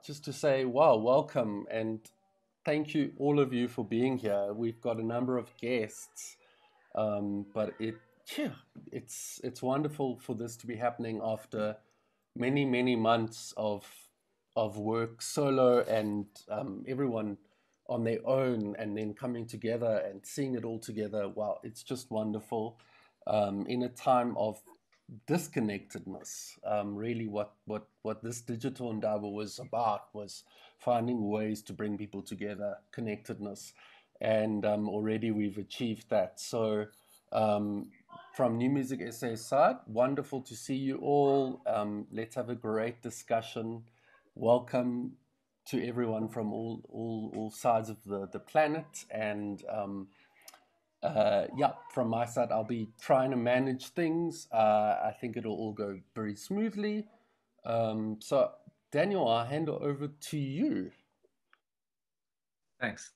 just to say, wow, welcome, and thank you, all of you, for being here. We've got a number of guests, but yeah, it's wonderful for this to be happening after many months of work solo and everyone on their own, and then coming together and seeing it all together. Wow, it's just wonderful in a time of disconnectedness. Really, what this digital Ndaba was about was finding ways to bring people together, connectedness, and already we've achieved that. So, from New Music SA side, wonderful to see you all. Let's have a great discussion. Welcome to everyone from all sides of the planet, and yeah, from my side, I'll be trying to manage things. I think it'll all go very smoothly. So, Daniel, I'll hand it over to you. Thanks.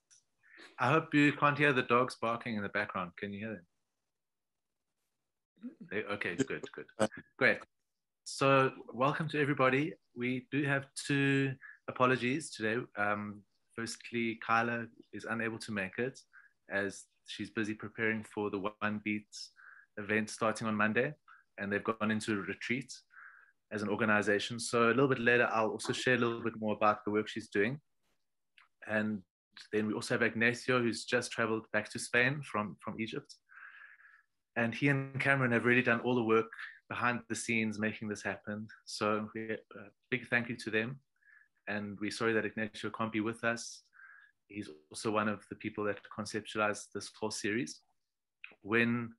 I hope you can't hear the dogs barking in the background. Can you hear them? Okay, good. Great. So, welcome to everybody. We do have two apologies today. Firstly, Kyla is unable to make it as she's busy preparing for the One Beats event starting on Monday, and they've gone into a retreat as an organization. So a little bit later, I'll also share a little bit more about the work she's doing. And then we also have Ignacio, who's just traveled back to Spain from Egypt. And he and Cameron have really done all the work behind the scenes making this happen. So a big thank you to them. And we're sorry that Ignacio can't be with us. He's also one of the people that conceptualized this whole series. When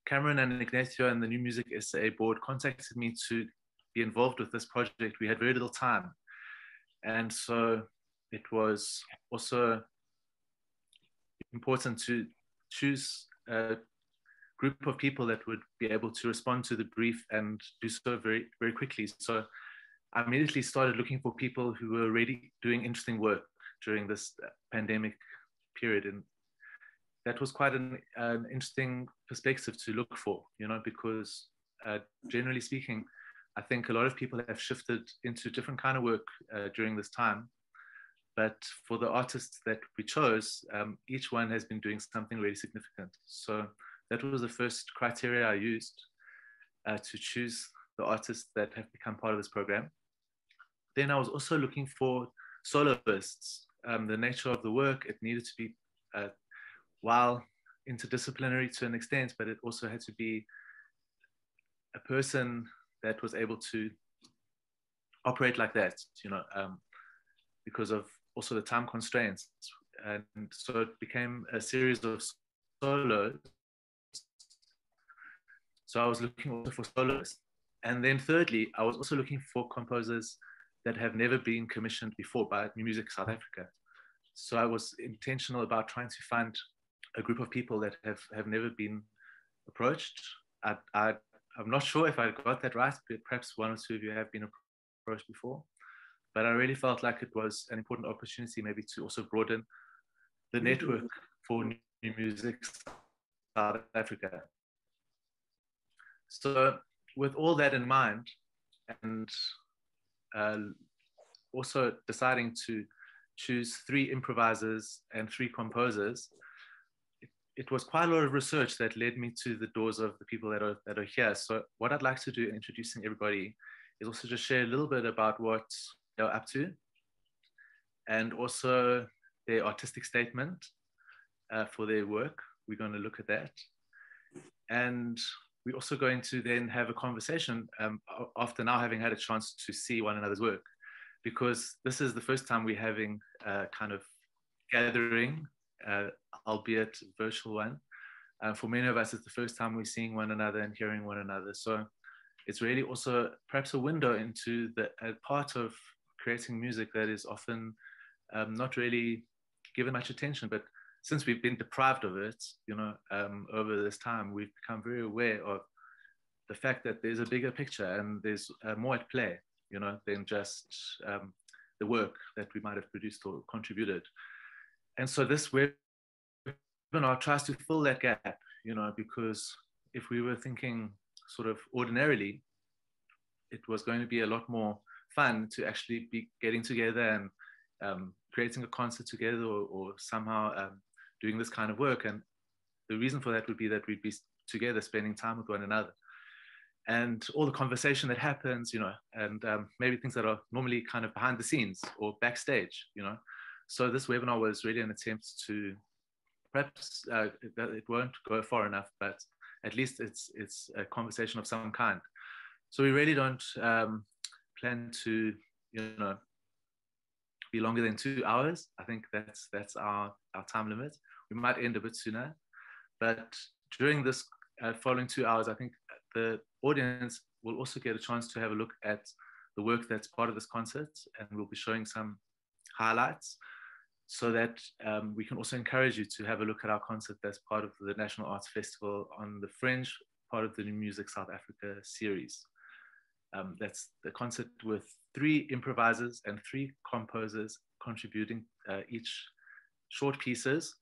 Cameron and Ignacio and the New Music SA board contacted me to be involved with this project, we had very little time. And so it was also important to choose a group of people that would be able to respond to the brief and do so very, very quickly. So I immediately started looking for people who were already doing interesting work during this pandemic period. And that was quite an interesting perspective to look for, because generally speaking, I think a lot of people have shifted into different kind of work during this time. But for the artists that we chose, each one has been doing something really significant. So that was the first criteria I used to choose the artists that have become part of this program. Then I was also looking for soloists. The nature of the work, it needed to be, while interdisciplinary to an extent, but it also had to be a person that was able to operate like that, because of also the time constraints. And so it became a series of solos. So I was looking also for soloists. And then thirdly, I was also looking for composers that have never been commissioned before by New Music South Africa. So I was intentional about trying to find a group of people that have never been approached. I'm not sure if I got that right, but perhaps one or two of you have been approached before. But I really felt like it was an important opportunity maybe to also broaden the network for New Music South Africa. So with all that in mind, and also deciding to choose 3 improvisers and 3 composers, it was quite a lot of research that led me to the doors of the people that are here. So what I'd like to do in introducing everybody is also just share a little bit about what they're up to, and also their artistic statement for their work. We're going to look at that. And we're also going to then have a conversation after now having had a chance to see one another's work, because this is the first time we're having a kind of gathering, albeit virtual one. For many of us, it's the first time we're seeing one another and hearing one another. So it's really also perhaps a window into a part of creating music that is often not really given much attention. But since we've been deprived of it, over this time, we've become very aware of the fact that there's a bigger picture and there's more at play, than just the work that we might have produced or contributed. And so this webinar tries to fill that gap, because if we were thinking sort of ordinarily, it was going to be a lot more fun to actually be getting together and creating a concert together, or somehow doing this kind of work. And the reason for that would be that we'd be together spending time with one another, and all the conversation that happens, and maybe things that are normally kind of behind the scenes or backstage, So this webinar was really an attempt to, perhaps it won't go far enough, but at least it's a conversation of some kind. So we really don't plan to, be longer than 2 hours. I think that's our time limit. We might end a bit sooner, but during this following 2 hours, I think the audience will also get a chance to have a look at the work that's part of this concert, and we'll be showing some highlights, so that we can also encourage you to have a look at our concert that's part of the National Arts Festival on the Fringe, part of the New Music South Africa series. That's the concert with 3 improvisers and 3 composers contributing each short pieces.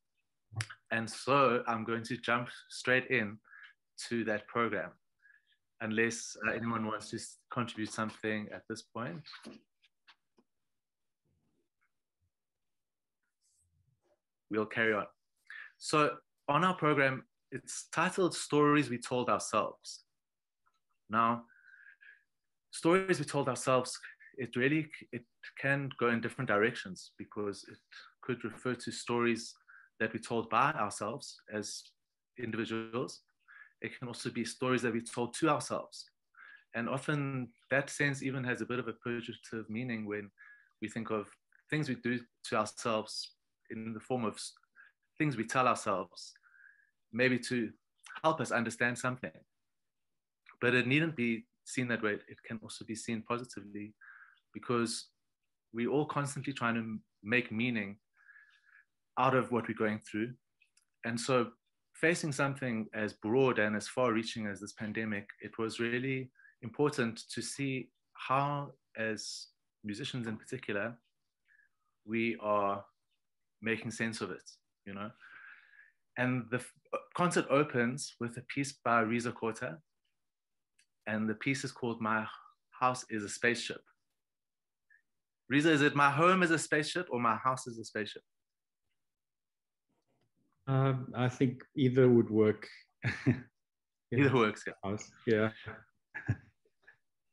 And so I'm going to jump straight in to that program, unless anyone wants to contribute something at this point. We'll carry on. So on our program, it's titled Stories We Told Ourselves. Now, stories we told ourselves, it can go in different directions, because it could refer to stories that we told by ourselves as individuals. It can also be stories that we told to ourselves. And often that sense even has a bit of a pejorative meaning when we think of things we do to ourselves in the form of things we tell ourselves, maybe to help us understand something. But it needn't be seen that way. It can also be seen positively, because we're all constantly trying to make meaning out of what we're going through. And so facing something as broad and as far-reaching as this pandemic, it was really important to see how, as musicians in particular, we are making sense of it, And the concert opens with a piece by Reza Khota, and the piece is called My House is a Spaceship. Reza, is it my home is a spaceship or my house is a spaceship? I think either would work. Either works, yeah. House. Yeah.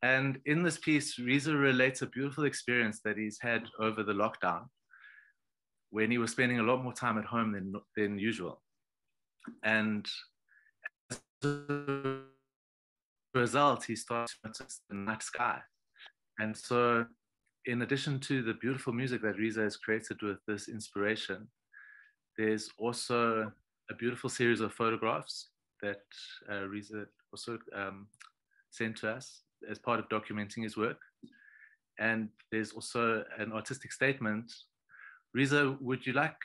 And in this piece, Reza relates a beautiful experience that he's had over the lockdown, when he was spending a lot more time at home than usual. And as a result, he started to notice the night sky. And so, in addition to the beautiful music that Reza has created with this inspiration, there's also a beautiful series of photographs that Reza also sent to us as part of documenting his work. And there's also an artistic statement. Reza, would you like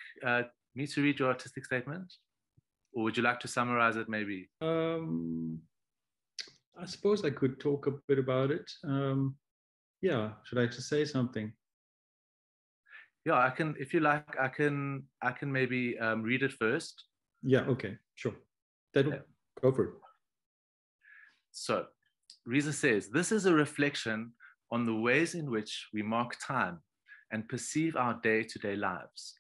me to read your artistic statement? Or would you like to summarize it maybe? I suppose I could talk a bit about it. Yeah, should I just say something? Yeah, I can, if you like, I can maybe read it first. Yeah, okay, sure. Go for it. So, Reza says, this is a reflection on the ways in which we mark time and perceive our day-to-day lives.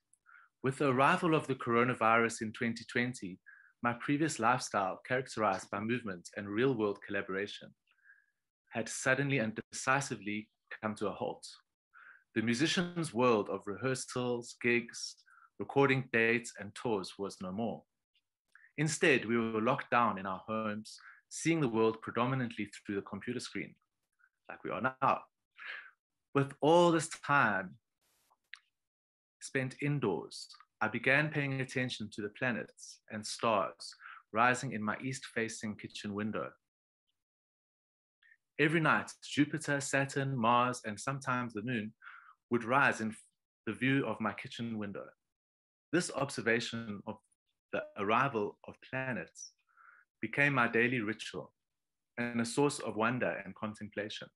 With the arrival of the coronavirus in 2020, my previous lifestyle, characterized by movement and real-world collaboration, had suddenly and decisively come to a halt. The musician's world of rehearsals, gigs, recording dates, and tours was no more. Instead, we were locked down in our homes, seeing the world predominantly through the computer screen, like we are now. With all this time spent indoors, I began paying attention to the planets and stars rising in my east-facing kitchen window. Every night, Jupiter, Saturn, Mars, and sometimes the moon would rise in the view of my kitchen window. This observation of the arrival of planets became my daily ritual and a source of wonder and contemplation.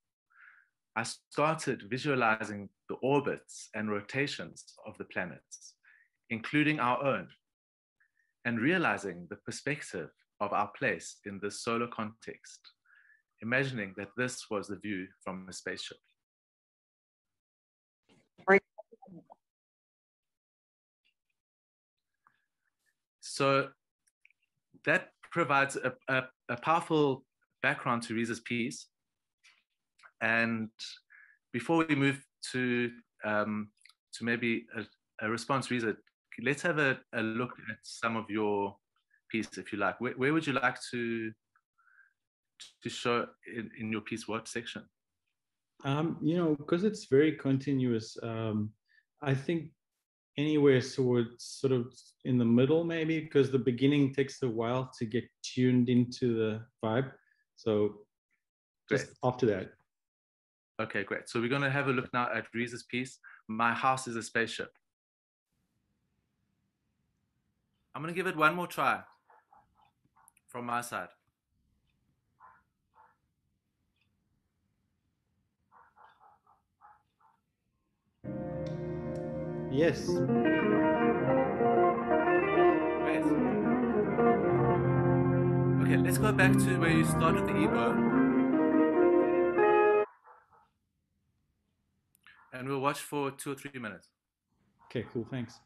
I started visualizing the orbits and rotations of the planets, including our own, and realizing the perspective of our place in this solar context, imagining that this was the view from a spaceship. So that provides a powerful background to Reza's piece. And before we move to maybe a response, Reza, let's have a look at some of your piece, if you like. Where would you like to show in your piece? What section? You know, because it's very continuous, I think anywhere sort of in the middle, maybe, because the beginning takes a while to get tuned into the vibe. So just after that. Okay, great. So we're going to have a look now at Reza's piece, My House is a Spaceship. I'm going to give it one more try from my side. Yes. Great. Okay, let's go back to where you started the ebow. And we'll watch for 2 or 3 minutes. Okay, cool, thanks.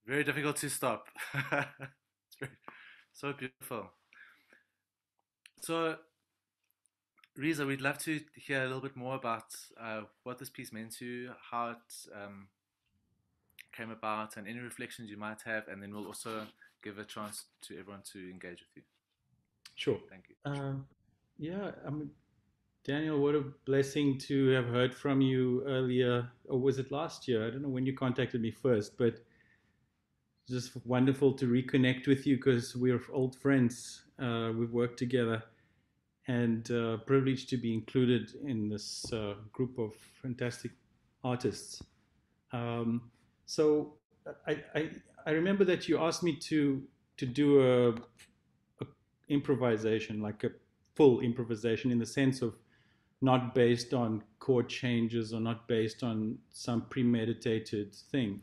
Very difficult to stop. It's so beautiful. So, Reza, we'd love to hear a little bit more about what this piece meant to you, how it came about and any reflections you might have, and then we'll also give a chance to everyone to engage with you. Sure. Thank you. Yeah, Daniel, what a blessing to have heard from you earlier, or was it last year? I don't know when you contacted me first, but just wonderful to reconnect with you because we're old friends. We've worked together, and privileged to be included in this group of fantastic artists. Um, so I remember that you asked me to do a improvisation, like a full improvisation, in the sense of not based on chord changes or not based on some premeditated thing.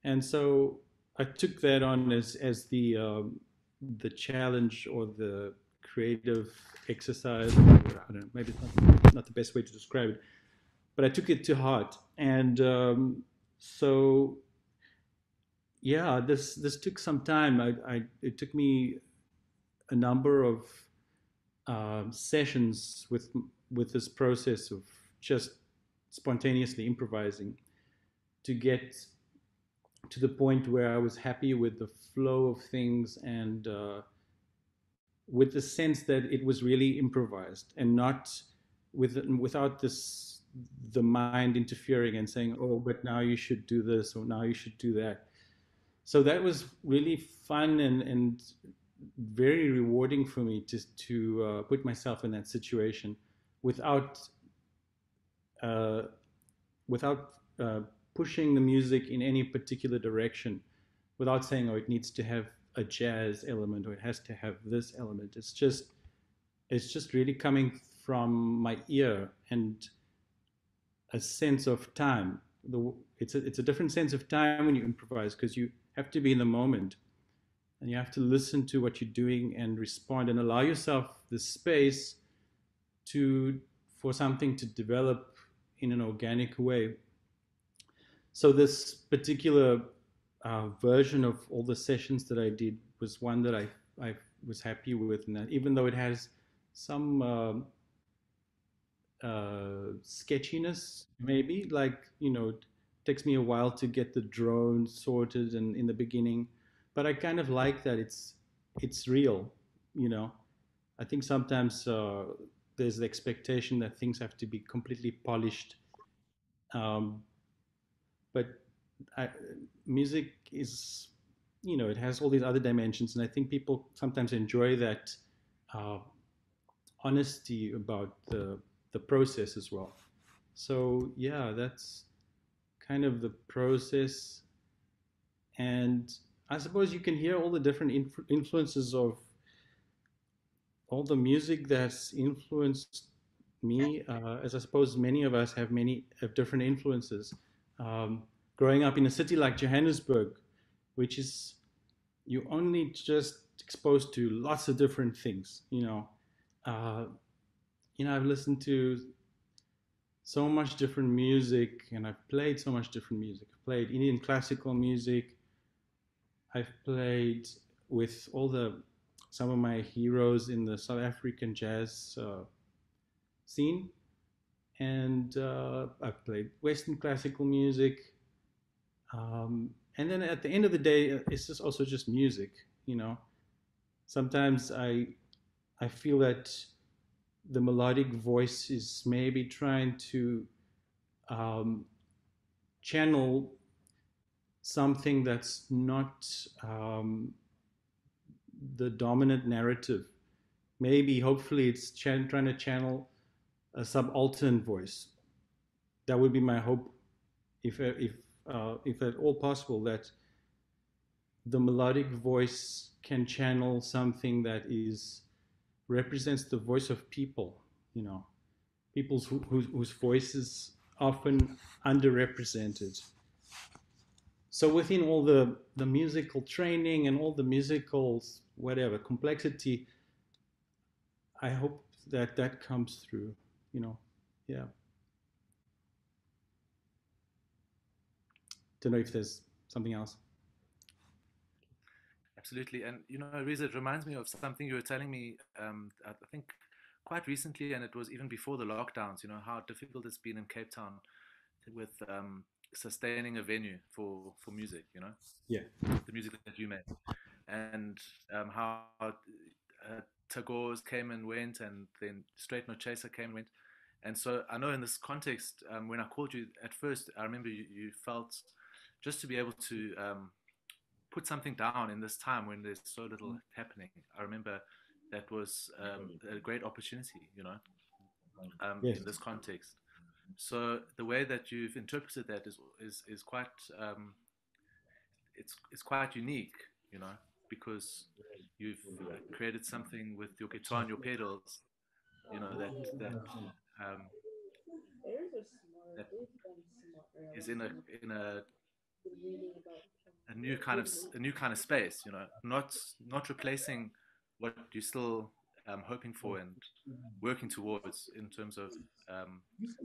And so I took that on as the challenge or the creative exercise. I don't know, maybe it's not the best way to describe it, but I took it to heart. And so yeah, this took some time. It took me a number of sessions with this process of just spontaneously improvising to get to the point where I was happy with the flow of things and with the sense that it was really improvised and not without the mind interfering and saying, oh, but now you should do this or now you should do that. So that was really fun and very rewarding for me to put myself in that situation without uh, without pushing the music in any particular direction, without saying, oh, it needs to have a jazz element or it has to have this element. It's just really coming from my ear and a sense of time. It's a different sense of time when you improvise because you have to be in the moment and you have to listen to what you're doing and respond and allow yourself the space for something to develop in an organic way. So this particular version of all the sessions that I did was one that I was happy with, and even though it has some sketchiness, maybe like it takes me a while to get the drone sorted and in the beginning, but I kind of like that it's real. I think sometimes there's the expectation that things have to be completely polished, um, but I, music is, it has all these other dimensions, and I think people sometimes enjoy that uh, honesty about the process as well. So yeah, that's kind of the process, and I suppose you can hear all the different influences of all the music that's influenced me, as I suppose many of us have different influences. Um, Growing up in a city like Johannesburg, which is you only just exposed to lots of different things. Uh, I've listened to so much different music, and I've played so much different music. I've played Indian classical music. I've played with some of my heroes in the South African jazz scene, and I've played Western classical music. And then at the end of the day, it's just also just music. Sometimes I feel that the melodic voice is maybe trying to um, channel something that's not the dominant narrative. Maybe, hopefully, it's trying to channel a subaltern voice. That would be my hope, if at all possible, that the melodic voice can channel something that represents the voice of people. People's whose voices often underrepresented. So within all the musical training and all the musical whatever complexity, I hope that comes through. Yeah. Don't know if there's something else. Absolutely. And, Reza, it reminds me of something you were telling me, I think quite recently, and it was even before the lockdowns, how difficult it's been in Cape Town with sustaining a venue for music, you know, Yeah. the music that you make, and how Tagore's came and went, and then Straight No Chaser came and went. And so I know in this context, when I called you at first, I remember you felt just to be able to put something down in this time when there's so little happening. I remember that was a great opportunity, you know, Yes. in this context. So the way that you've interpreted that is quite it's quite unique, you know, because you've created something with your guitar and your pedals, you know, that that is in a new kind of space, you know, not replacing what you're still hoping for and working towards in terms of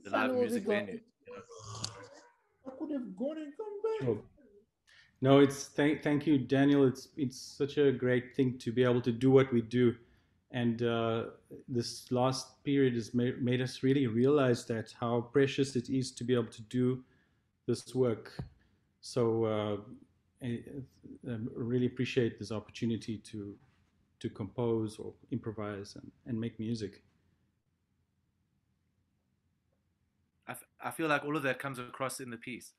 the live music venue. You know? I could have gone and come back. Sure. No, it's thank you, Daniel. It's such a great thing to be able to do what we do, and this last period has made us really realize that how precious it is to be able to do this work. So I really appreciate this opportunity to compose or improvise and make music. I feel like all of that comes across in the piece,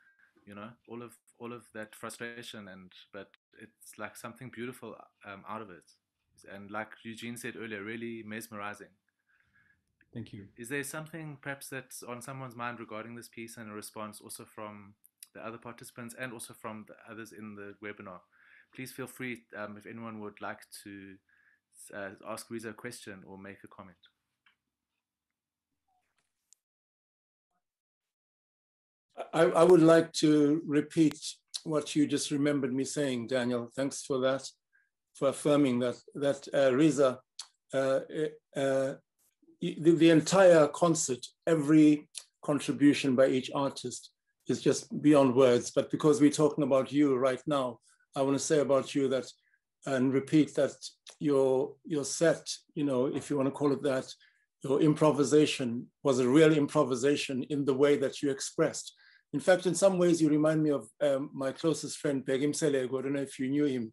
you know, all of that frustration, but it's like something beautiful out of it, and like Eugene said earlier, really mesmerizing. Thank you. Is there something perhaps that's on someone's mind regarding this piece and a response also from the other participants and also from the others in the webinar? Please feel free if anyone would like to ask Reza a question or make a comment. I would like to repeat what you just remembered me saying, Daniel. Thanks for that, for affirming that Reza, the entire concert, every contribution by each artist is just beyond words. But because we're talking about you right now, I want to say about you that, and repeat that your set, you know, if you want to call it that, your improvisation was a real improvisation in the way that you expressed. In fact, in some ways, you remind me of my closest friend, Beggy Mselego. I don't know if you knew him.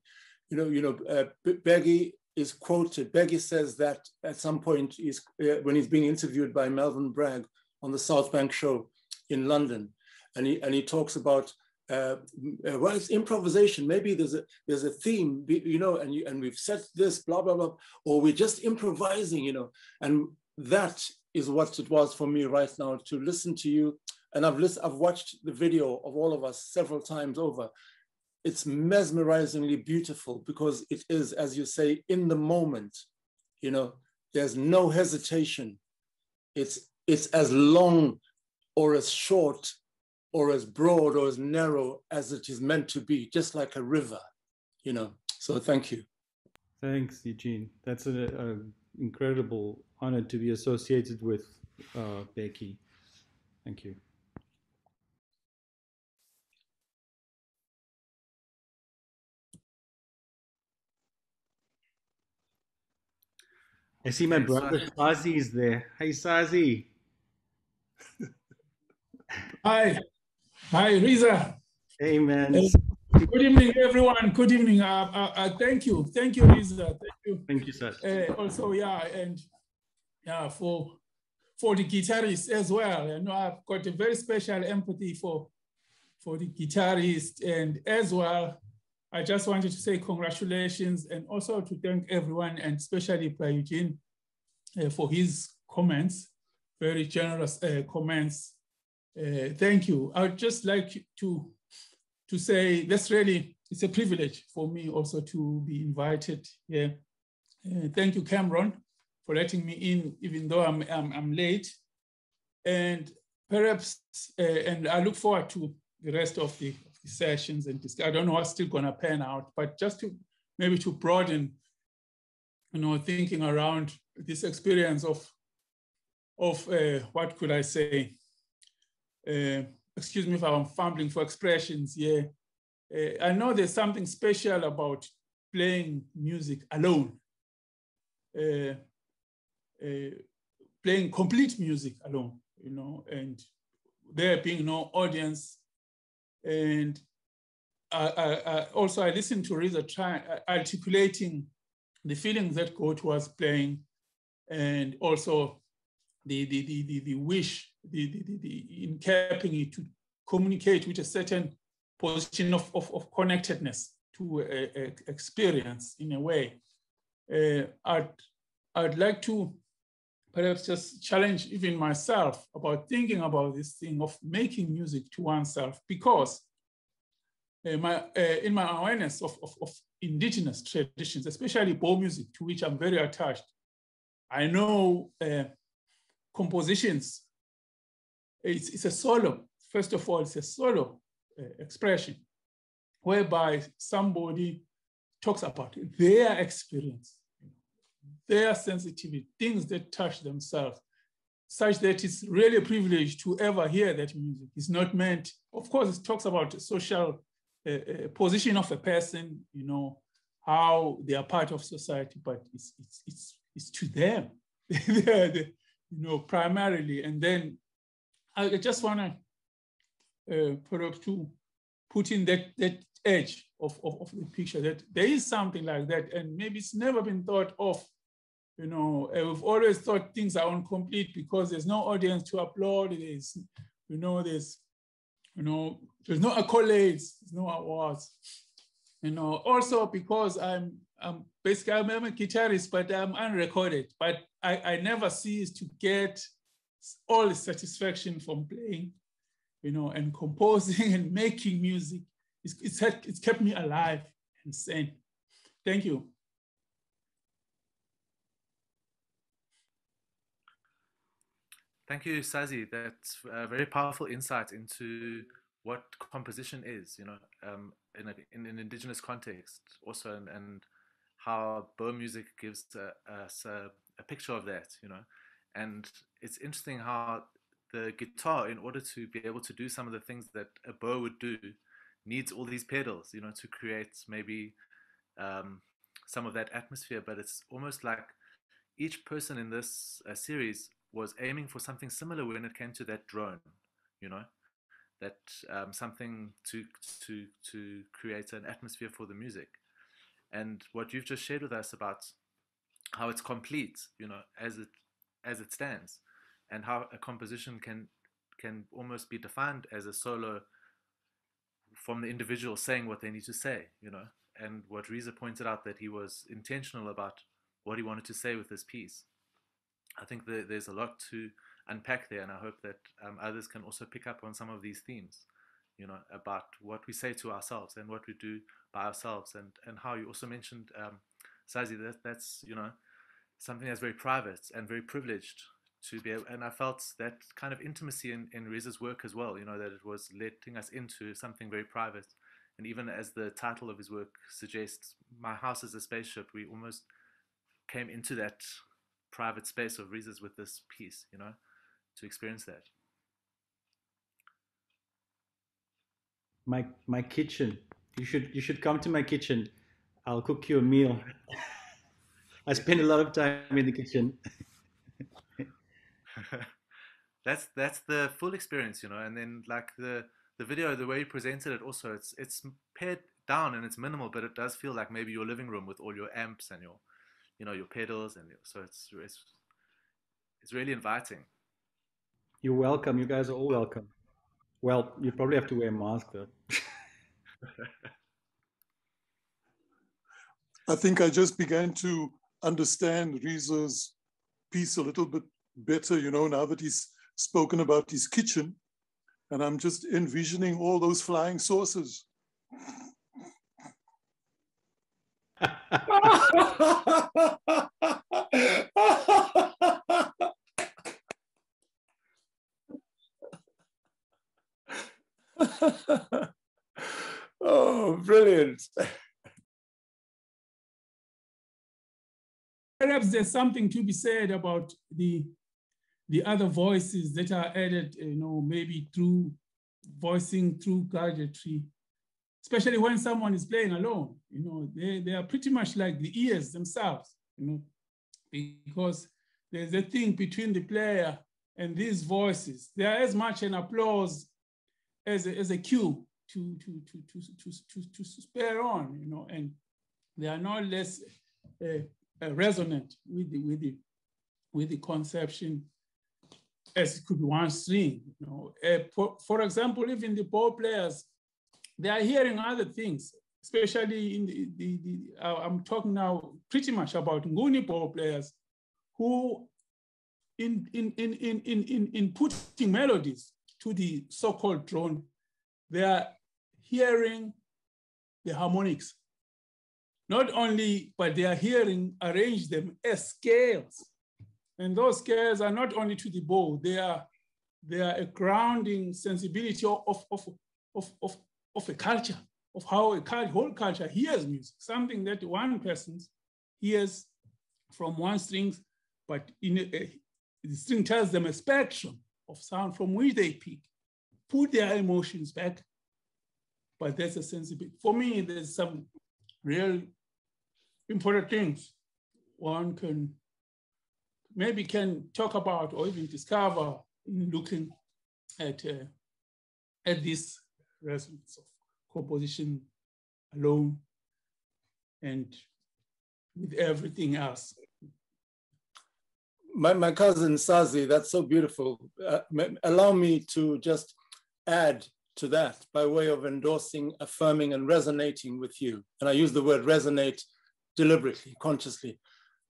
Beggy is quoted. Beggy says that at some point, when he's being interviewed by Melvin Bragg on the South Bank show in London, and he talks about, well, it's improvisation. Maybe there's a theme, you know, and we've set this, blah, blah, blah, or we're just improvising, you know. And that is what it was for me right now, to listen to you. And I've watched the video of all of us several times over. It's mesmerizingly beautiful because it is, as you say, in the moment, you know, there's no hesitation. It's as long or as short or as broad or as narrow as it is meant to be, just like a river, you know. So thank you. Thanks, Eugene. That's an incredible honor to be associated with Becky. Thank you. I see my brother Sazi is there. Hi, Sazi. Hi, Reza. Hey, man. Good evening, everyone. Good evening. Thank you, Reza. Thank you. Thank you, sir. Also, yeah, and yeah, for the guitarist as well. You know, I've got a very special empathy for the guitarist, and as well, I just wanted to say congratulations and also to thank everyone, and especially Eugene for his comments, very generous comments. Thank you. I would just like to say it's a privilege for me also to be invited here. Thank you, Cameron, for letting me in, even though I'm late. And perhaps, and I look forward to the rest of the sessions and I don't know what's still gonna pan out, but just to maybe to broaden, you know, thinking around this experience of what could I say? Excuse me if I'm fumbling for expressions here. I know there's something special about playing music alone, playing complete music alone, you know, and there being no audience, And also I listened to Reza articulating the feelings that Goat was playing, and also the wish, in capping it to communicate with a certain position of connectedness to experience in a way. I'd like to perhaps just challenge even myself about thinking about this thing of making music to oneself, because in my awareness of indigenous traditions, especially Bo music, to which I'm very attached, I know compositions, it's a solo. First of all, it's a solo expression whereby somebody talks about their experience, their sensitivity, things that touch themselves, such that it's really a privilege to ever hear that music. It's not meant, of course, it talks about the social position of a person, you know, how they are part of society, but it's to them, you know, primarily. And then I just want to perhaps to put in that edge of the picture, that there is something like that, and maybe it's never been thought of. You know, we've always thought things are incomplete because there's no audience to applaud. There's no accolades, there's no awards. You know, also because I'm a guitarist, but I'm unrecorded. But I never cease to get all the satisfaction from playing, you know, and composing and making music. It's kept me alive and sane. Thank you. Thank you, Sazi. That's a very powerful insight into what composition is, you know, in an indigenous context also, and how Bo music gives us a picture of that, you know. And it's interesting how the guitar, in order to be able to do some of the things that a Bo would do, needs all these pedals, you know, to create maybe some of that atmosphere. But it's almost like each person in this series was aiming for something similar when it came to that drone, you know, that something to create an atmosphere for the music. And what you've just shared with us about how it's complete, you know, as it stands, and how a composition can almost be defined as a solo from the individual saying what they need to say, you know. And what Reza pointed out, that he was intentional about what he wanted to say with this piece. I think that there's a lot to unpack there, and I hope that others can also pick up on some of these themes, you know, about what we say to ourselves and what we do by ourselves, and how you also mentioned, Sazi, that's, you know, something that's very private and very privileged to be able, and I felt that kind of intimacy in Reza's work as well, you know, that it was letting us into something very private. And even as the title of his work suggests, My House is a Spaceship, we almost came into that private space of Reza's with this piece, you know, to experience that. My kitchen. You should come to my kitchen. I'll cook you a meal. I spend a lot of time in the kitchen. That's the full experience, you know. And then like the video, the way you presented it, also it's pared down and it's minimal, but it does feel like maybe your living room with all your amps and your, you know, your pedals, and so it's really inviting. You're welcome. You guys are all welcome. Well, you probably have to wear a mask though. I think I just began to understand Reza's piece a little bit better, you know, now that he's spoken about his kitchen, and I'm just envisioning all those flying saucers. Oh, brilliant. Perhaps there's something to be said about the other voices that are added, you know, maybe through voicing, through gadgetry, especially when someone is playing alone. You know, they are pretty much like the ears themselves, you know, because there's a thing between the player and these voices. They are as much an applause as a cue to spare on, you know, and they are no less resonant with the conception as it could be one string. You know, for example, even the ball players, they are hearing other things, especially in I'm talking now pretty much about Nguni ball players who in putting melodies to the so-called drone, they are hearing the harmonics. Not only, but they are hearing, arrange them as scales. And those scales are not only to the bow, they are a grounding sensibility of a culture, of how a whole culture hears music, something that one person hears from one string, but the string tells them a spectrum of sound from which they pick, put their emotions back. But that's a sensibility. For me, there's some real important things one can talk about or even discover in looking at this resonance of composition alone and with everything else. My cousin Sazi, that's so beautiful. Allow me to just add to that by way of endorsing, affirming, and resonating with you. And I use the word resonate deliberately, consciously.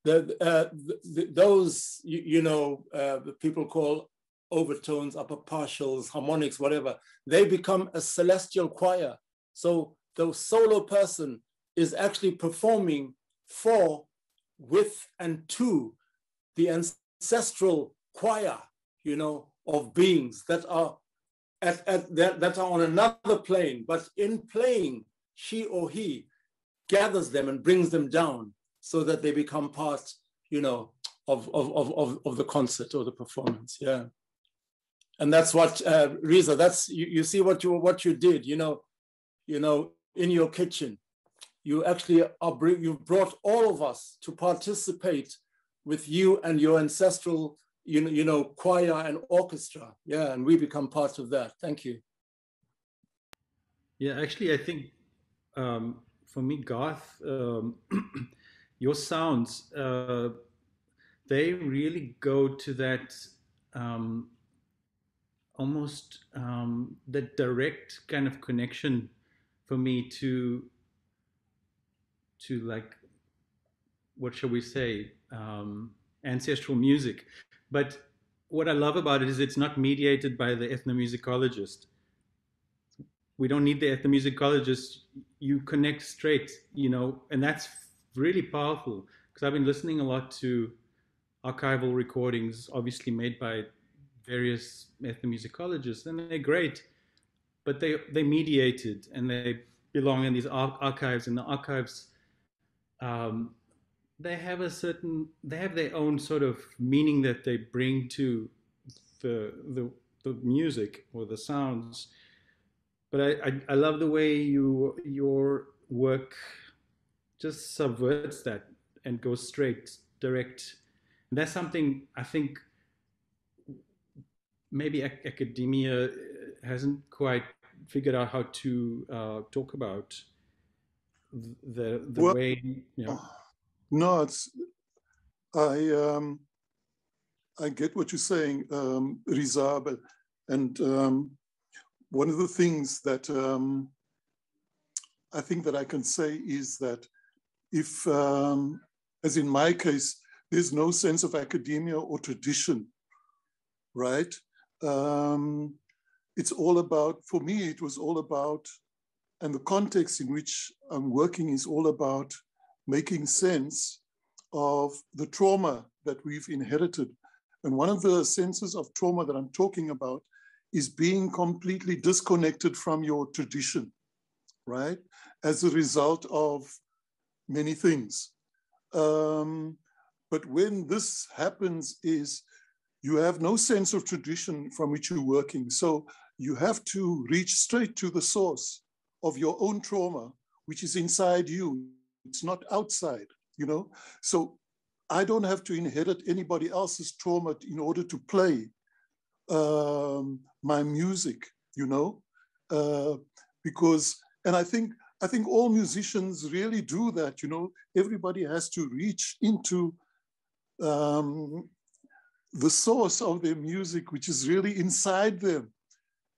Those, the people call overtones, upper partials, harmonics, whatever, they become a celestial choir. So the solo person is actually performing for, with, and to the ancestral choir, of beings that are that are on another plane, but in playing, she or he gathers them and brings them down so that they become part, of the concert or the performance. Yeah, and that's what Reza. That's you see what you did. In your kitchen, you actually you brought all of us to participate with you and your ancestral, choir and orchestra. Yeah, and we become part of that. Thank you. Yeah, actually, I think for me, Garth, your sounds, they really go to that almost that direct kind of connection for me to like, what shall we say, ancestral music. But what I love about it is it's not mediated by the ethnomusicologist. We don't need the ethnomusicologist. You connect straight, and that's really powerful, because I've been listening a lot to archival recordings, obviously made by various ethnomusicologists, and they're great, but they mediated and they belong in these archives, and the archives, they have their own sort of meaning that they bring to the music or the sounds. But I love the way your work just subverts that and goes straight, direct. And that's something I think maybe academia hasn't quite figured out how to talk about the well, way. No, I get what you're saying, Reza, and one of the things that I think that I can say is that if, as in my case, there's no sense of academia or tradition, right? It's all about, for me, it was all about, and the context in which I'm working is all about making sense of the trauma that we've inherited. And one of the senses of trauma that I'm talking about is being completely disconnected from your tradition, right? As a result of many things. But when this happens is you have no sense of tradition from which you're working. So you have to reach straight to the source of your own trauma, which is inside you. It's not outside, So I don't have to inherit anybody else's trauma in order to play my music, because, and I think all musicians really do that, you know. Everybody has to reach into the source of their music, which is really inside them.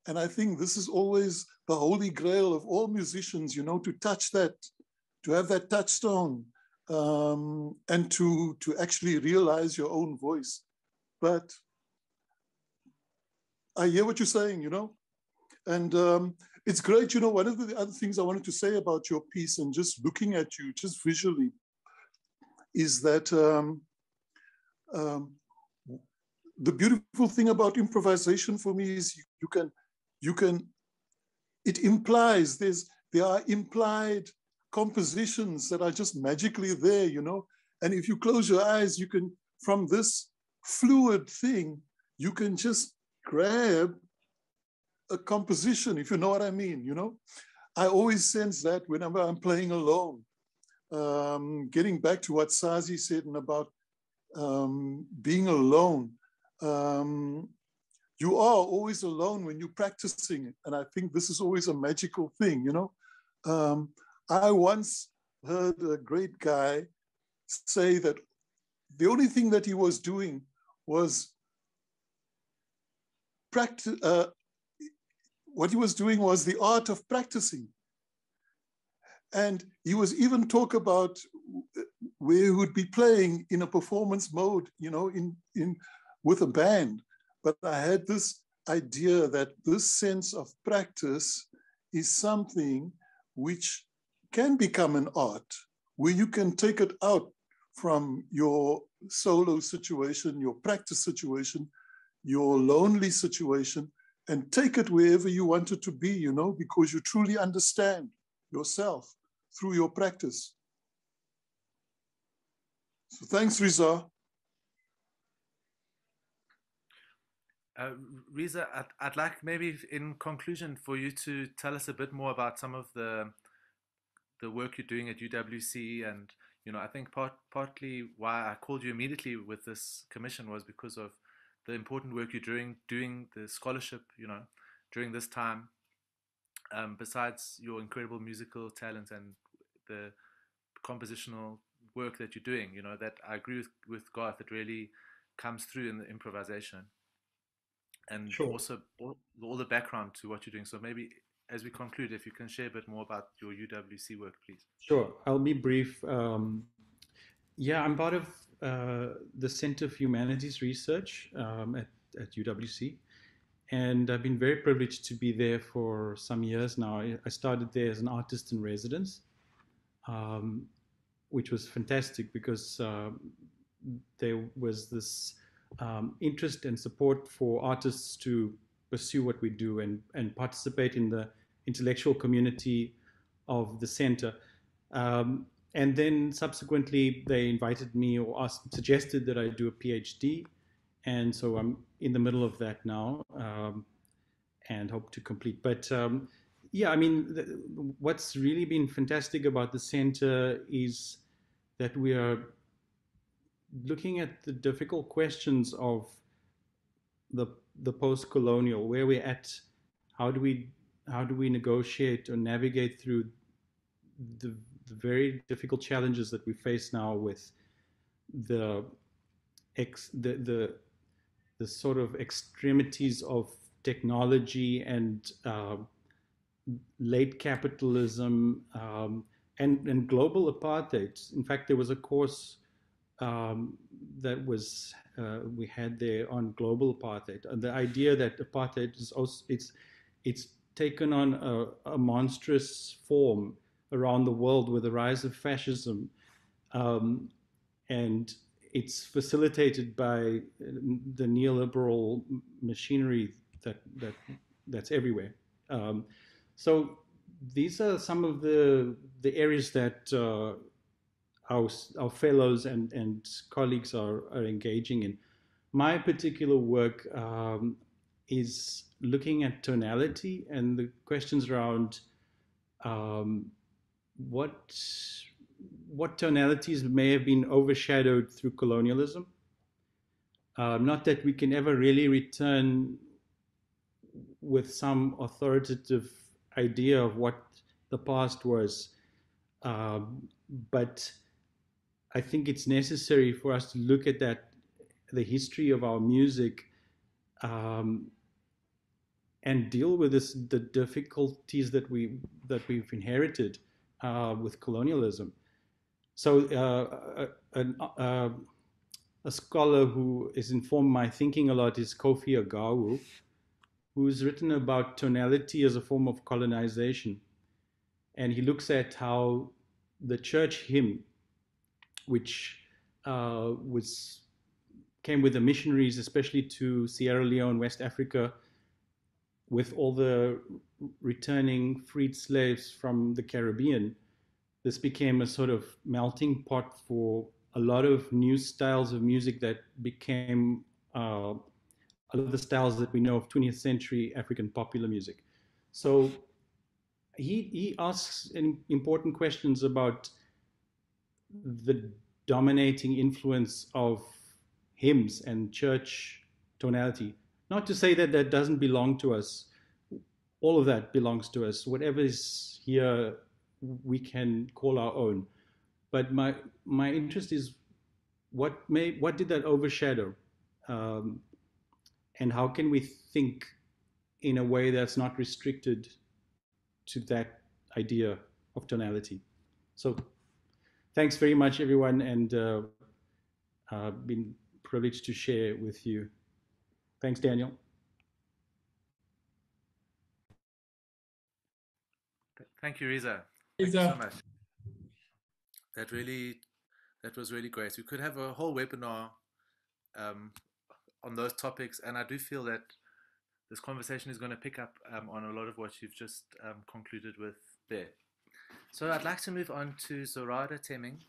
And I think this is always the holy grail of all musicians, you know, to touch that, to have that touchstone, and to actually realize your own voice. But I hear what you're saying, you know, and it's great. You know, one of the other things I wanted to say about your piece, and just looking at you, just visually, is that the beautiful thing about improvisation for me is it implies, there are implied compositions that are just magically there, you know. And if you close your eyes, you can, from this fluid thing, you can just grab a composition, if you know what I mean, you know. I always sense that whenever I'm playing alone. Getting back to what Sazi said and about being alone, you are always alone when you're practicing it. And I think this is always a magical thing, you know. I once heard a great guy say that the only thing that he was doing was practice. What he was doing was the art of practicing. And he was even talk about where he would be playing in a performance mode, you know, with a band. But I had this idea that this sense of practice is something which can become an art, where you can take it out from your solo situation, your practice situation, your lonely situation, and take it wherever you want it to be, you know, because you truly understand yourself through your practice. So thanks, Reza. Reza, I'd like maybe in conclusion for you to tell us a bit more about some of the work you're doing at UWC. And, you know, I think partly why I called you immediately with this commission was because of the important work you're doing the scholarship, you know, during this time, besides your incredible musical talent and the compositional work that you're doing, you know, that I agree with Garth, it really comes through in the improvisation. And sure. Also all the background to what you're doing. So maybe as we conclude, if you can share a bit more about your UWC work, please. Sure, I'll be brief. Yeah, I'm part of the Center for Humanities Research at UWC. And I've been very privileged to be there for some years now. I started there as an artist in residence, which was fantastic because there was this interest and support for artists to pursue what we do and participate in the intellectual community of the center. And then subsequently they invited me or suggested that I do a PhD. And so I'm in the middle of that now and hope to complete. But yeah, I mean, what's really been fantastic about the center is that we are looking at the difficult questions of the post-colonial, where we're at, how do we negotiate or navigate through the very difficult challenges that we face now with the sort of extremities of technology and late capitalism and global apartheid. In fact, there was a course that was we had there on global apartheid, and the idea that apartheid is also it's taken on a monstrous form around the world with the rise of fascism, and it's facilitated by the neoliberal machinery that's everywhere. So these are some of the areas that our fellows and colleagues are engaging in. My particular work is looking at tonality and the questions around what tonalities may have been overshadowed through colonialism. Not that we can ever really return with some authoritative idea of what the past was. But I think it's necessary for us to look at the history of our music, and deal with the difficulties that we've inherited with colonialism. So a scholar who has informed my thinking a lot is Kofi Agarwa, who's written about tonality as a form of colonization. And he looks at how the church hymn, which came with the missionaries, especially to Sierra Leone, West Africa, with all the returning freed slaves from the Caribbean, this became a sort of melting pot for a lot of new styles of music that became a lot of the styles that we know of 20th century African popular music. So he asks important questions about the dominating influence of hymns and church tonality. Not to say that that doesn't belong to us. All of that belongs to us. Whatever is here, we can call our own. But my interest is what did that overshadow, and how can we think in a way that's not restricted to that idea of tonality. So thanks very much, everyone, and been privileged to share with you. Thanks, Daniel. Thank you, Reza. Thank you so much. That was really great. We could have a whole webinar on those topics, and I do feel that this conversation is going to pick up on a lot of what you've just concluded with there. So I'd like to move on to Zorada Temmingh,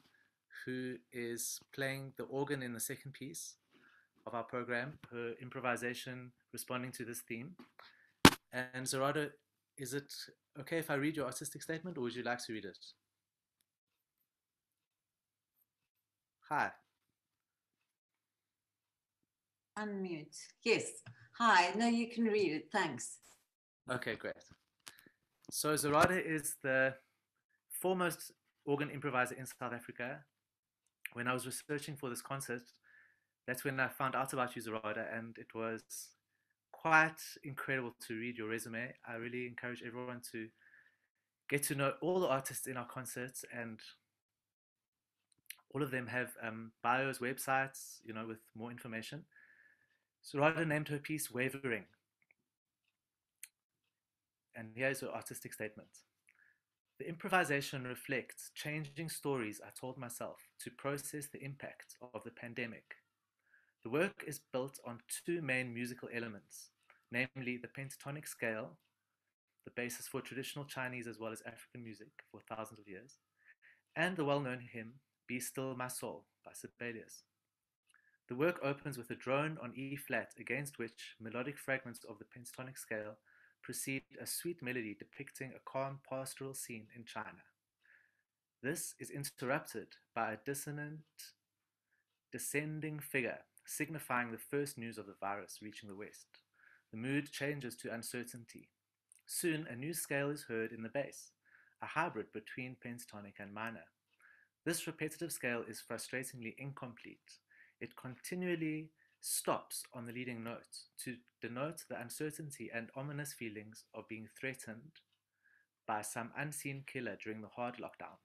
who is playing the organ in the second piece of our program, her improvisation responding to this theme. And Zorada, is it okay if I read your artistic statement, or would you like to read it? Hi. Unmute. Yes. Hi. No, you can read it. Thanks. Okay, great. So Zorada is the foremost organ improviser in South Africa. When I was researching for this concert, that's when I found out about you, Zorada, and it was quite incredible to read your resume. I really encourage everyone to get to know all the artists in our concerts, and all of them have bios, websites, with more information. Zorada named her piece Wavering. And here's her artistic statement. The improvisation reflects changing stories I told myself to process the impact of the pandemic. The work is built on two main musical elements, namely the pentatonic scale, the basis for traditional Chinese as well as African music for thousands of years, and the well-known hymn, Be Still My Soul by Sibelius. The work opens with a drone on E flat, against which melodic fragments of the pentatonic scale precede a sweet melody depicting a calm pastoral scene in China. This is interrupted by a dissonant, descending figure, signifying the first news of the virus reaching the West. The mood changes to uncertainty. Soon, a new scale is heard in the bass, a hybrid between pentatonic and minor. This repetitive scale is frustratingly incomplete. It continually stops on the leading note to denote the uncertainty and ominous feelings of being threatened by some unseen killer during the hard lockdown.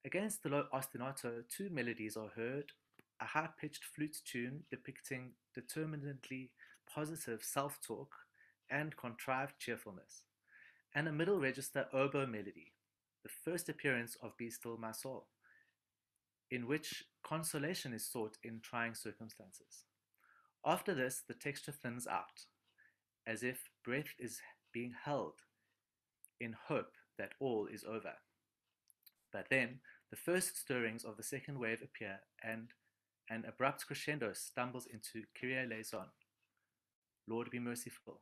Against the low ostinato, two melodies are heard, a high-pitched flute tune depicting determinedly positive self-talk and contrived cheerfulness, and a middle register oboe melody, the first appearance of Be Still My Soul, in which consolation is sought in trying circumstances. After this, the texture thins out, as if breath is being held in hope that all is over. But then, the first stirrings of the second wave appear, and an abrupt crescendo stumbles into Kyrie-eleison, Lord be merciful,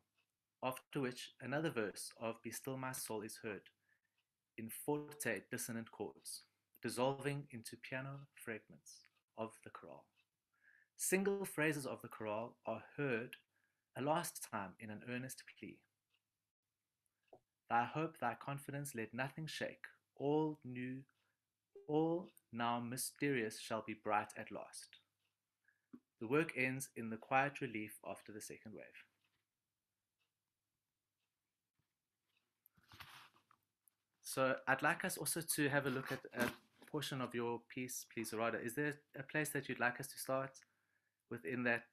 after which another verse of Be Still My Soul is heard, in forte dissonant chords, dissolving into piano fragments of the chorale. Single phrases of the chorale are heard a last time in an earnest plea. Thy hope, thy confidence, let nothing shake. All new, all now mysterious shall be bright at last. The work ends in the quiet relief after the second wave. So I'd like us also to have a look at a portion of your piece, please, Zorada. Is there a place that you'd like us to start within that?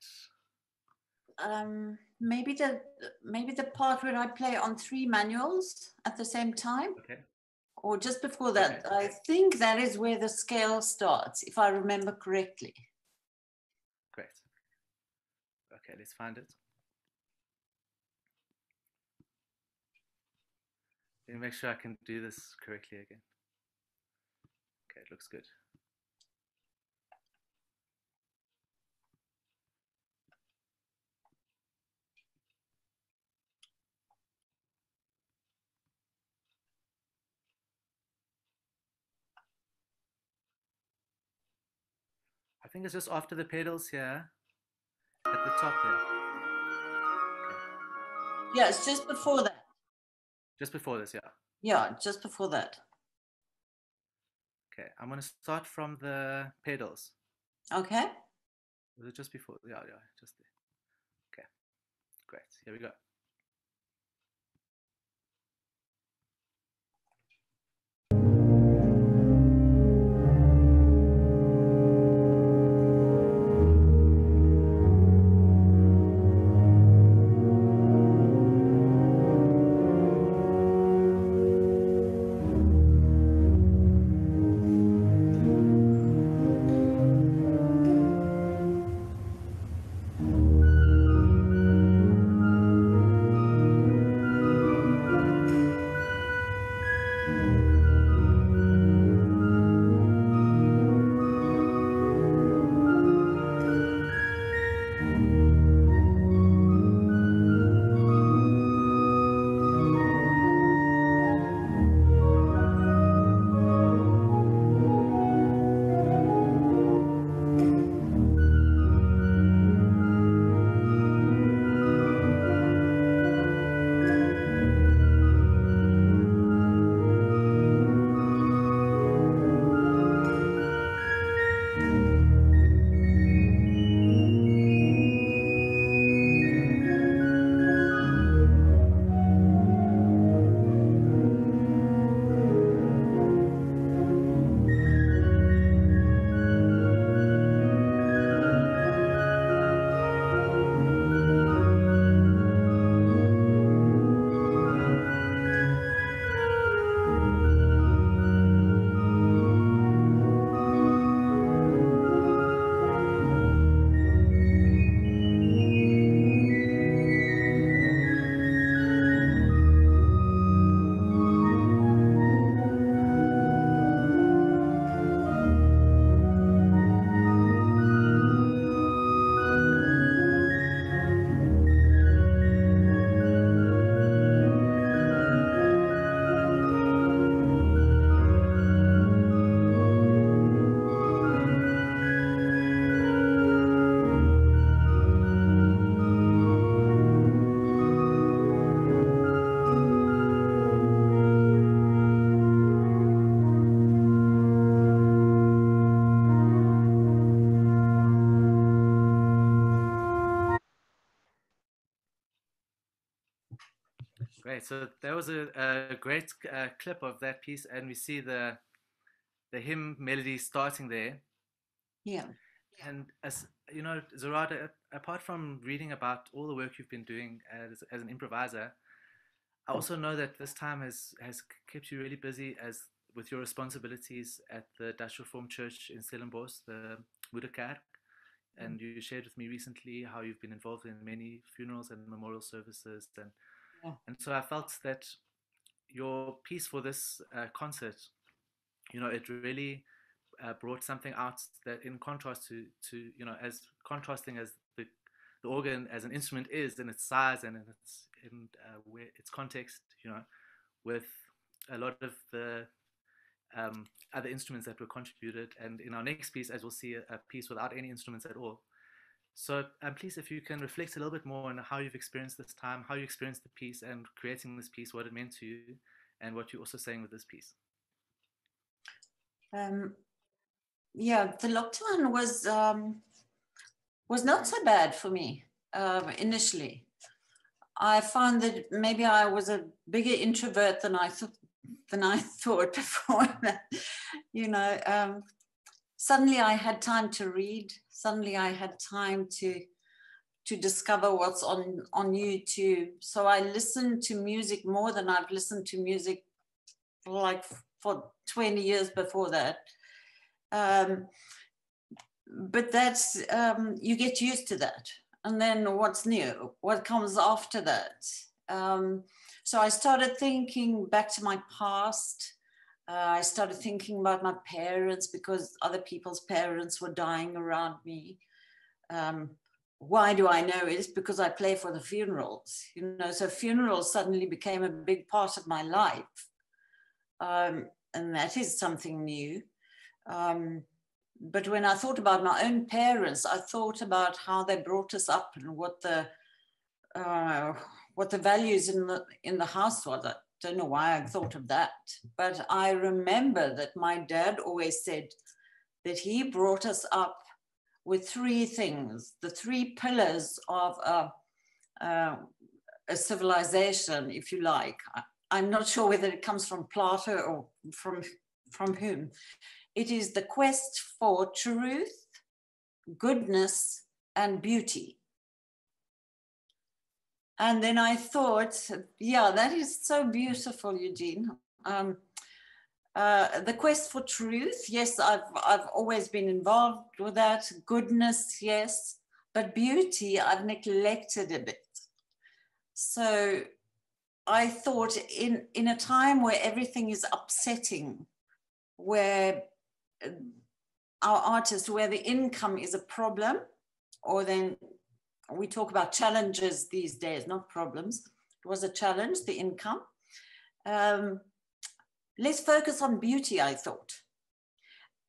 Maybe the part where I play on 3 manuals at the same time. Okay. Or just before that. Okay. I think that is where the scale starts, if I remember correctly. Great. Okay, let's find it. Let me make sure I can do this correctly again. Okay, it looks good. I think it's just after the pedals here, at the top there. Okay. Yeah, it's just before that. Just before this, yeah. Yeah, just before that. Okay, I'm going to start from the pedals. Okay. Was it just before? Yeah, just there. Okay, great. Here we go. Great. So that was a great clip of that piece, and we see the hymn melody starting there. Yeah. And as you know, Zorada, apart from reading about all the work you've been doing as an improviser, I also know that this time has kept you really busy with your responsibilities at the Dutch Reformed Church in Stellenbosch, the Moederkerk. And you shared with me recently how you've been involved in many funerals and memorial services, and so I felt that your piece for this concert, it really brought something out that, in contrast to as contrasting as the organ as an instrument is in its size and in its context, with a lot of the other instruments that were contributed. And in our next piece, as we'll see, a piece without any instruments at all. So please, if you can reflect a little bit more on how you've experienced this time, how you experienced the piece and creating this piece, what it meant to you, and what you're also saying with this piece. Yeah, the lockdown was not so bad for me initially. I found that maybe I was a bigger introvert than I thought before that. You know, suddenly I had time to read. Suddenly I had time to discover what's on YouTube. So I listened to music more than I've listened to music for 20 years before that. But that's, you get used to that. And then what's new? What comes after that? So I started thinking back to my past. I started thinking about my parents because other people's parents were dying around me. Why do I know it? It's because I play for the funerals, you know, so funerals suddenly became a big part of my life. And that is something new. But when I thought about my own parents, I thought about how they brought us up and what the values in the house was. I don't know why I thought of that, but I remember that my dad always said that he brought us up with three things, the three pillars of a civilization, if you like. I'm not sure whether it comes from Plato or from whom. It is the quest for truth, goodness, and beauty. And then I thought, yeah, that is so beautiful, Eugene. The quest for truth, yes, I've always been involved with that. Goodness, yes, but beauty, I've neglected a bit. So I thought in a time where everything is upsetting, where our artists, where the income is a problem, or then we talk about challenges these days, not problems. It was a challenge, the income. Let's focus on beauty, I thought.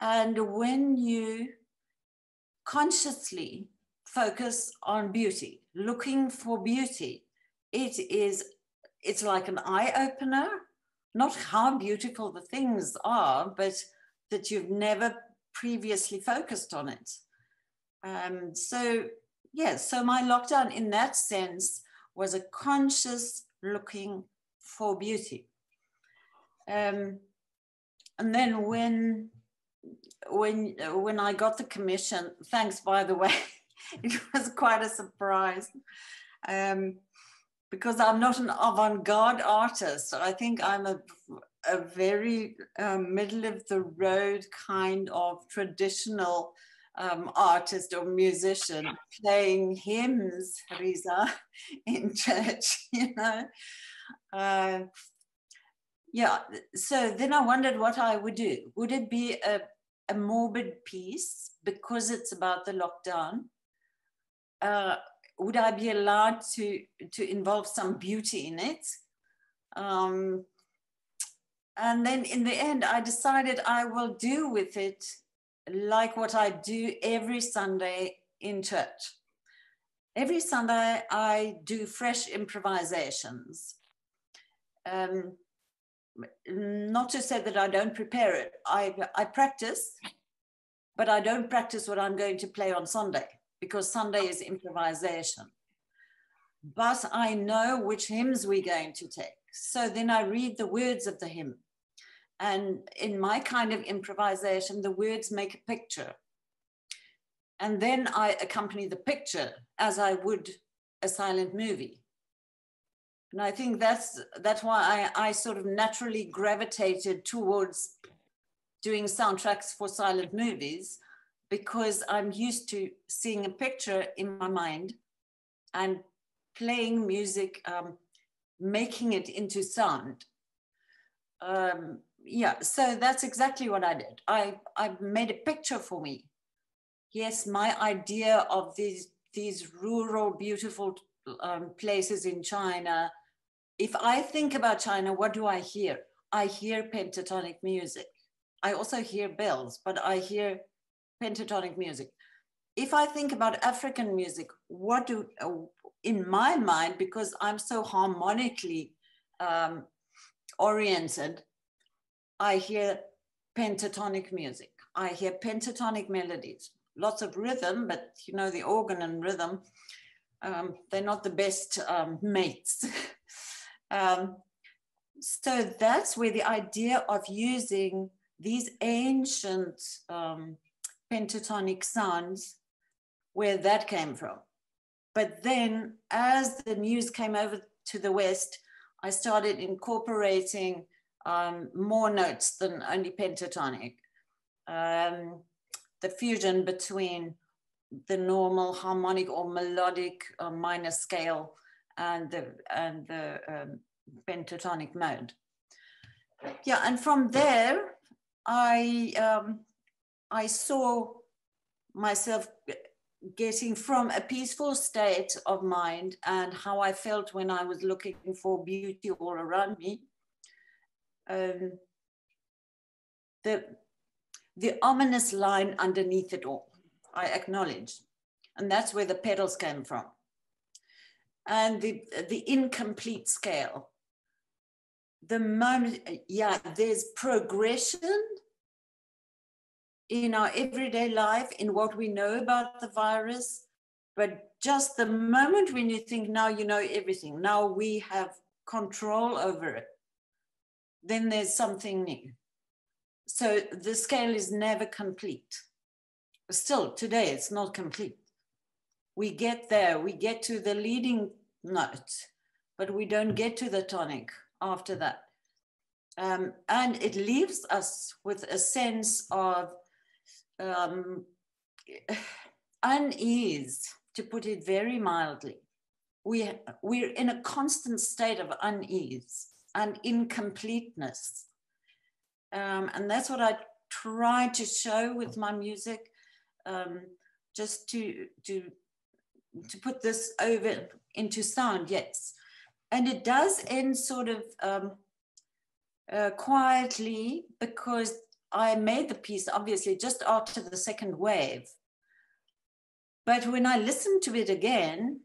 And when you consciously focus on beauty, looking for beauty, it's like an eye-opener, not how beautiful the things are, but that you've never previously focused on it. So my lockdown in that sense was a conscious looking for beauty. And then when I got the commission, thanks, by the way, it was quite a surprise, because I'm not an avant-garde artist. I think I'm a very middle of the road kind of traditional artist or musician playing hymns, Reza, in church, you know. Yeah, so then I wondered what I would do. Would it be a morbid piece because it's about the lockdown? Would I be allowed to involve some beauty in it? And then in the end, I decided I will do with it like what I do every Sunday in church. Every Sunday, I do fresh improvisations. Not to say that I don't prepare it. I practice, but I don't practice what I'm going to play on Sunday, because Sunday is improvisation. But I know which hymns we're going to take. So then I read the words of the hymn. And in my kind of improvisation, the words make a picture. And then I accompany the picture as I would a silent movie. And I think that's why I sort of naturally gravitated towards doing soundtracks for silent movies, because I'm used to seeing a picture in my mind and playing music, making it into sound. Yeah, so that's exactly what I did. I made a picture for me. Yes, my idea of these rural, beautiful places in China. If I think about China, what do I hear? I hear pentatonic music. I also hear bells, but I hear pentatonic music. if I think about African music, what do, in my mind, because I'm so harmonically oriented, I hear pentatonic music. I hear pentatonic melodies, lots of rhythm, but you know, the organ and rhythm, they're not the best mates. So that's where the idea of using these ancient pentatonic sounds, where that came from. But then as the news came over to the West, I started incorporating more notes than only pentatonic. The fusion between the normal harmonic or melodic minor scale and the pentatonic mode. Yeah, and from there, I saw myself getting from a peaceful state of mind and how I felt when I was looking for beauty all around me. The ominous line underneath it all, I acknowledge. And that's where the pedals came from. And the incomplete scale. The moment, yeah, there's progression in our everyday life, in what we know about the virus, but just the moment when you think, now you know everything, now we have control over it, then there's something new. So the scale is never complete. Still, today, it's not complete. We get there, we get to the leading note, but we don't get to the tonic after that. And it leaves us with a sense of unease, to put it very mildly. We're in a constant state of unease and incompleteness. And that's what I try to show with my music, just to put this over into sound, yes. And it does end sort of quietly, because I made the piece obviously just after the second wave. But when I listened to it again,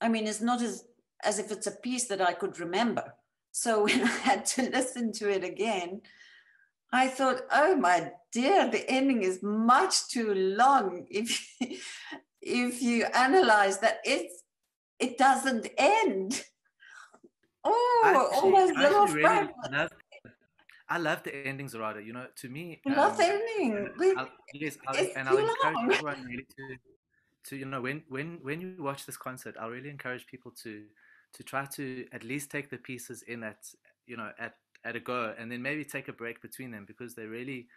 I mean, it's not as if it's a piece that I could remember. So when I had to listen to it again, I thought, oh my dear, the ending is much too long. If you analyze that, it doesn't end. Oh, almost little really I love the endings, Zorada. You know, to me, I love the ending. I'll encourage everyone really to you know, when you watch this concert, I'll really encourage people to try to at least take the pieces in at a go, and then maybe take a break between them, because they're really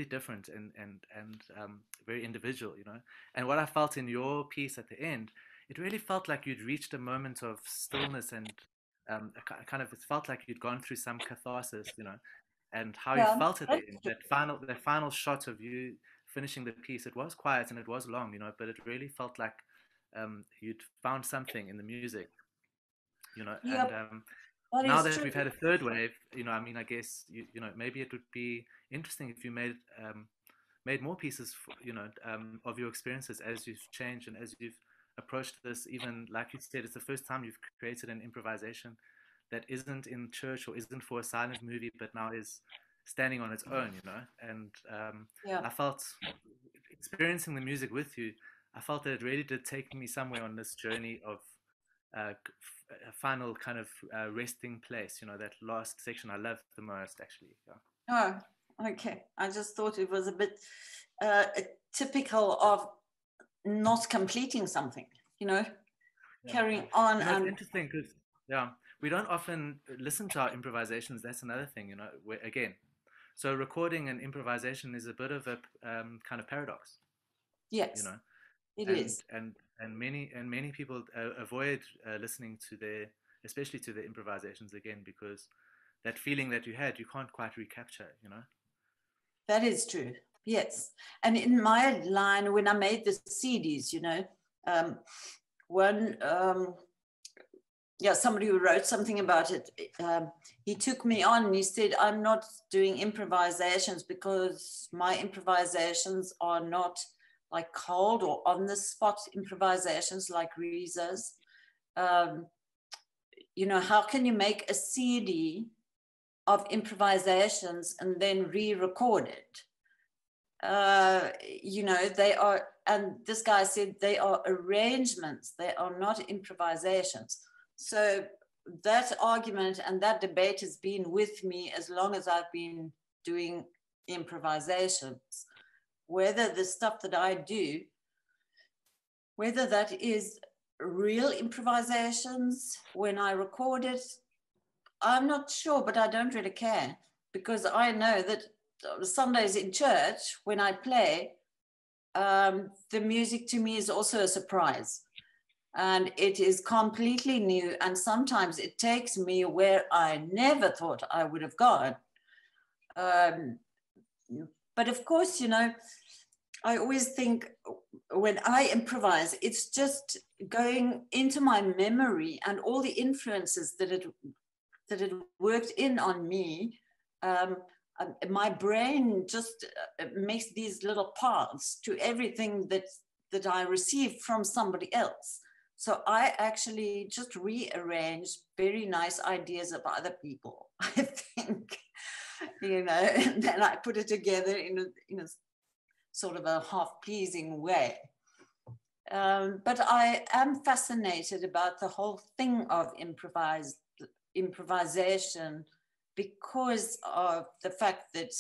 different and very individual, you know. And what I felt in your piece at the end, it really felt like you'd reached a moment of stillness, and kind of, it felt like you'd gone through some catharsis, you know. And how you felt at the end, that final shot of you finishing the piece, it was quiet and it was long, you know, but it really felt like you'd found something in the music, you know. And now that we've had a third wave, you know, I mean, I guess you know, maybe it would be interesting if you made more pieces, you know, of your experiences as you've changed and as you've approached this. Even like you said, it's the first time you've created an improvisation that isn't in church or isn't for a silent movie, but now is standing on its own, you know. And I felt, experiencing the music with you, I felt that it really did take me somewhere on this journey of a final kind of resting place, you know. That last section I loved the most, actually. Yeah. Oh, okay. I just thought it was a bit typical of not completing something, you know, carrying on. You know, it's interesting because, we don't often listen to our improvisations. That's another thing, you know, again. So recording and improvisation is a bit of a kind of paradox. Yes, you know, it is. And many people avoid listening to especially to the improvisations again, because that feeling that you had, you can't quite recapture, you know. That is true. Yes. And in my line, when I made the CDs, you know, somebody who wrote something about it, he took me on and he said, I'm not doing improvisations because my improvisations are not like cold or on the spot improvisations like Reza's. You know, how can you make a CD of improvisations and then re-record it? You know, they are, and this guy said they are arrangements, they are not improvisations. So that argument and that debate has been with me as long as I've been doing improvisations. Whether the stuff that I do, whether that is real improvisations when I record it, I'm not sure, but I don't really care, because I know that Sundays in church, when I play, the music to me is also a surprise. And it is completely new. And sometimes it takes me where I never thought I would have gone. But of course, you know, I always think when I improvise, it's just going into my memory and all the influences that it worked in on me. My brain just makes these little paths to everything that I received from somebody else. So I actually just rearrange very nice ideas of other people, I think, you know, and then I put it together in a sort of a half-pleasing way. But I am fascinated about the whole thing of improvisation, because of the fact that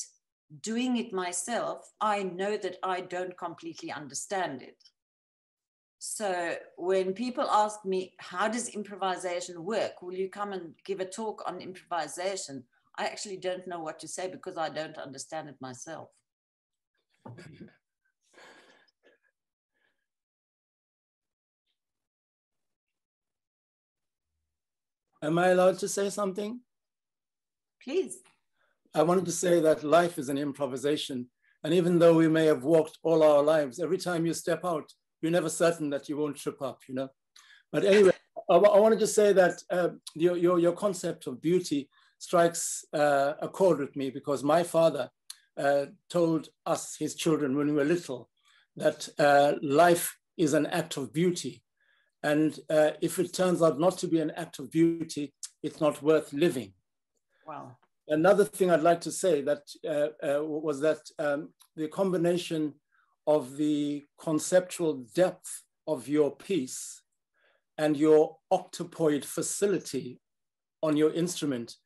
doing it myself, I know that I don't completely understand it. So when people ask me, how does improvisation work? Will you come and give a talk on improvisation? I actually don't know what to say because I don't understand it myself. Am I allowed to say something? Please. I wanted to say that life is an improvisation. And even though we may have walked all our lives, every time you step out, you're never certain that you won't trip up, you know? But anyway, I wanted to say that your concept of beauty strikes a chord with me, because my father told us, his children, when we were little, that life is an act of beauty. And if it turns out not to be an act of beauty, it's not worth living. Wow. Another thing I'd like to say that was that the combination of the conceptual depth of your piece and your octopoid facility on your instrument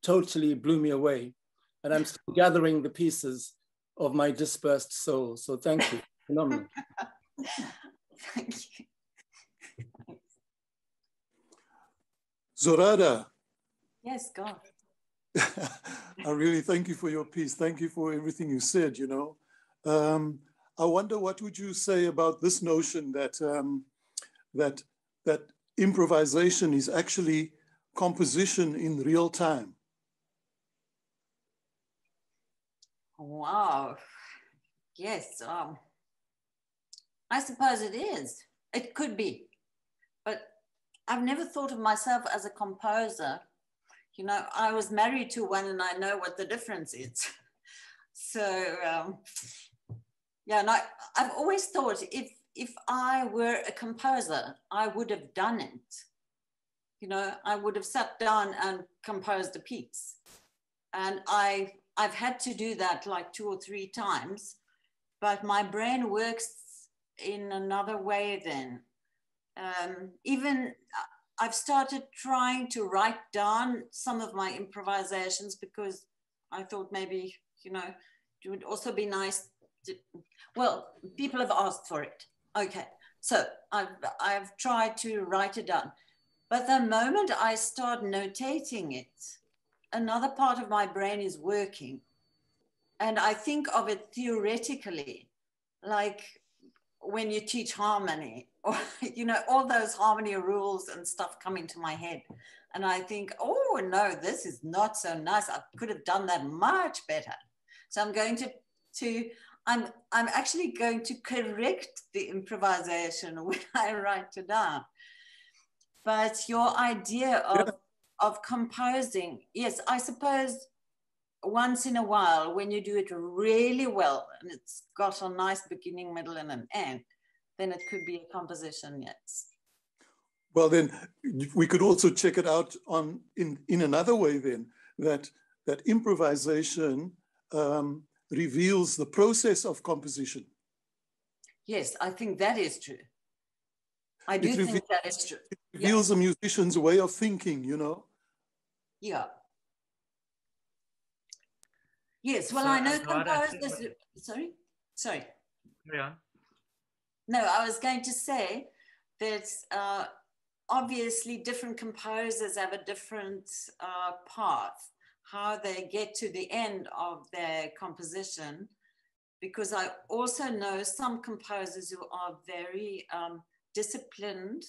totally blew me away. And I'm still gathering the pieces of my dispersed soul. So thank you. Phenomenal. Thank you. Zorada. Yes, God. I really thank you for your piece. Thank you for everything you said, you know. I wonder, what would you say about this notion that, that improvisation is actually composition in real time? Wow. Yes. I suppose it is. It could be. But I've never thought of myself as a composer. You know, I was married to one and I know what the difference is. So, yeah, and I've always thought if I were a composer, I would have done it. You know, I would have sat down and composed a piece. And I've had to do that like 2 or 3 times, but my brain works in another way then. Even I've started trying to write down some of my improvisations, because I thought maybe, you know, it would also be nice to, well, people have asked for it. Okay, so I've tried to write it down. But the moment I start notating it, another part of my brain is working. And I think of it theoretically, like when you teach harmony, or, you know, all those harmony rules and stuff come into my head. And I think, oh, no, this is not so nice. I could have done that much better. So I'm going I'm actually going to correct the improvisation when I write it down. But your idea of composing, yes, I suppose once in a while, when you do it really well and it's got a nice beginning, middle, and an end, then it could be a composition, yes. Well, then we could also check it out in another way then, that improvisation reveals the process of composition. Yes, I think that is true. I do think that is true. It reveals a musician's way of thinking, Yeah. Yes, well, so, I know composers. Sorry. Yeah. No, I was going to say that obviously different composers have a different path, how they get to the end of their composition, because I also know some composers who are very disciplined,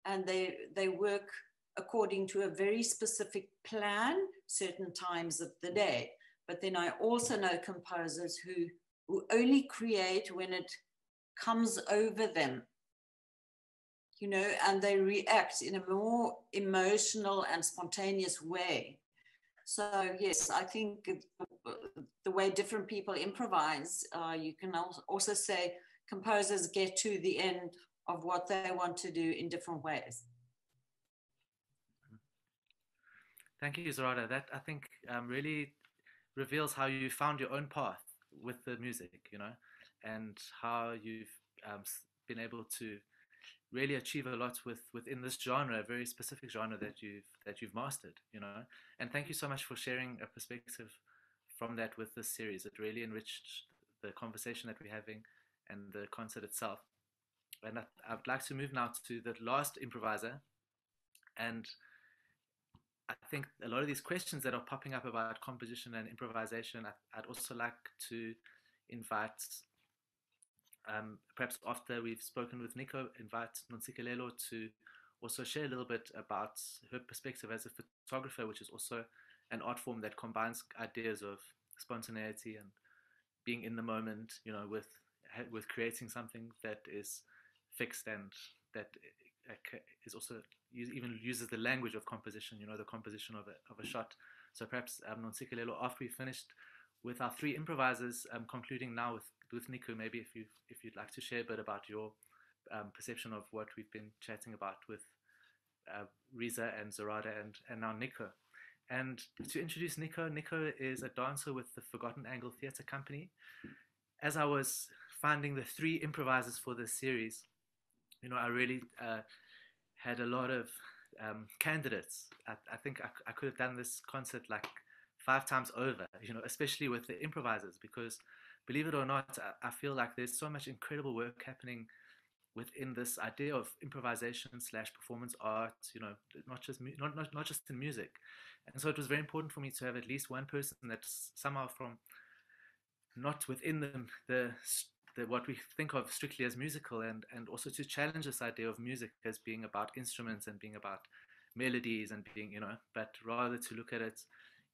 and they work according to a very specific plan certain times of the day. But then I also know composers who only create when it comes over them, and they react in a more emotional and spontaneous way. So yes, I think the way different people improvise, you can also say composers get to the end of what they want to do in different ways. Thank you, Zorada. That, I think, really reveals how you found your own path with the music, and how you've been able to really achieve a lot within this genre, a very specific genre that you've mastered, And thank you so much for sharing a perspective from that with this series. It really enriched the conversation that we're having and the concert itself. And I'd like to move now to the last improviser. And I think a lot of these questions that are popping up about composition and improvisation, I'd also like to invite, perhaps after we've spoken with Niku, invite Nontsikelelo to also share a little bit about her perspective as a photographer, which is also an art form that combines ideas of spontaneity and being in the moment, with creating something that is fixed and that is also even uses the language of composition, the composition of a shot. So perhaps Nontsikelelo, after we finished with our three improvisers, concluding now with Niku, maybe if you'd like to share a bit about your perception of what we've been chatting about with Reza and Zorada and now Niku. And to introduce Niku is a dancer with the Forgotten Angle Theatre Company. As I was finding the three improvisers for this series, I really had a lot of candidates. I think I could have done this concert like 5 times over, especially with the improvisers, because believe it or not, I feel like there's so much incredible work happening within this idea of improvisation / performance art, not just in music. And so it was very important for me to have at least one person that's somehow from not within the what we think of strictly as musical, and also to challenge this idea of music as being about instruments and being about melodies and being, but rather to look at it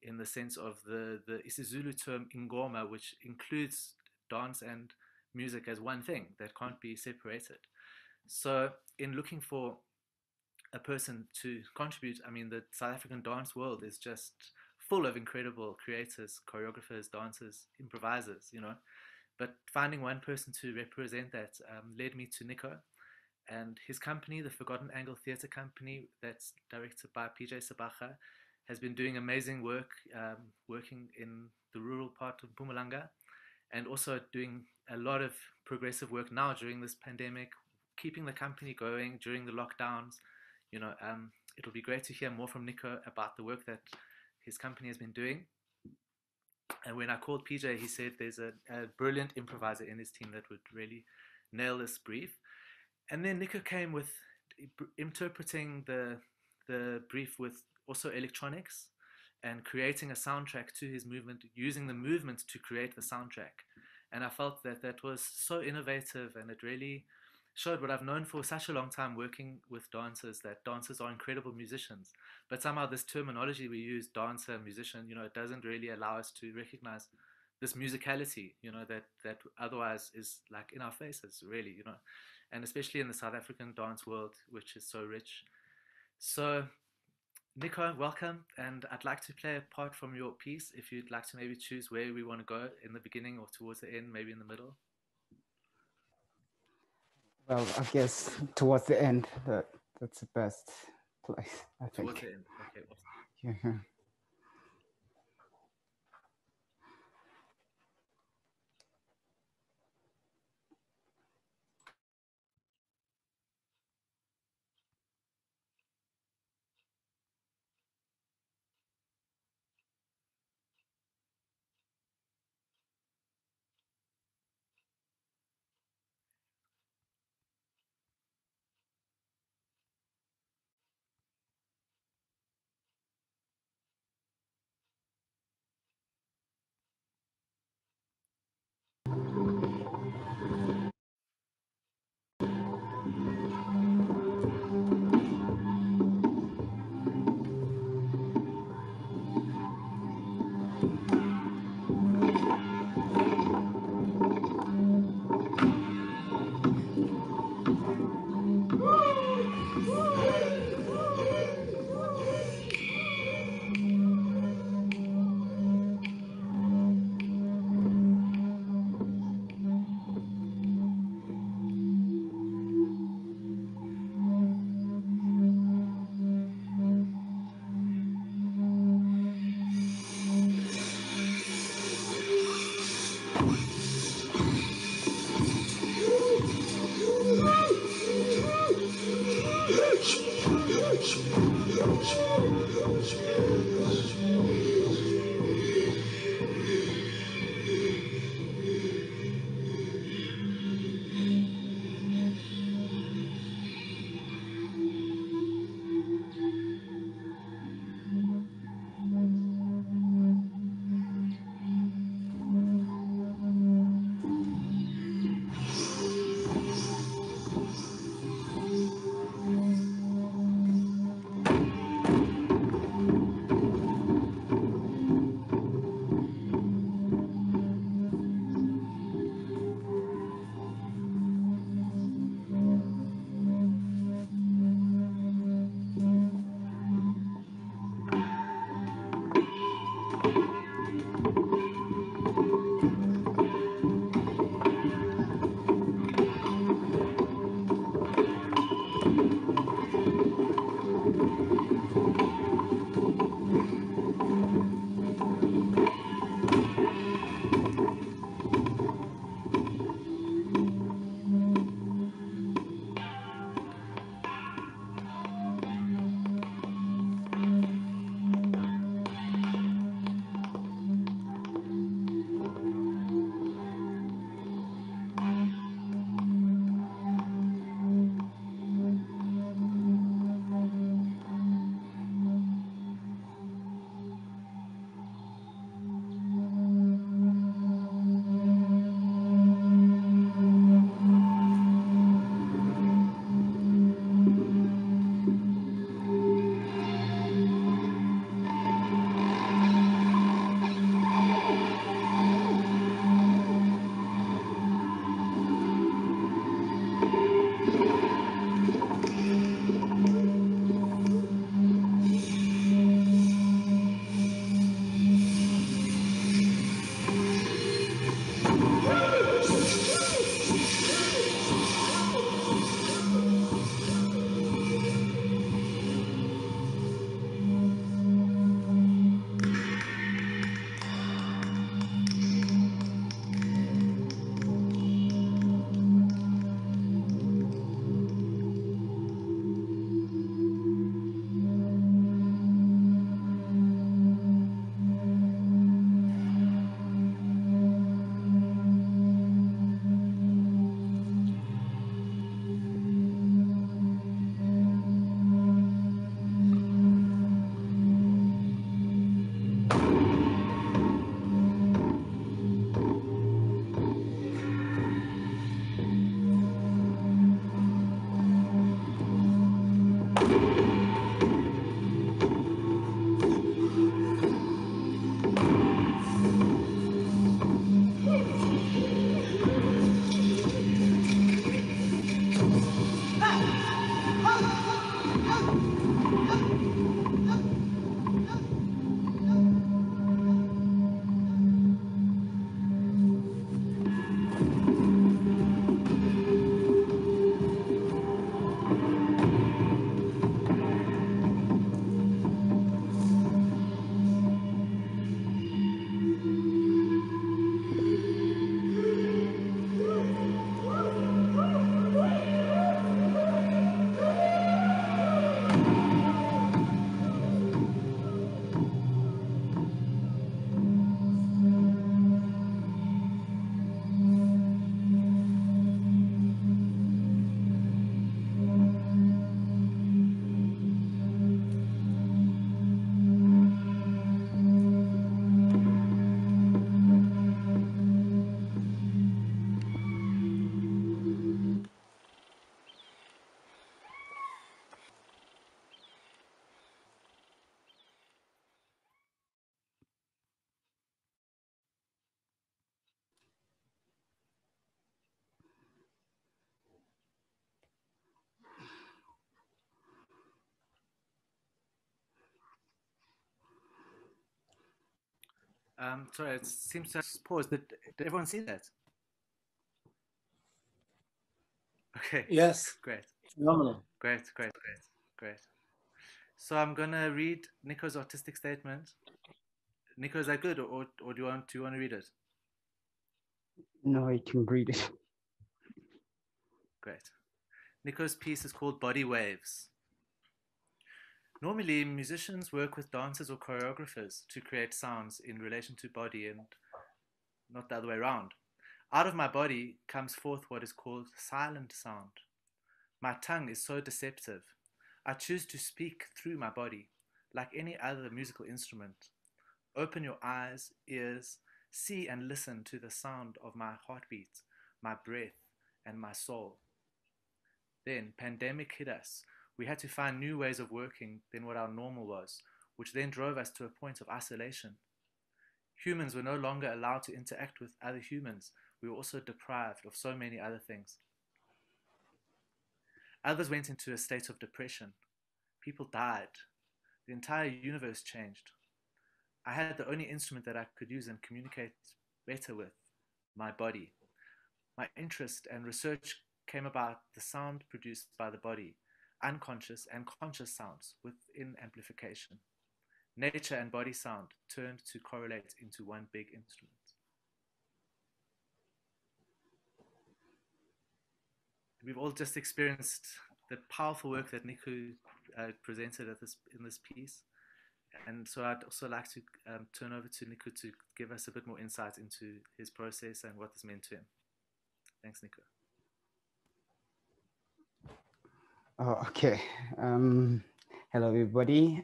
in the sense of the isiZulu term ingoma, which includes dance and music as one thing that can't be separated. So in looking for a person to contribute, I mean, the South African dance world is just full of incredible creators, choreographers, dancers, improvisers, But finding one person to represent that led me to Niku and his company, the Forgotten Angle Theatre Company, that's directed by PJ Sabacha, has been doing amazing work, working in the rural part of Mpumalanga, and also doing a lot of progressive work now during this pandemic, keeping the company going during the lockdowns. It'll be great to hear more from Niku about the work that his company has been doing. And when I called PJ, he said there's a brilliant improviser in his team that would really nail this brief. And then Niku came with interpreting the brief with also electronics and creating a soundtrack to his movement, using the movement to create the soundtrack. And I felt that was so innovative, and it really showed what I've known for such a long time working with dancers, that dancers are incredible musicians. But somehow this terminology we use, dancer, musician, it doesn't really allow us to recognize this musicality, that otherwise is like in our faces, really, and especially in the South African dance world, which is so rich. So Niku, welcome, and I'd like to play a part from your piece. If you'd like to maybe choose where we want to go, in the beginning or towards the end, maybe in the middle. Well, I guess towards the end, that's the best place, I think. Towards the end, okay. Yeah. Sorry, it seems to have paused. Did everyone see that? Okay. Yes. Great. Phenomenal. Great. So I'm gonna read Nico's artistic statement. Nico, is that good, or do you want to read it? No, I can read it. Great. Nico's piece is called Body Waves. Normally, musicians work with dancers or choreographers to create sounds in relation to body and not the other way around. Out of my body comes forth what is called silent sound. My tongue is so deceptive. I choose to speak through my body, like any other musical instrument. Open your eyes, ears, see and listen to the sound of my heartbeat, my breath, and my soul. Then, pandemic hit us. We had to find new ways of working than what our normal was, which then drove us to a point of isolation. Humans were no longer allowed to interact with other humans. We were also deprived of so many other things. Others went into a state of depression. People died. The entire universe changed. I had the only instrument that I could use and communicate better with, my body. My interest and research came about the sound produced by the body, unconscious and conscious sounds within amplification. Nature and body sound turned to correlate into one big instrument. We've all just experienced the powerful work that Niku presented in this piece. And so I'd also like to turn over to Niku to give us a bit more insight into his process and what this meant to him. Thanks, Niku. Oh, okay. Hello, everybody.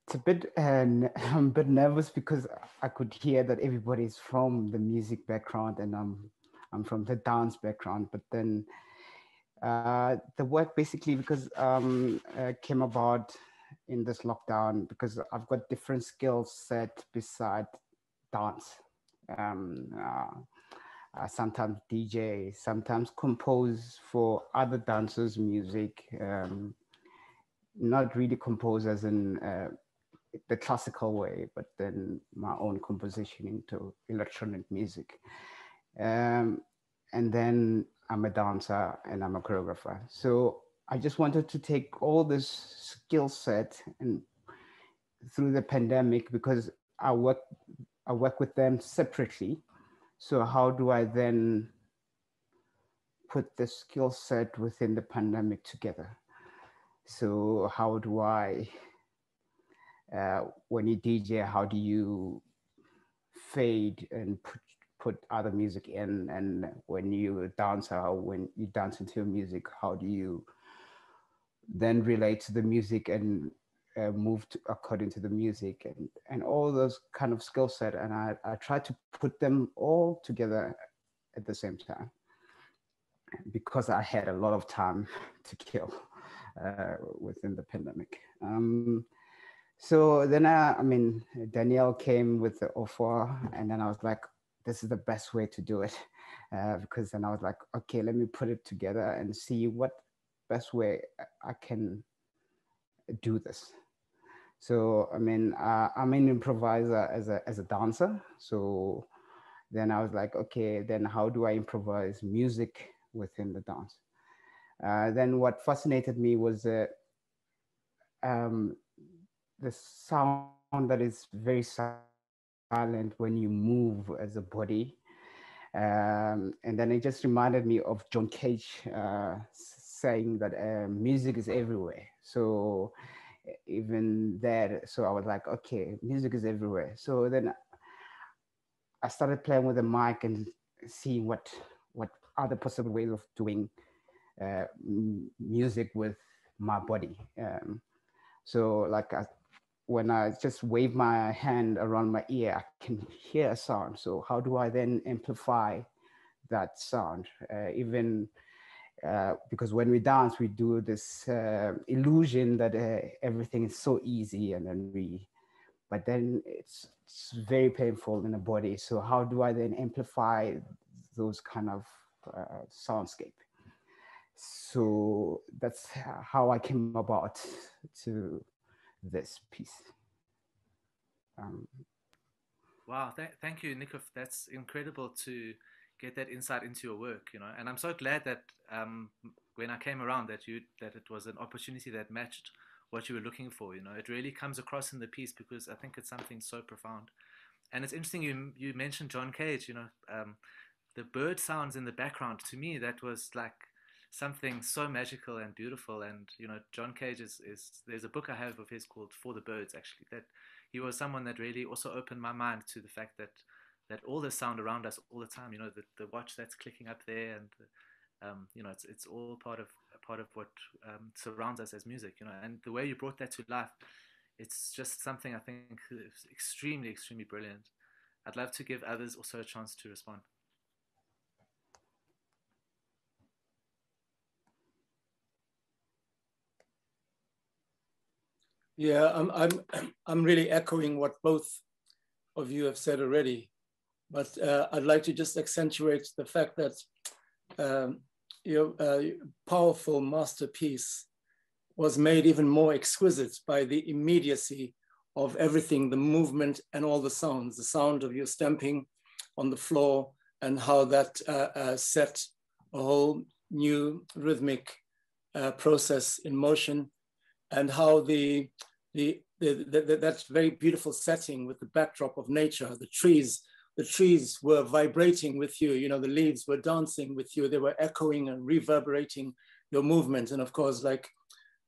It's a bit, I'm a bit nervous because I could hear that everybody's from the music background and I'm from the dance background. But then the work basically because came about in this lockdown because I've got different skill set beside dance. Sometimes DJ, sometimes compose for other dancers' music. Not really compose as in the classical way, but then my own composition into electronic music. And then I'm a dancer and I'm a choreographer. So I just wanted to take all this skill set and through the pandemic because I work with them separately. So how do I then put the skill set within the pandemic together? So how do I, when you DJ, how do you fade and put other music in? And when you dance, when you dance into music, how do you then relate to the music and move according to the music and all those kind of skill set. And I try to put them all together at the same time because I had a lot of time to kill within the pandemic. So then Daniel came with the offer and then I was like, this is the best way to do it. Because then I was like, okay, let me put it together and see what best way I can do this. So I'm an improviser as a dancer. So then I was like, okay, then how do I improvise music within the dance? Then what fascinated me was the sound that is very silent when you move as a body. And then it just reminded me of John Cage saying that music is everywhere. So even that, so I was like, okay, music is everywhere. So then I started playing with the mic and seeing what other possible ways of doing music with my body. So like when I just wave my hand around my ear, I can hear a sound. So how do I then amplify that sound? Because when we dance, we do this illusion that everything is so easy, and but then it's very painful in the body. So how do I then amplify those kind of soundscape? So that's how I came about to this piece. Wow, thank you, Niku. That's incredible to get that insight into your work, you know. And I'm so glad that when I came around, that it was an opportunity that matched what you were looking for. You know, it really comes across in the piece because I think it's something so profound. And it's interesting you mentioned John Cage. You know, the bird sounds in the background. To me, that was like something so magical and beautiful. And you know, John Cage is there's a book I have of his called For the Birds, actually, that he was someone that really also opened my mind to the fact that all the sound around us all the time, you know, the watch that's clicking up there, and you know, it's all part of what surrounds us as music, you know. And the way you brought that to life, it's just something I think is extremely, extremely brilliant. I'd love to give others also a chance to respond. Yeah, I'm really echoing what both of you have said already, but I'd like to just accentuate the fact that your powerful masterpiece was made even more exquisite by the immediacy of everything, the movement and all the sounds, the sound of your stamping on the floor, and how that set a whole new rhythmic process in motion, and how that very beautiful setting with the backdrop of nature, the trees were vibrating with you, you know, the leaves were dancing with you, they were echoing and reverberating your movement. And of course, like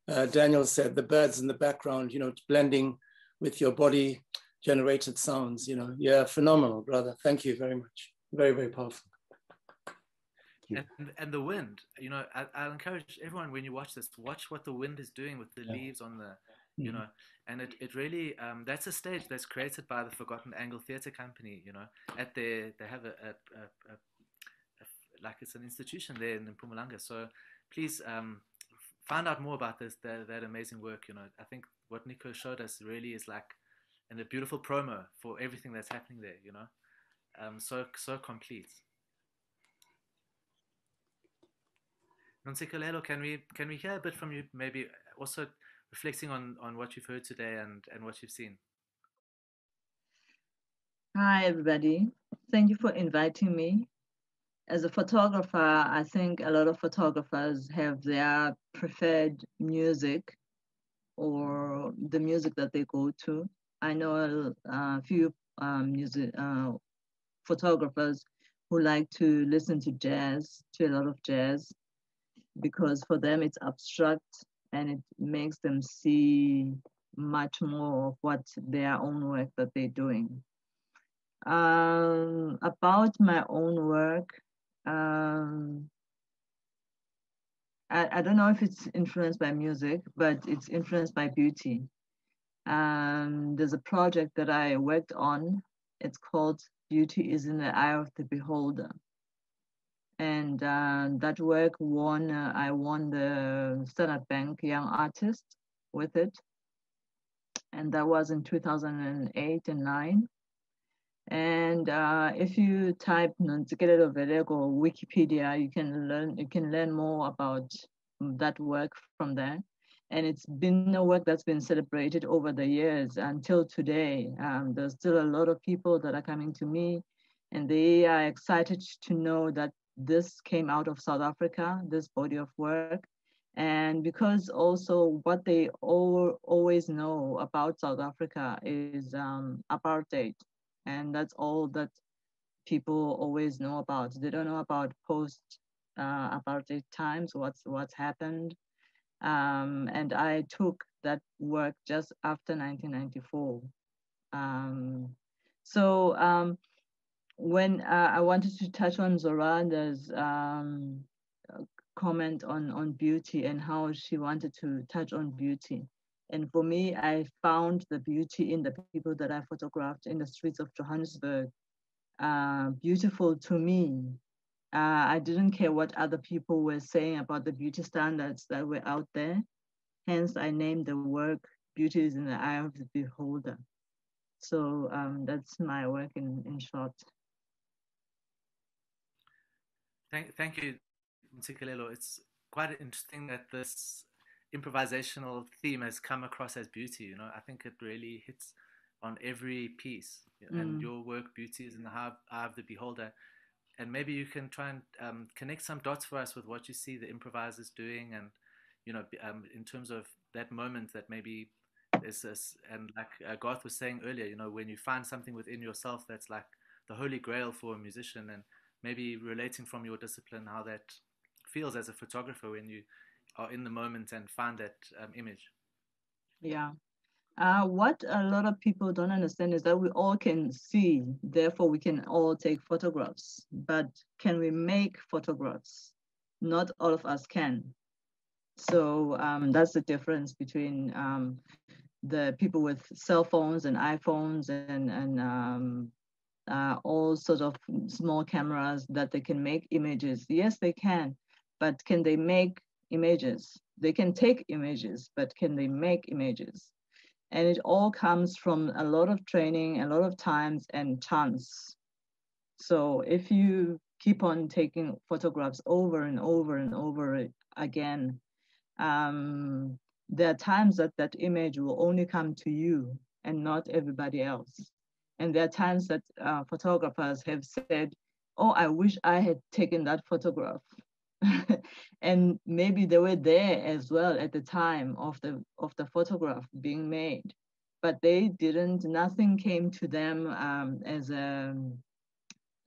Daniel said, the birds in the background, you know, blending with your body generated sounds, you know. Yeah, phenomenal, brother. Thank you very much. Very, very powerful. And the wind, you know, I'll encourage everyone, when you watch this, watch what the wind is doing with the leaves on the, you know, and it really, that's a stage that's created by the Forgotten Angle Theatre Company, you know, they have a like it's an institution there in Mpumalanga. So please find out more about that amazing work, you know. I think what Niku showed us really is like a beautiful promo for everything that's happening there, you know, so complete. Nonsikolelo, can we hear a bit from you, maybe also reflecting on what you've heard today and what you've seen? Hi, everybody. Thank you for inviting me. As a photographer, I think a lot of photographers have their preferred music or the music that they go to. I know a few photographers who like to listen to a lot of jazz, because for them it's abstract and it makes them see much more of what their own work that they're doing. About my own work, I don't know if it's influenced by music, but it's influenced by beauty. There's a project that I worked on. It's called Beauty is in the Eye of the Beholder. And that work I won the Standard Bank Young Artist with it. And that was in 2008 and 9. And if you type Nontsikelelo Velego Wikipedia, you can learn more about that work from there. And it's been a work that's been celebrated over the years until today. There's still a lot of people that are coming to me, and they are excited to know that this came out of South Africa, this body of work. And because also what they always know about South Africa is apartheid. And that's all that people always know about. They don't know about post-apartheid times, what's happened. And I took that work just after 1994. When I wanted to touch on Zorada's comment on beauty and how she wanted to touch on beauty. And for me, I found the beauty in the people that I photographed in the streets of Johannesburg beautiful to me. I didn't care what other people were saying about the beauty standards that were out there. Hence, I named the work Beauty is in the Eye of the Beholder. So that's my work in short. Thank you, Ntsikelelo. It's quite interesting that this improvisational theme has come across as beauty. You know, I think it really hits on every piece. And your work, beauty, is in the eye of the beholder. And maybe you can try and connect some dots for us with what you see the improvisers doing, and you know, in terms of that moment that maybe there's this, and like Garth was saying earlier, you know, when you find something within yourself that's like the holy grail for a musician, and maybe relating from your discipline how that feels as a photographer when you are in the moment and find that image. Yeah. What a lot of people don't understand is that we all can see, therefore we can all take photographs, but can we make photographs? Not all of us can. So that's the difference between the people with cell phones and iPhones and all sorts of small cameras that they can make images. Yes, they can, but can they make images? They can take images, but can they make images? And it all comes from a lot of training, a lot of times and chance. So if you keep on taking photographs over and over and over again, there are times that that image will only come to you and not everybody else. And there are times that photographers have said, oh, I wish I had taken that photograph. And maybe they were there as well at the time of the photograph being made, but they didn't, nothing came to them as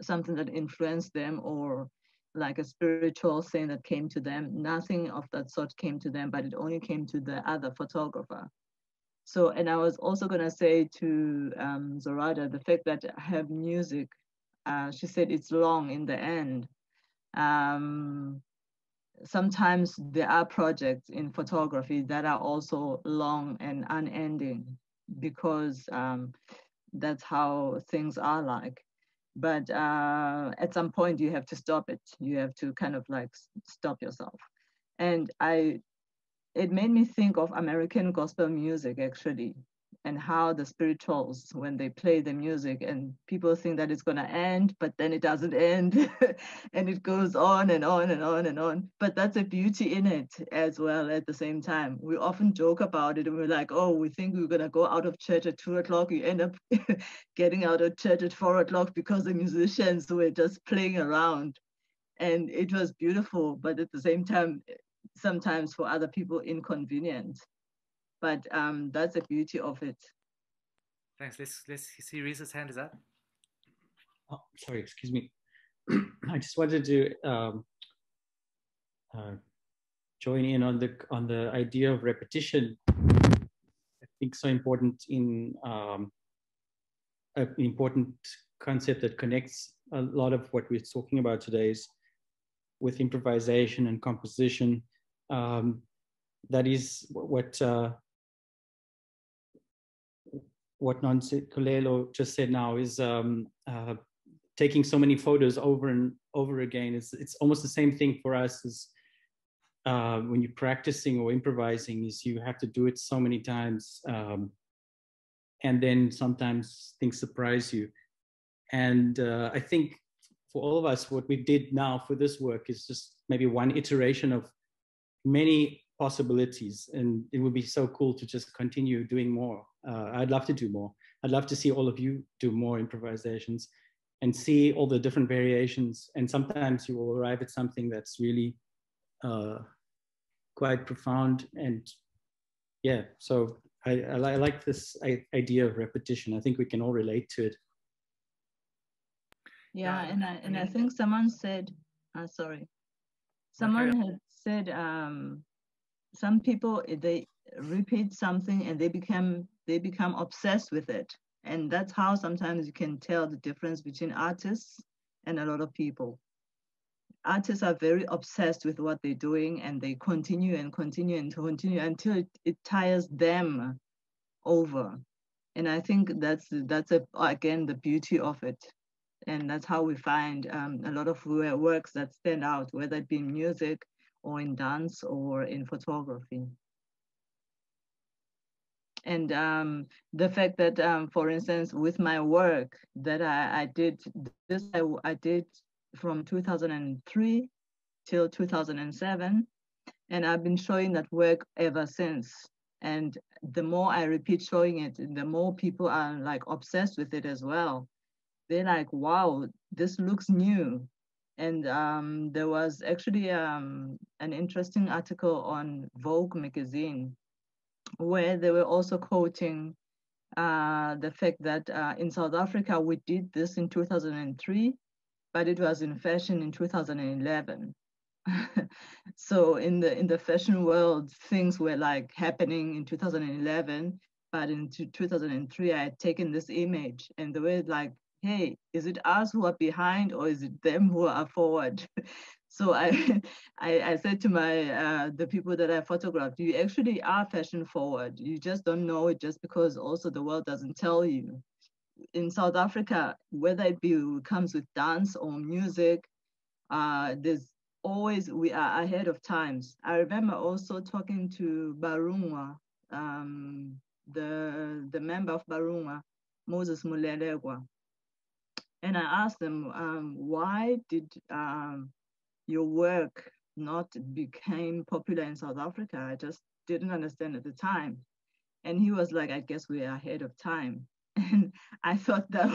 something that influenced them, or like a spiritual thing that came to them. Nothing of that sort came to them, but it only came to the other photographer. So, and I was also gonna say to Zorada, the fact that I have music, she said it's long in the end. Sometimes there are projects in photography that are also long and unending, because that's how things are like. But at some point you have to stop it. You have to kind of like stop yourself. And it made me think of American gospel music, actually, and how the spirituals, when they play the music, and people think that it's going to end, but then it doesn't end. And it goes on and on and on and on. But that's a beauty in it as well at the same time. We often joke about it, and we're like, oh, we think we're going to go out of church at 2 o'clock. You end up getting out of church at 4 o'clock because the musicians were just playing around. And it was beautiful, but at the same time, sometimes for other people inconvenient. But that's the beauty of it. Thanks. Let's see Reza's hand is up. Oh, sorry, excuse me. I just wanted to join in on the idea of repetition. I think so important in an important concept that connects a lot of what we're talking about today is with improvisation and composition. That is what Nonkulelo just said now, is taking so many photos over and over again. It's almost the same thing for us as when you're practicing or improvising, is you have to do it so many times. And then sometimes things surprise you. And I think for all of us, what we did now for this work is just maybe one iteration of many possibilities, and it would be so cool to just continue doing more. I'd love to do more. I'd love to see all of you do more improvisations and see all the different variations. And sometimes you will arrive at something that's really quite profound. And yeah, so I like this idea of repetition. I think we can all relate to it. Yeah, and I think someone said, sorry, someone had said, some people, they repeat something and they become obsessed with it. And that's how sometimes you can tell the difference between artists and a lot of people. Artists are very obsessed with what they're doing, and they continue and continue and continue until it tires them over. And I think that's again the beauty of it. And that's how we find a lot of works that stand out, whether it be in music or in dance or in photography. And the fact that, for instance, with my work that I did from 2003 till 2007. And I've been showing that work ever since. And the more I repeat showing it, the more people are like obsessed with it as well. They're like, wow, this looks new. And there was actually an interesting article on Vogue magazine where they were also quoting the fact that in South Africa, we did this in 2003, but it was in fashion in 2011. So in the fashion world, things were like happening in 2011, but in 2003, I had taken this image and they were like, hey, is it us who are behind or is it them who are forward? So I said to the people that I photographed, you actually are fashion forward. You just don't know it just because also the world doesn't tell you. In South Africa, whether it comes with dance or music, there's always, we are ahead of times. I remember also talking to Barungwa, the member of Barungwa, Moses Mulelegwa. And I asked them, why did your work not become popular in South Africa? I just didn't understand at the time. And he was like, I guess we are ahead of time. And I thought that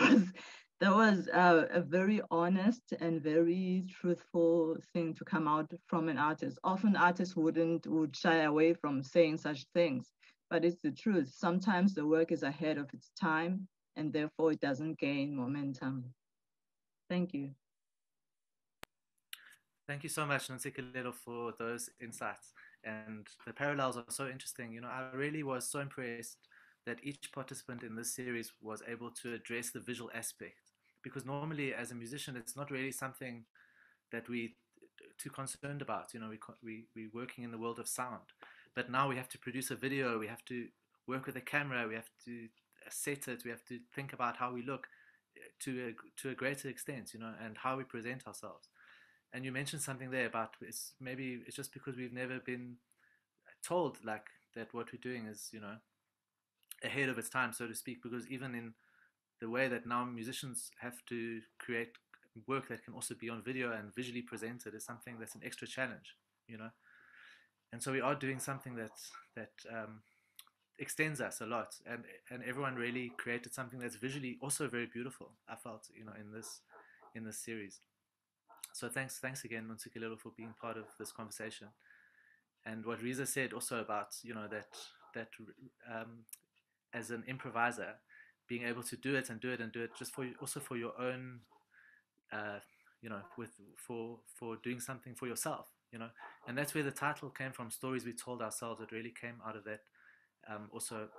was a very honest and very truthful thing to come out from an artist. Often artists would shy away from saying such things, but it's the truth. Sometimes the work is ahead of its time and therefore it doesn't gain momentum. Thank you. Thank you so much, Nontsikelelo, for those insights. And the parallels are so interesting. You know, I really was so impressed that each participant in this series was able to address the visual aspect. Because normally, as a musician, it's not really something that we're too concerned about. You know, we're working in the world of sound. But now we have to produce a video, we have to work with a camera, we have to set it, we have to think about how we look to a greater extent, you know, and how we present ourselves. And you mentioned something there about maybe it's just because we've never been told like that what we're doing is, you know, ahead of its time, so to speak, because even in the way that now musicians have to create work that can also be on video and visually presented is something that's an extra challenge, you know. And so we are doing something that extends us a lot, and everyone really created something that's visually also very beautiful, I felt, you know, in this series. So thanks again, Nontsikelelo, for being part of this conversation. And what Reza said also about, you know, that as an improviser, being able to do it just for your own, you know, for doing something for yourself, you know. And that's where the title came from, Stories We Told Ourselves. It really came out of that. Also,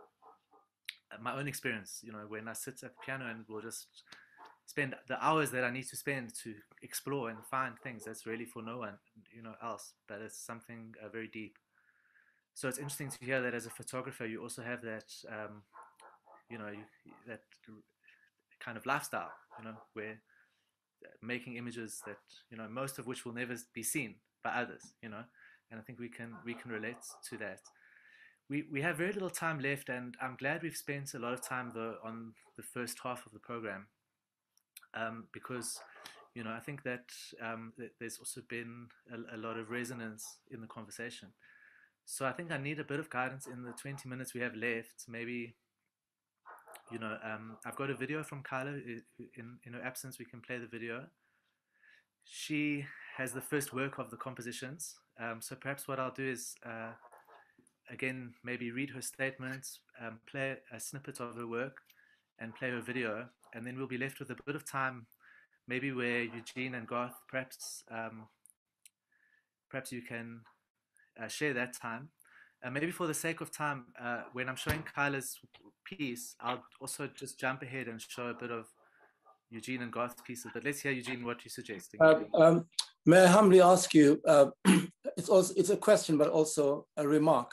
my own experience, you know, when I sit at the piano and we'll just spend the hours that I need to spend to explore and find things that's really for no one, you know, else, but it's something very deep. So it's interesting to hear that as a photographer, you also have that, you know, that kind of lifestyle, you know, where making images that, you know, most of which will never be seen by others, you know, and I think we can relate to that. We have very little time left, and I'm glad we've spent a lot of time though on the first half of the program. Because, you know, I think that there's also been a lot of resonance in the conversation. So I think I need a bit of guidance in the 20 minutes we have left. Maybe, you know, I've got a video from Kyla. In her absence, we can play the video. She has the first work of the compositions. So perhaps what I'll do is, again, maybe read her statements, play a snippet of her work, and play her video, and then we'll be left with a bit of time, maybe where Eugene and Garth, perhaps you can share that time. Maybe for the sake of time, when I'm showing Kyla's piece, I'll also just jump ahead and show a bit of Eugene and Garth's pieces. But let's hear, Eugene, what you're suggesting. May I humbly ask you, it's a question, but also a remark.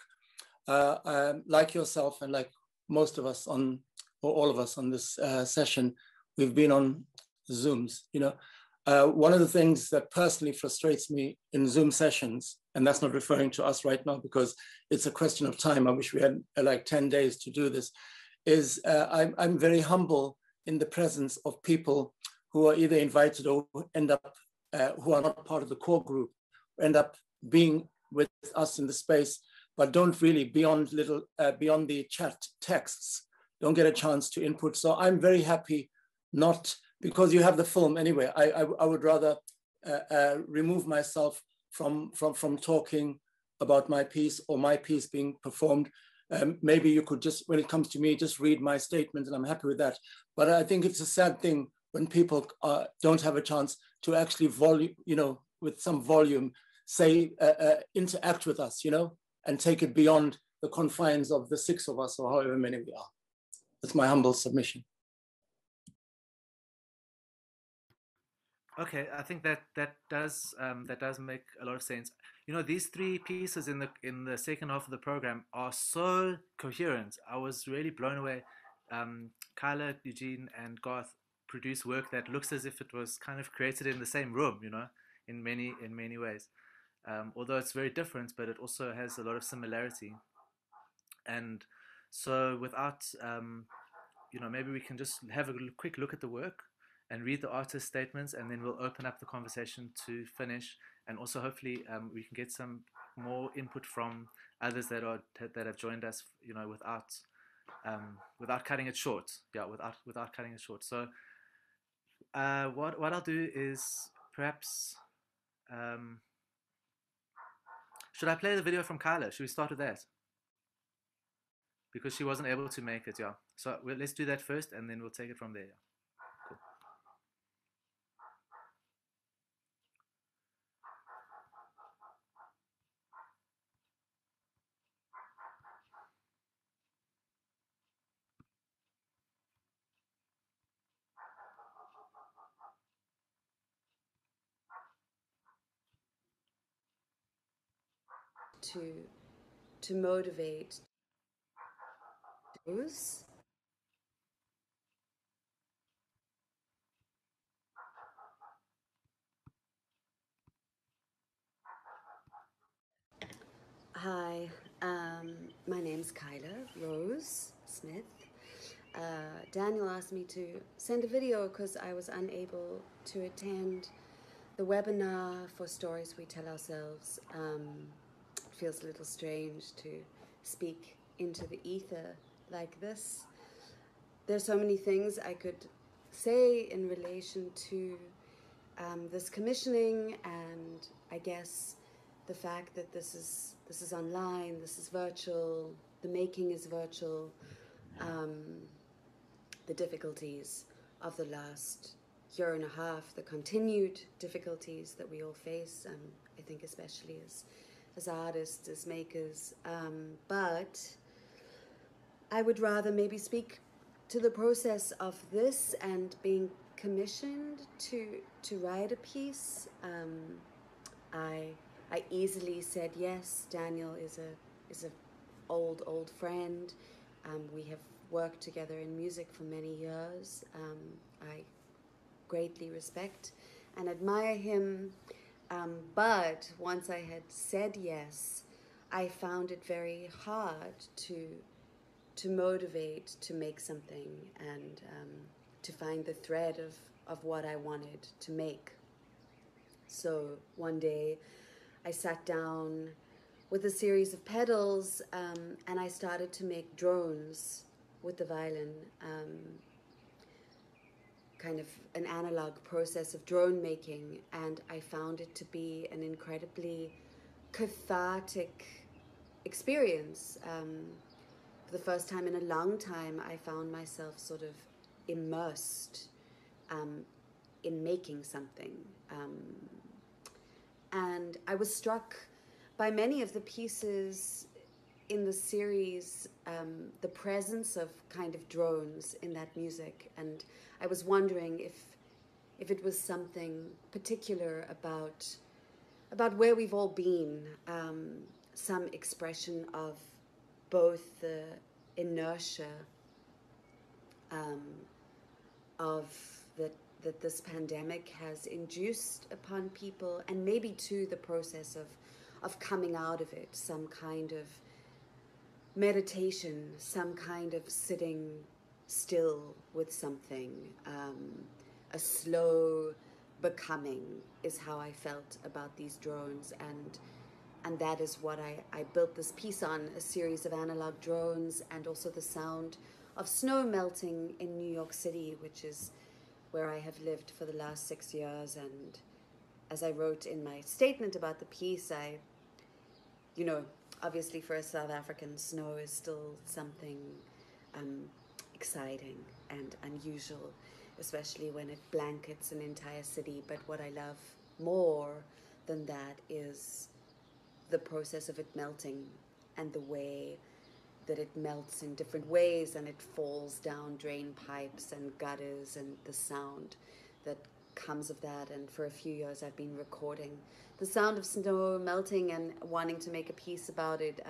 Like yourself and like most of us or all of us on this session, we've been on Zooms, you know. One of the things that personally frustrates me in Zoom sessions, and that's not referring to us right now because it's a question of time, I wish we had like 10 days to do this, is I'm very humble in the presence of people who are either invited or end up, who are not part of the core group, end up being with us in the space, but don't really beyond the chat texts, don't get a chance to input. So I'm very happy, not because you have the film anyway. I would rather remove myself from talking about my piece or my piece being performed. Maybe you could just, when it comes to me, just read my statement, and I'm happy with that. But I think it's a sad thing when people don't have a chance to actually with some volume, say, interact with us, and take it beyond the confines of the 6 of us or however many we are. That's my humble submission. Okay, I think that does make a lot of sense. These 3 pieces in the second half of the program are so coherent. I was really blown away. Kyla, Eugene, and Garth produce work that looks as if it was kind of created in the same room, in many ways. Although it's very different, but it also has a lot of similarity. And so without, maybe we can just have a quick look at the work and read the artist's statements, and then we'll open up the conversation to finish. And also hopefully we can get some more input from others that have joined us, without cutting it short. Yeah, without cutting it short. So what I'll do is perhaps, should I play the video from Kyla? Should we start with that? Because she wasn't able to make it, yeah. So let's do that first, and then we'll take it from there. Yeah. Cool. To motivate those. Hi, my name's Kyla-rose Smith. Daniel asked me to send a video because I was unable to attend the webinar for Stories We Tell Ourselves. It feels a little strange to speak into the ether like this. There's so many things I could say in relation to this commissioning, and I guess the fact that this is online, this is virtual, the making is virtual, the difficulties of the last year and a half, the continued difficulties that we all face, I think especially as artists, as makers, but I would rather maybe speak to the process of this and being commissioned to write a piece. I easily said yes. Daniel is a old friend. We have worked together in music for many years. I greatly respect and admire him. But once I had said yes, I found it very hard to motivate to make something and to find the thread of what I wanted to make. So one day I sat down with a series of pedals and I started to make drones with the violin, kind of an analog process of drone making, and I found it to be an incredibly cathartic experience. For the first time in a long time, I found myself sort of immersed in making something. And I was struck by many of the pieces in the series, the presence of kind of drones in that music. And I was wondering if it was something particular about where we've all been, some expression of both the inertia of that this pandemic has induced upon people, and maybe too the process of coming out of it, some kind of meditation, some kind of sitting still with something, a slow becoming is how I felt about these drones. And that is what I built this piece on, a series of analog drones and also the sound of snow melting in New York City, which is where I have lived for the last 6 years. And as I wrote in my statement about the piece, obviously for a South African, snow is still something exciting and unusual, especially when it blankets an entire city. But what I love more than that is the process of it melting and the way that it melts in different ways and it falls down drain pipes and gutters and the sound that comes of that. And for a few years I've been recording the sound of snow melting and wanting to make a piece about it.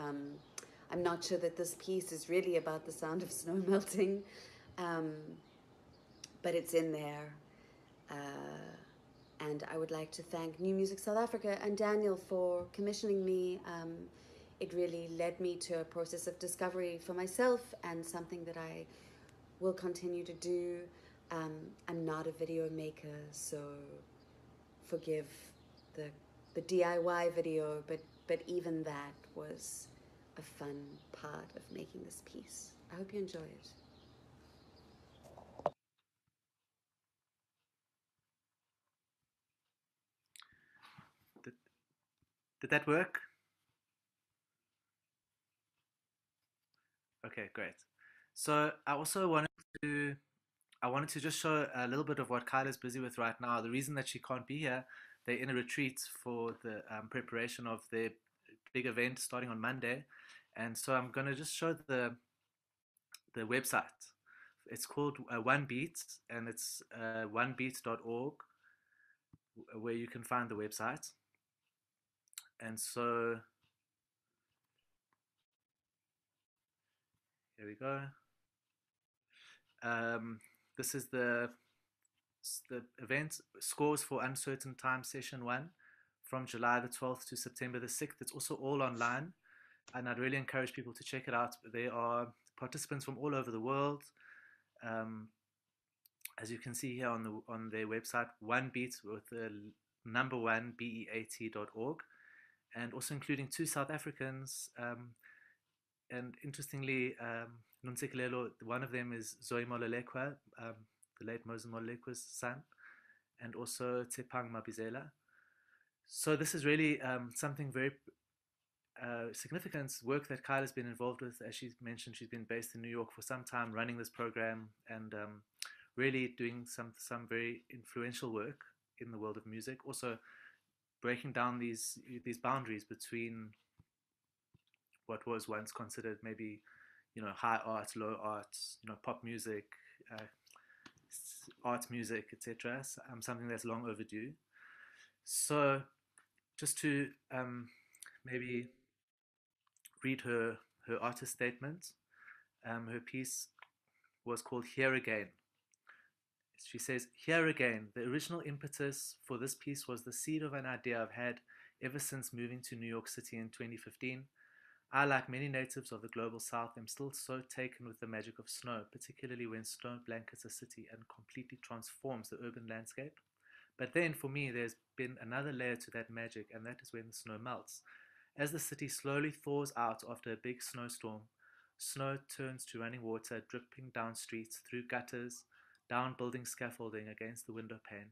I'm not sure that this piece is really about the sound of snow melting, but it's in there. And I would like to thank New Music South Africa and Daniel for commissioning me. It really led me to a process of discovery for myself and something that I will continue to do. I'm not a video maker, so forgive the DIY video, but even that was a fun part of making this piece. I hope you enjoy it. Did that work? Okay, great. So I also wanted to just show a little bit of what Kyla's busy with right now. The reason that she can't be here, they're in a retreat for the preparation of their big event starting on Monday. And so I'm going to just show the website. It's called One Beat, and it's onebeat.org, where you can find the website. And so here we go. This is the event, Scores for Uncertain Time Session 1 from July the 12th to September the 6th. It's also all online, and I'd really encourage people to check it out. There are participants from all over the world. As you can see here on their website, One Beat with the number 1 BEAT.org, and also including 2 South Africans. And interestingly, Nontsikelelo, one of them is Zoe Mololekwa, the late Moses Mololekwa's son, and also Tshepang Mabizela. So this is really something very significant work that Kyla's been involved with. As she mentioned, she's been based in New York for some time, running this program and really doing some very influential work in the world of music. Also breaking down these boundaries between what was once considered maybe, high art, low art, pop music, art music, etc. Something that's long overdue. So just to maybe read her artist statement. Her piece was called Here Again. She says, "Here again, the original impetus for this piece was the seed of an idea I've had ever since moving to New York City in 2015. I, like many natives of the global south, am still so taken with the magic of snow, particularly when snow blankets a city and completely transforms the urban landscape. But then, for me, there's been another layer to that magic, and that is when the snow melts. As the city slowly thaws out after a big snowstorm, snow turns to running water, dripping down streets, through gutters, down building scaffolding against the window pane.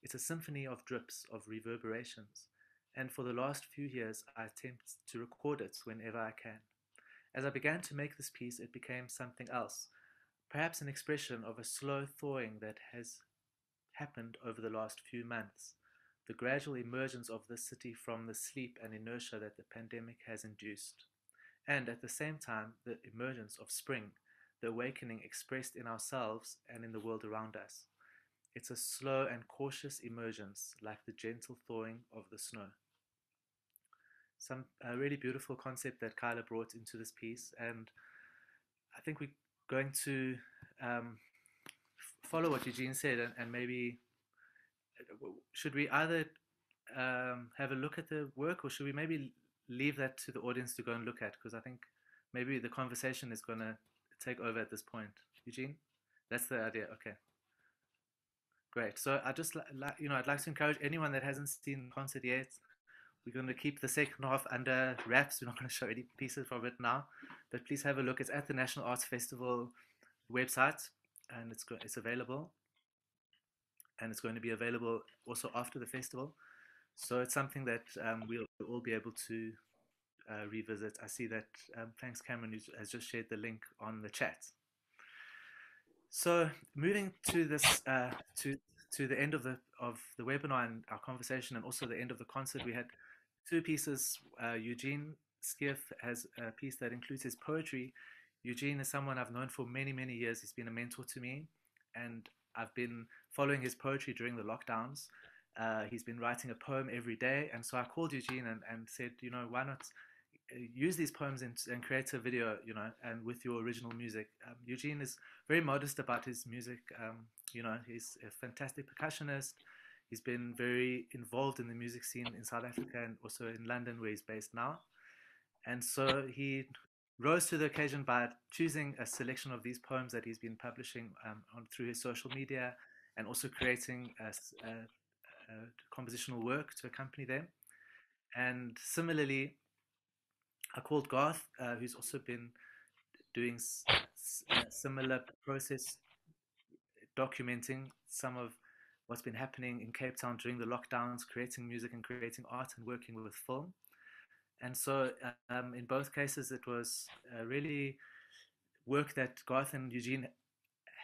It's a symphony of drips, of reverberations. And for the last few years, I attempt to record it whenever I can. As I began to make this piece, it became something else, perhaps an expression of a slow thawing that has happened over the last few months, the gradual emergence of this city from the sleep and inertia that the pandemic has induced, and at the same time, the emergence of spring, the awakening expressed in ourselves and in the world around us. It's a slow and cautious emergence, like the gentle thawing of the snow." Some really beautiful concept that Kyla brought into this piece, and I think we're going to follow what Eugene said, and maybe should we either have a look at the work, or should we maybe leave that to the audience to go and look at? Because I think maybe the conversation is going to take over at this point. Eugene, that's the idea. Okay, great. So I just I'd like to encourage anyone that hasn't seen the concert yet, we're going to keep the second half under wraps. We're not going to show any pieces from it now, but please have a look. It's at the National Arts Festival website, and it's available, and it's going to be available also after the festival. So it's something that we'll all be able to revisit. I see that thanks Cameron, who has just shared the link on the chat. So moving to this to the end of the webinar and our conversation, and also the end of the concert, we had two pieces. Eugene Skeef has a piece that includes his poetry. Eugene is someone I've known for many, many years. He's been a mentor to me, and I've been following his poetry during the lockdowns. He's been writing a poem every day, and so I called Eugene and said, you know, why not use these poems and create a video, you know, and with your original music. Eugene is very modest about his music. You know, he's a fantastic percussionist. He's been very involved in the music scene in South Africa and also in London, where he's based now. And so he rose to the occasion by choosing a selection of these poems that he's been publishing through his social media, and also creating a compositional work to accompany them. And similarly, I called Garth, who's also been doing a similar process, documenting some of what's been happening in Cape Town during the lockdowns, creating music and creating art and working with film. And so in both cases, it was really work that Garth and Eugene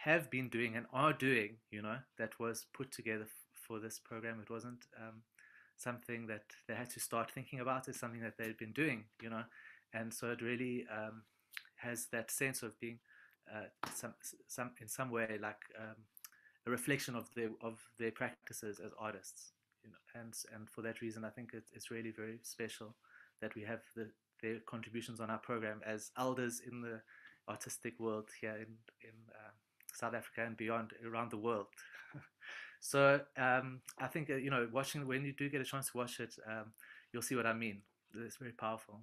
have been doing and are doing, you know, that was put together for this program. It wasn't something that they had to start thinking about. It's something that they'd been doing, you know. And so it really has that sense of being in some way like a reflection of their practices as artists, you know. And for that reason, I think it's really very special that we have their contributions on our program as elders in the artistic world here in South Africa and beyond, around the world. So I think you know, when you do get a chance to watch it, you'll see what I mean. It's very powerful.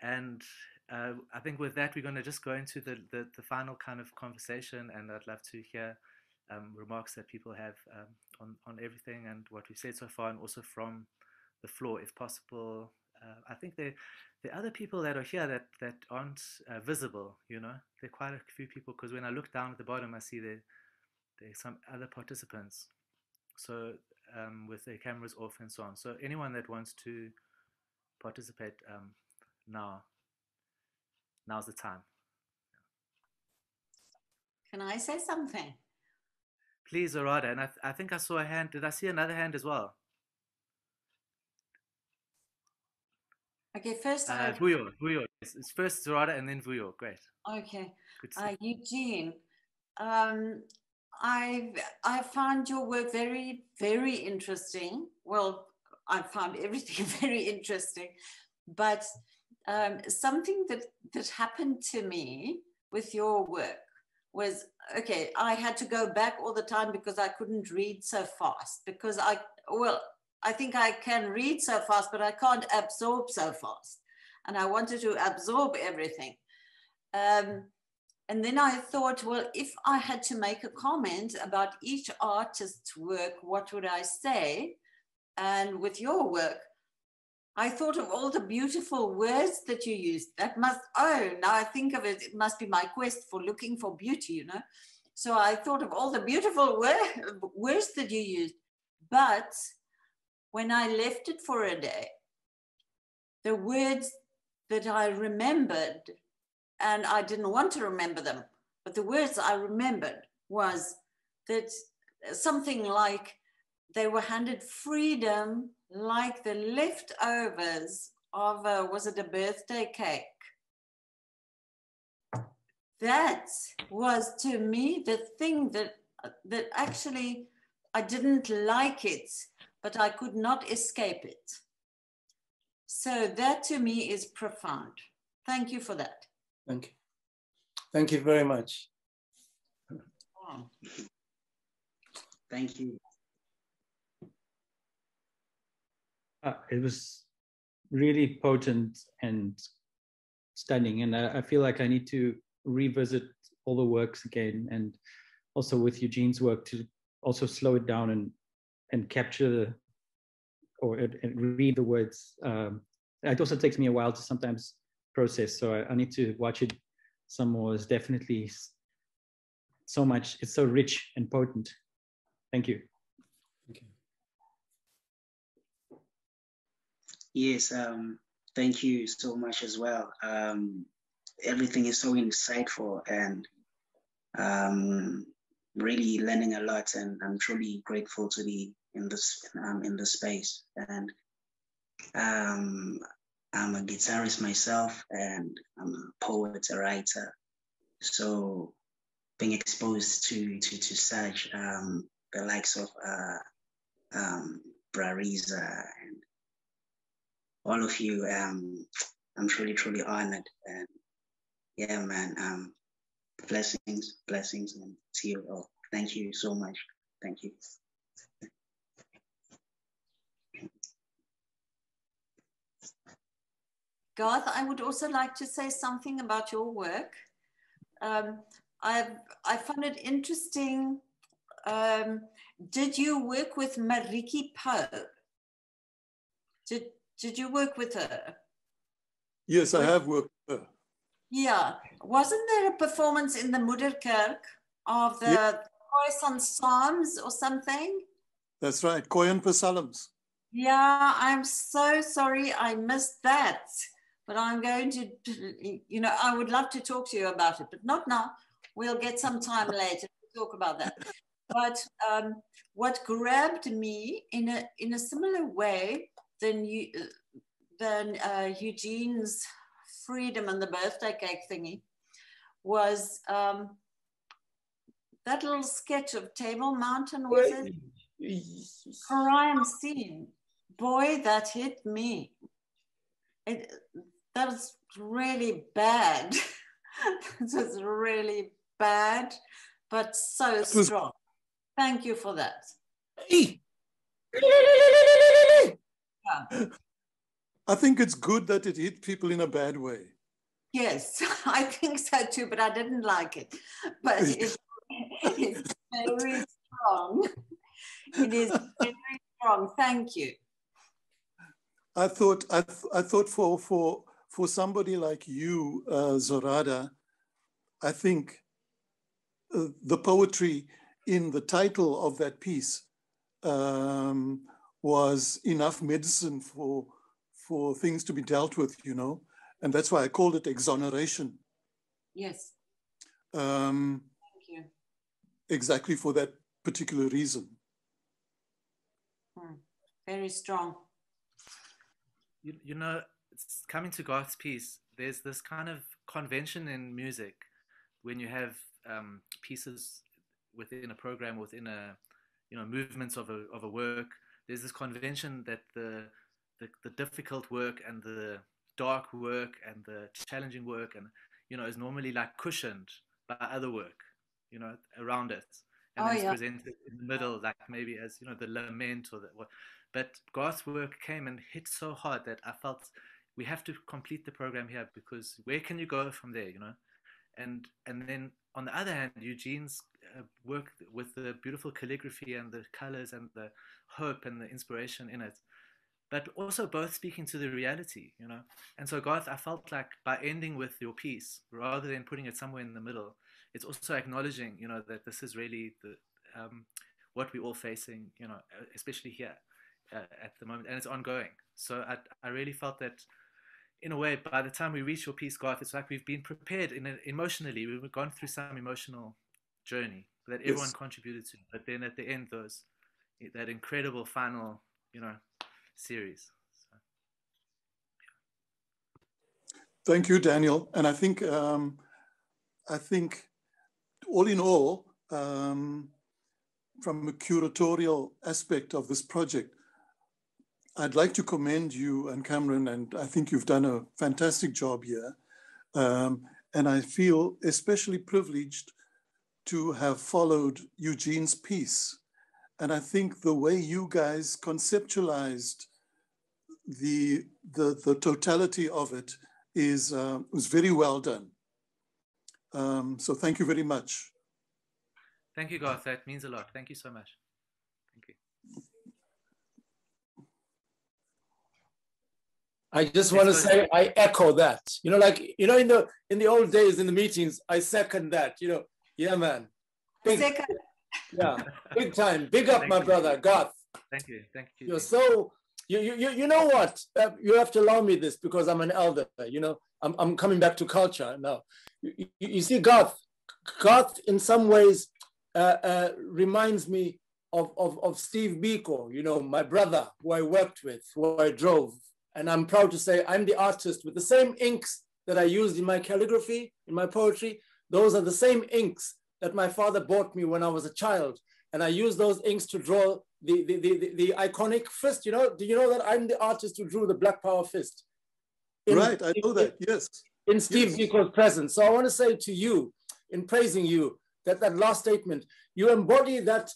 And I think with that, we're going to just go into the final kind of conversation, and I'd love to hear remarks that people have on everything and what we've said so far, and also from the floor, if possible. I think there are other people that are here that aren't visible, you know. There are quite a few people, because when I look down at the bottom, I see there's some other participants, so with their cameras off and so on. So anyone that wants to participate, now's the time. Can I say something? Please, Zorada. And I think I saw a hand. Did I see another hand as well? Okay, first Vuyo. It's first Zorada and then Vuyo. Great. Okay. Good to see. Eugene, I found your work very, very interesting. Well, I found everything very interesting, but something that happened to me with your work was, okay, I had to go back all the time because I couldn't read so fast, because I think I can read so fast, but I can't absorb so fast. And I wanted to absorb everything. And then I thought, well, if I had to make a comment about each artist's work, what would I say? And with your work, I thought of all the beautiful words that you used. That must, now I think of it, it must be my quest for looking for beauty, you know? So I thought of all the beautiful words that you used. But when I left it for a day, the words that I remembered, and I didn't want to remember them, but the words I remembered was that something like they were handed freedom like the leftovers of was it a birthday cake? That was to me the thing that actually I didn't like it, but I could not escape it. So that to me is profound. Thank you for that. Thank you. Thank you very much. Thank you. It was really potent and stunning, and I feel like I need to revisit all the works again, and also with Eugene's work to also slow it down and capture or read the words. It also takes me a while to sometimes process, so I need to watch it some more. It's definitely so much. It's so rich and potent. Thank you. Okay. Yes, thank you so much as well. Everything is so insightful and really learning a lot, and I'm truly grateful to be in this space. And I'm a guitarist myself, and I'm a poet, a writer. So being exposed to such the likes of Reza and all of you, I'm truly honored. And yeah, man, blessings, and to you all. Thank you so much. Thank you. Garth, I would also like to say something about your work. I found it interesting. Did you work with Mariki Poe? Did you work with her? Yes, I have worked with her. Yeah. Wasn't there a performance in the Moederkerk of the Khoisan Psalms or something? That's right, Koyan Psalms. Yeah, I'm so sorry I missed that. But I'm going to, I would love to talk to you about it, but not now. We'll get some time later to talk about that. But what grabbed me in a similar way than Eugene's Freedom and the Birthday Cake thingy was that little sketch of Table Mountain, was it? Crime Scene. Boy, that hit me. That was really bad. It was really bad, but so strong. Thank you for that. Yeah. I think it's good that it hit people in a bad way. Yes, I think so too, but I didn't like it. But it's very strong. It is very strong. Thank you. I thought for somebody like you, Zorada, I think the poetry in the title of that piece was enough medicine for things to be dealt with, and that's why I called it exoneration. Yes. Thank you. Exactly for that particular reason. Very strong. It's coming to Garth's piece, there's this kind of convention in music when you have pieces within a program, within a movements of a work. There's this convention that the difficult work and the dark work and the challenging work and is normally like cushioned by other work around it, and then it's presented in the middle, like maybe as the lament or but Garth's work came and hit so hard that I felt we have to complete the program here, because where can you go from there, and then on the other hand, Eugene's work with the beautiful calligraphy and the colors and the hope and the inspiration in it, but also both speaking to the reality, And so Garth, I felt like by ending with your piece, rather than putting it somewhere in the middle, it's also acknowledging, that this is really the what we're all facing, especially here at the moment, and it's ongoing. So I really felt that, in a way, by the time we reach your piece, Garth, it's like we've been prepared emotionally. We've gone through some emotional journey that everyone contributed to, but then at the end, that incredible final, series. So, yeah. Thank you, Daniel. And I think all in all, from a curatorial aspect of this project, I'd like to commend you and Cameron, and I think you've done a fantastic job here. And I feel especially privileged to have followed Eugene's piece. And I think the way you guys conceptualized the totality of it was very well done. So thank you very much. Thank you, Garth. That means a lot. Thank you so much. Thank you. I just want to say I echo that. You know, like, you know, in the old days in the meetings, I second that. You know, yeah, man. Second. Yeah, big time. Big up, my brother, Garth. Thank you. Thank you. You're so, you know what? You have to allow me this because I'm an elder, you know. I'm coming back to culture now. You see, Garth in some ways reminds me of Steve Biko, you know, my brother who I worked with, who I drove. And I'm proud to say I'm the artist with the same inks that I used in my calligraphy, in my poetry. Those are the same inks that my father bought me when I was a child. And I used those inks to draw the iconic fist. You know, do you know that I'm the artist who drew the Black Power fist? Right, I know that, yes. In Steve Biko's presence. So I want to say to you, in praising you, that last statement, you embody that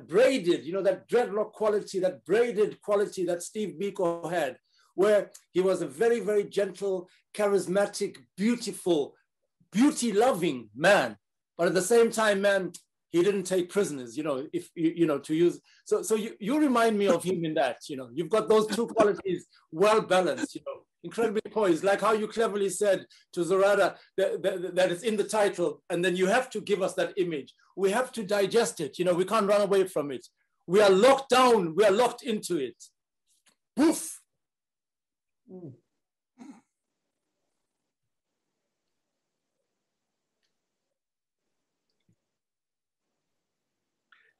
braided, you know, that dreadlock quality, that braided quality that Steve Biko had, where he was a very, very gentle, charismatic, beautiful, beauty-loving man. But at the same time, man, he didn't take prisoners, you know, if you know, to use. So you remind me of him in that, you know, you've got those two qualities well balanced, you know, incredibly poised, like how you cleverly said to Zorada that it's in the title, and then you have to give us that image. We have to digest it, you know, we can't run away from it. We are locked down, we are locked into it. Poof.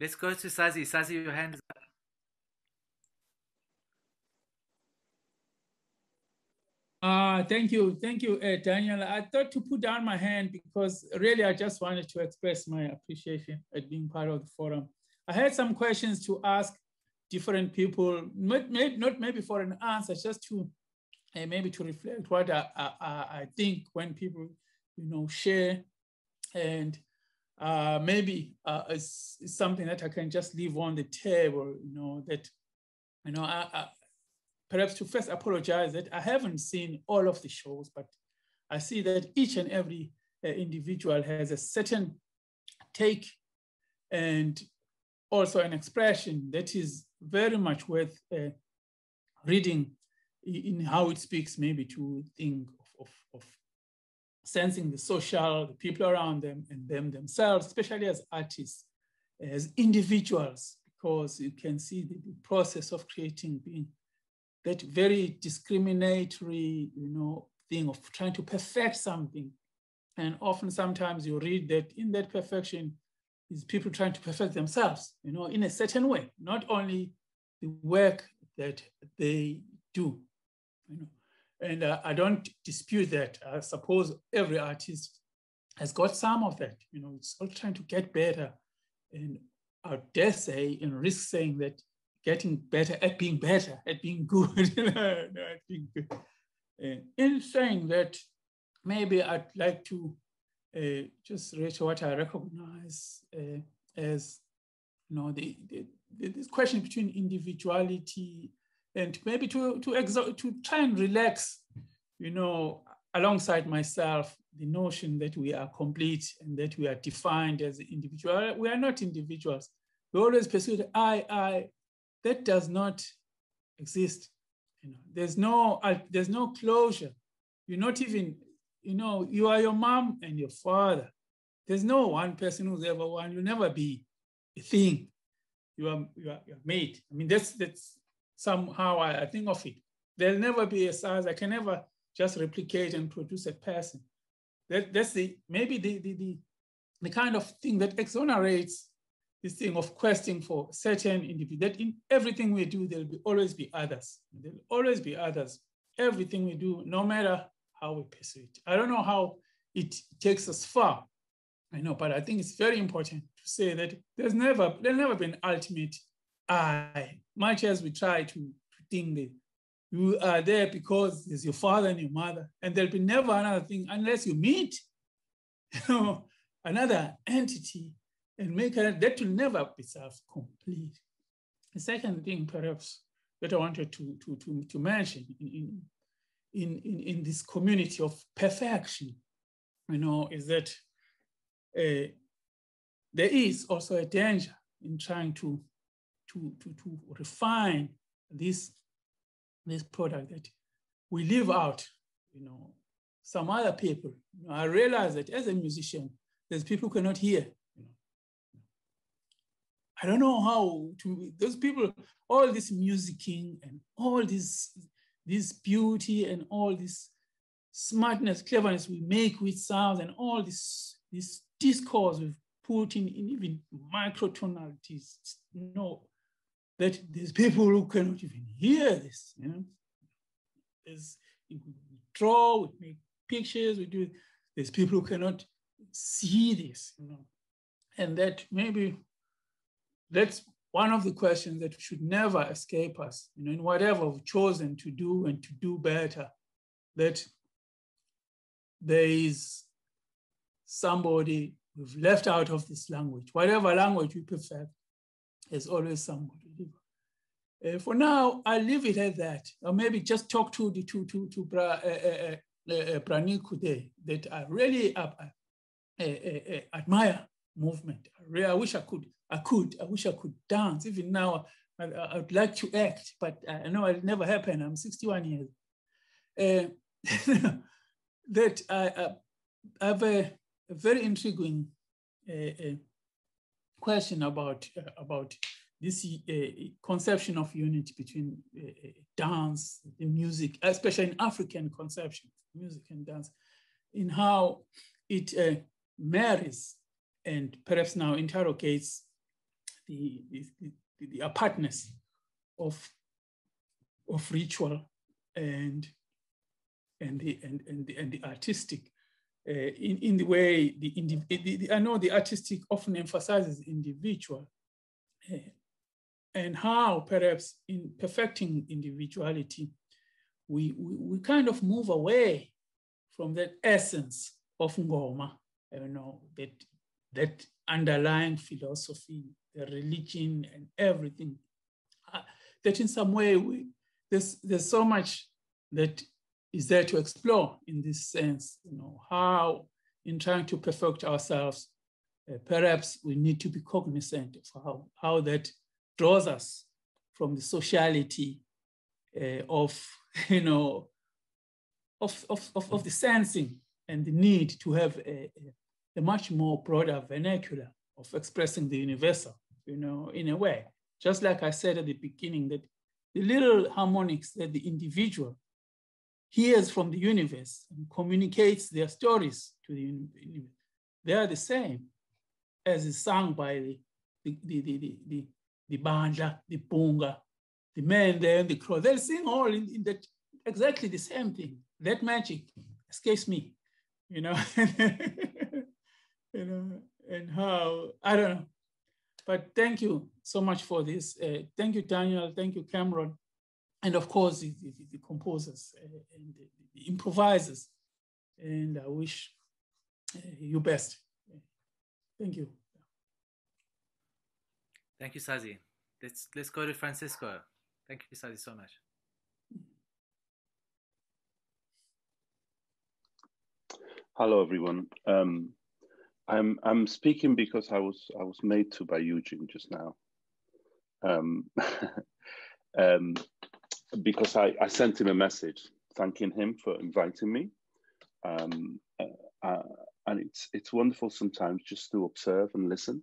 Let's go to Sazi. Sazi, your hand is up. Thank you, Daniel. I thought to put down my hand because really I just wanted to express my appreciation at being part of the forum. I had some questions to ask different people, not maybe for an answer, just to maybe to reflect what I think when people, you know, share, and maybe it's something that I can just leave on the table, you know, that, you know, perhaps to first apologize that I haven't seen all of the shows, but I see that each and every individual has a certain take and also an expression that is very much worth reading in how it speaks maybe to think of sensing the social, the people around them and them themselves, especially as artists, as individuals, because you can see the process of creating being that very discriminatory, you know, thing of trying to perfect something. And often sometimes you read that in that perfection is people trying to perfect themselves, you know, in a certain way, not only the work that they do, you know. And I don't dispute that. I suppose every artist has got some of that, you know, it's all trying to get better. And I dare say and risk saying that getting better at being good, you know, at being good. In saying that, maybe I'd like to just reach what I recognize as, you know, this question between individuality and maybe to try and relax, you know, alongside myself, the notion that we are complete and that we are defined as individuals. We are not individuals. We always pursue the I. That does not exist. You know, there's no closure. You're not even, you know, you are your mom and your father. There's no one person who's ever one. You'll never be a thing. You are made. I mean, that's somehow I think of it. There'll never be a size. I can never just replicate and produce a person. That's maybe the kind of thing that exonerates this thing of questing for certain individuals. That in everything we do, there'll always be others. There'll always be others. Everything we do, no matter how we pursue it. I don't know how it takes us far, I know, but I think it's very important to say that there'll never be an ultimate I, much as we try to think that you are there because there's your father and your mother, and there'll be never another thing unless you meet, you know, another entity and make it, that will never be self-complete. The second thing, perhaps, that I wanted to mention in this community of perfection, you know, is that there is also a danger in trying to refine this product that we leave out, some other people. I realize that as a musician, there's people who cannot hear. I don't know how to, those people, all this musicking and all this beauty and all this smartness, cleverness we make with sounds and all this discourse we've put in even microtonalities, that there's people who cannot even hear this, we draw, we make pictures, we do, there's people who cannot see this, and that maybe that's one of the questions that should never escape us, in whatever we've chosen to do and to do better, that there is somebody we've left out of this language. Whatever language we prefer, there's always somebody. For now, I'll leave it at that. Or maybe just talk to Niku there, that I really admire movement. I wish I could dance. Even now, I'd like to act, but I know it'll never happen. I'm 61 years. That I have a very intriguing question about this conception of unity between dance and music, especially in African conception of music and dance, in how it marries and perhaps now interrogates the apartness of ritual and the artistic, in the way I know the artistic often emphasizes individual, and how perhaps in perfecting individuality, we kind of move away from that essence of Ngoma, that underlying philosophy, the religion and everything, that in some way there's so much that is there to explore in this sense, how in trying to perfect ourselves, perhaps we need to be cognizant of how that draws us from the sociality of the sensing and the need to have a much more broader vernacular of expressing the universal, in a way. Just like I said at the beginning, that the little harmonics that the individual hears from the universe and communicates their stories to the universe, they are the same as is sung by the bandla, the punga, the man there and the crow. They'll sing all in that exactly the same thing. That magic escapes me, and how, I don't know. But thank you so much for this. Thank you, Daniel. Thank you, Cameron. And of course, the composers and the improvisers. And I wish you best. Thank you. Thank you, Sazi. Let's go to Francisco. Thank you, Sazi, so much. Hello, everyone. I'm speaking because I was made to by Eugene just now. Because I sent him a message thanking him for inviting me, and it's wonderful sometimes just to observe and listen,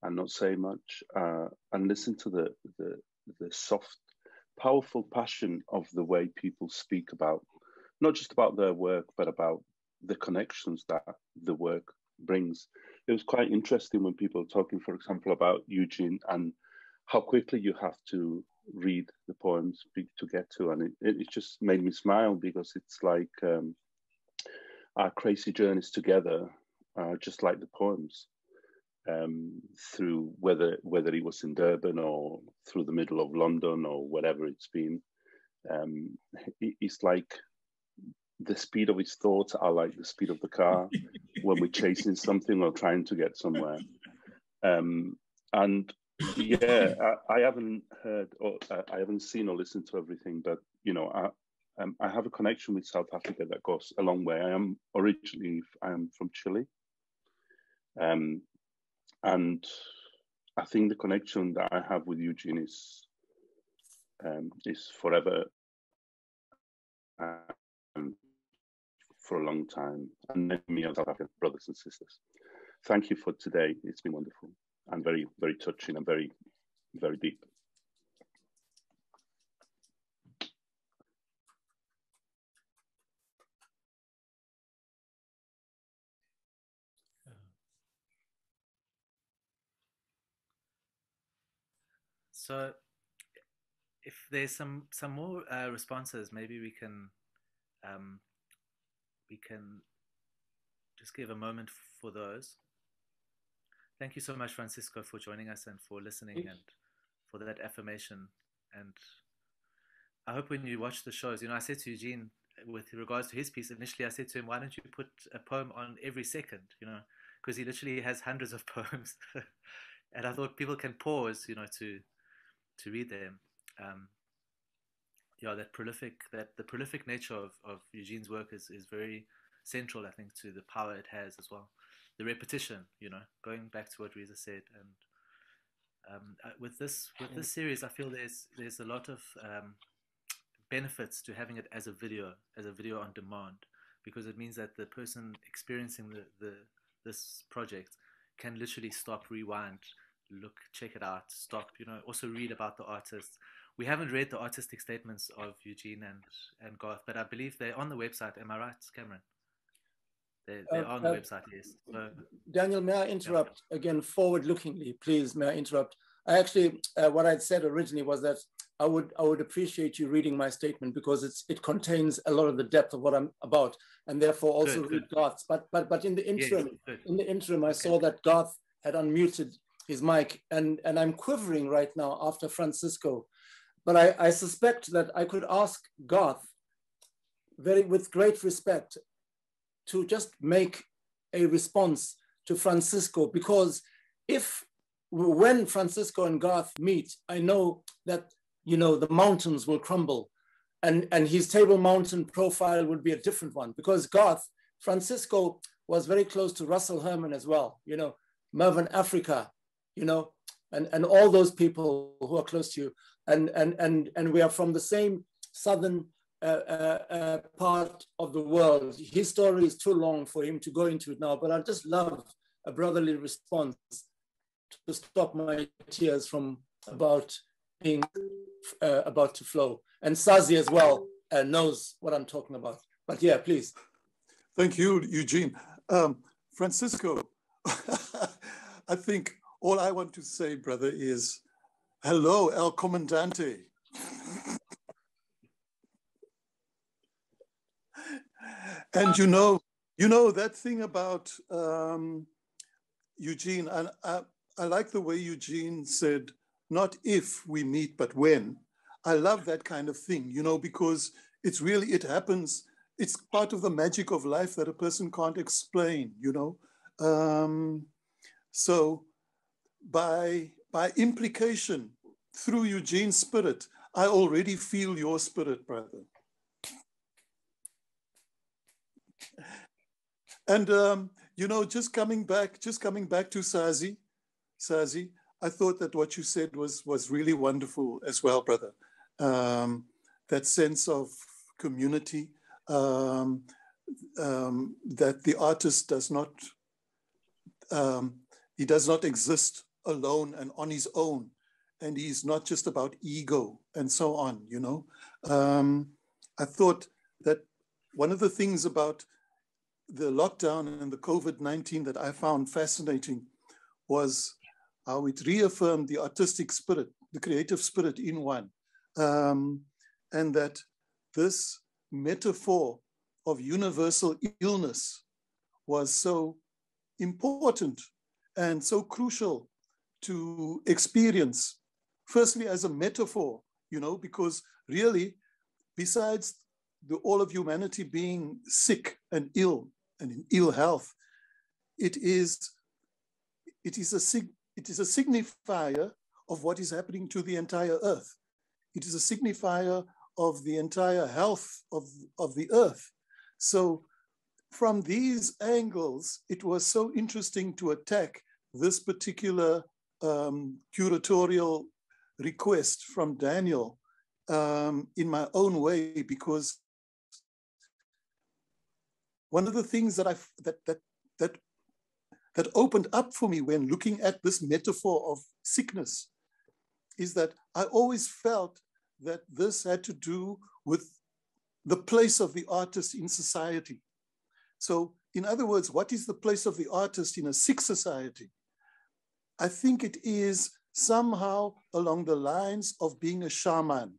and not say much, and listen to the soft, powerful passion of the way people speak about, not just about their work, but about the connections that the work brings. It was quite interesting when people were talking, for example, about Eugene and how quickly you have to read the poems to get to, and it just made me smile, because it's like our crazy journeys together, just like the poems, through whether it was in Durban or through the middle of London or whatever it's been. It's like the speed of his thoughts are like the speed of the car when we're chasing something or trying to get somewhere. And yeah, I haven't heard or I haven't seen or listened to everything, but I have a connection with South Africa that goes a long way. I am from Chile, and I think the connection that I have with Eugene is forever for a long time, and many other South African brothers and sisters. Thank you for today. It's been wonderful and very, very touching and very, very deep. So if there's some more responses, maybe we can just give a moment for those. Thank you so much, Francisco, for joining us and for listening and for that affirmation. And I hope when you watch the shows, you know, I said to Eugene with regards to his piece, initially I said to him, why don't you put a poem on every second, you know, because he literally has hundreds of poems. And I thought people can pause, you know, to read them. Yeah, the prolific nature of Eugene's work is very central, I think, to the power it has as well. The repetition, you know, going back to what Reza said, and with this series, I feel there's a lot of benefits to having it as a video on demand, because it means that the person experiencing this project can literally stop, rewind, look, check it out, stop, you know, also read about the artists. We haven't read the artistic statements of Eugene and Garth, but I believe they're on the website. Am I right, Cameron? They're on the website, yes. So, Daniel, may I interrupt again, forward-lookingly, please, may I interrupt? I actually, what I'd said originally was that I would appreciate you reading my statement, because it contains a lot of the depth of what I'm about, and therefore also read Garth's. But in the interim, I saw that Garth had unmuted his mic, and I'm quivering right now after Francisco. But I suspect that I could ask Garth, with great respect, to just make a response to Francisco, because when Francisco and Garth meet, I know that, you know, the mountains will crumble, and his Table Mountain profile would be a different one, because Francisco was very close to Russell Herman as well, you know, Mervyn Africa, you know, and all those people who are close to you. And we are from the same southern part of the world. His story is too long for him to go into it now, but I just love a brotherly response to stop my tears from about to flow. And Sazi as well knows what I'm talking about. But yeah, please. Thank you, Eugene. Francisco, I think all I want to say, brother, is hello, El Comandante. And you know that thing about Eugene, and I like the way Eugene said, not if we meet, but when. I love that kind of thing, you know, because it happens. It's part of the magic of life that a person can't explain, you know. So by implication, through Eugene's spirit, I already feel your spirit, brother. And you know, just coming back to Sazi, I thought that what you said was really wonderful as well, brother. That sense of community, that the artist does not exist alone and on his own, and he's not just about ego and so on, you know. I thought that one of the things about the lockdown and the COVID-19 that I found fascinating was how it reaffirmed the artistic spirit, the creative spirit in one. And that this metaphor of universal illness was so important and so crucial to experience, firstly as a metaphor, you know, because really, besides all of humanity being sick and ill and in ill health, it is a signifier of what is happening to the entire earth. It is a signifier of the entire health of the earth. So from these angles, it was so interesting to attack this particular curatorial request from Daniel in my own way, because one of the things that that opened up for me when looking at this metaphor of sickness is that I always felt that this had to do with the place of the artist in society. So in other words, what is the place of the artist in a sick society? I think it is somehow along the lines of being a shaman.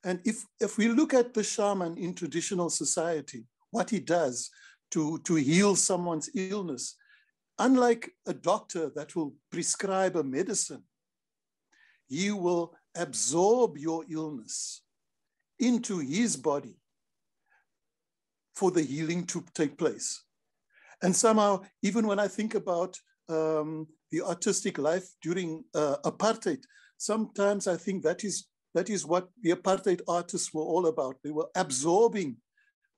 And if we look at the shaman in traditional society, what he does to heal someone's illness, unlike a doctor that will prescribe a medicine, he will absorb your illness into his body for the healing to take place. And somehow, even when I think about the artistic life during apartheid, sometimes I think that is what the apartheid artists were all about. They were absorbing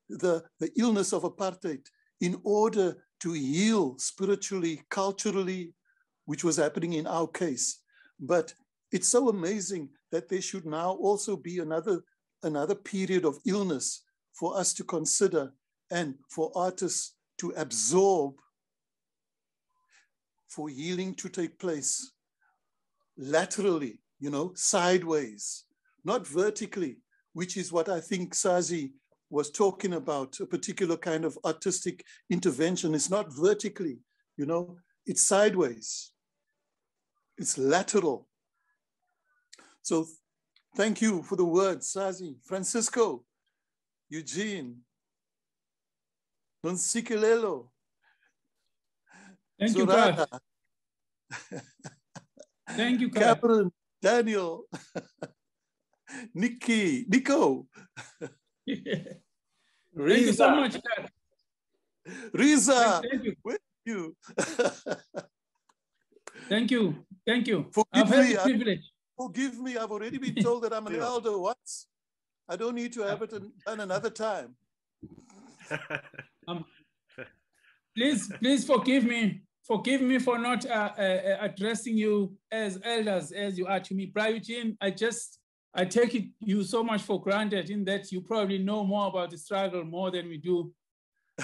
the illness of apartheid in order to heal spiritually, culturally, which was happening in our case. But it's so amazing that there should now also be another period of illness for us to consider and for artists to absorb, for healing to take place laterally, sideways, not vertically, which is what I think Sazi was talking about, a particular kind of artistic intervention. It's not vertically, it's sideways, it's lateral. So thank you for the words, Sazi, Francisco, Eugene, Nonsikelelo, thank you, Zorada. Thank you, Garth. Cameron, Daniel, Niku. Thank you so much, Garth. Reza, thank you. with you. Thank you. Forgive me, I've already been told that I'm an elder once. I don't need to have it done another time. Please forgive me. Forgive me for not addressing you as elders as you are to me. Brother Eugene, I take you so much for granted in that you probably know more about the struggle more than we do.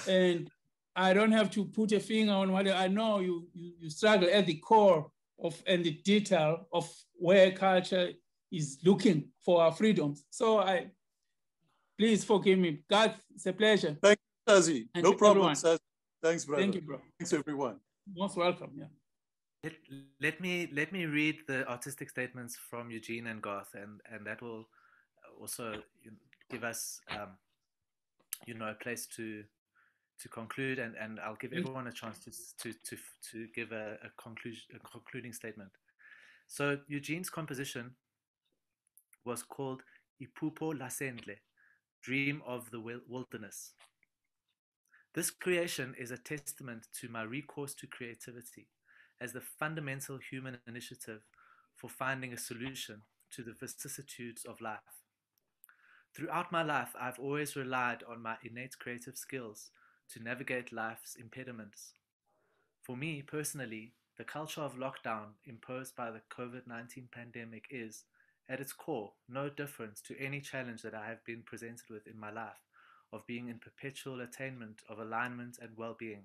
And I don't have to put a finger on what I know. You struggle at the core of and the detail of where culture is looking for our freedoms. So please forgive me. God, it's a pleasure. Thank you, Sazi. No problem, Sazi. Thanks, brother. Thank you, bro. Thanks, everyone. Most welcome. Yeah. Let me read the artistic statements from Eugene and Garth, and that will also give us a place to conclude, and I'll give everyone a chance to give a concluding statement. So Eugene's composition was called Ipupo Lasendle, Dream of the Wilderness. This creation is a testament to my recourse to creativity as the fundamental human initiative for finding a solution to the vicissitudes of life. Throughout my life, I've always relied on my innate creative skills to navigate life's impediments. For me personally, the culture of lockdown imposed by the COVID-19 pandemic is, at its core, no different to any challenge that I have been presented with in my life of being in perpetual attainment of alignment and well-being,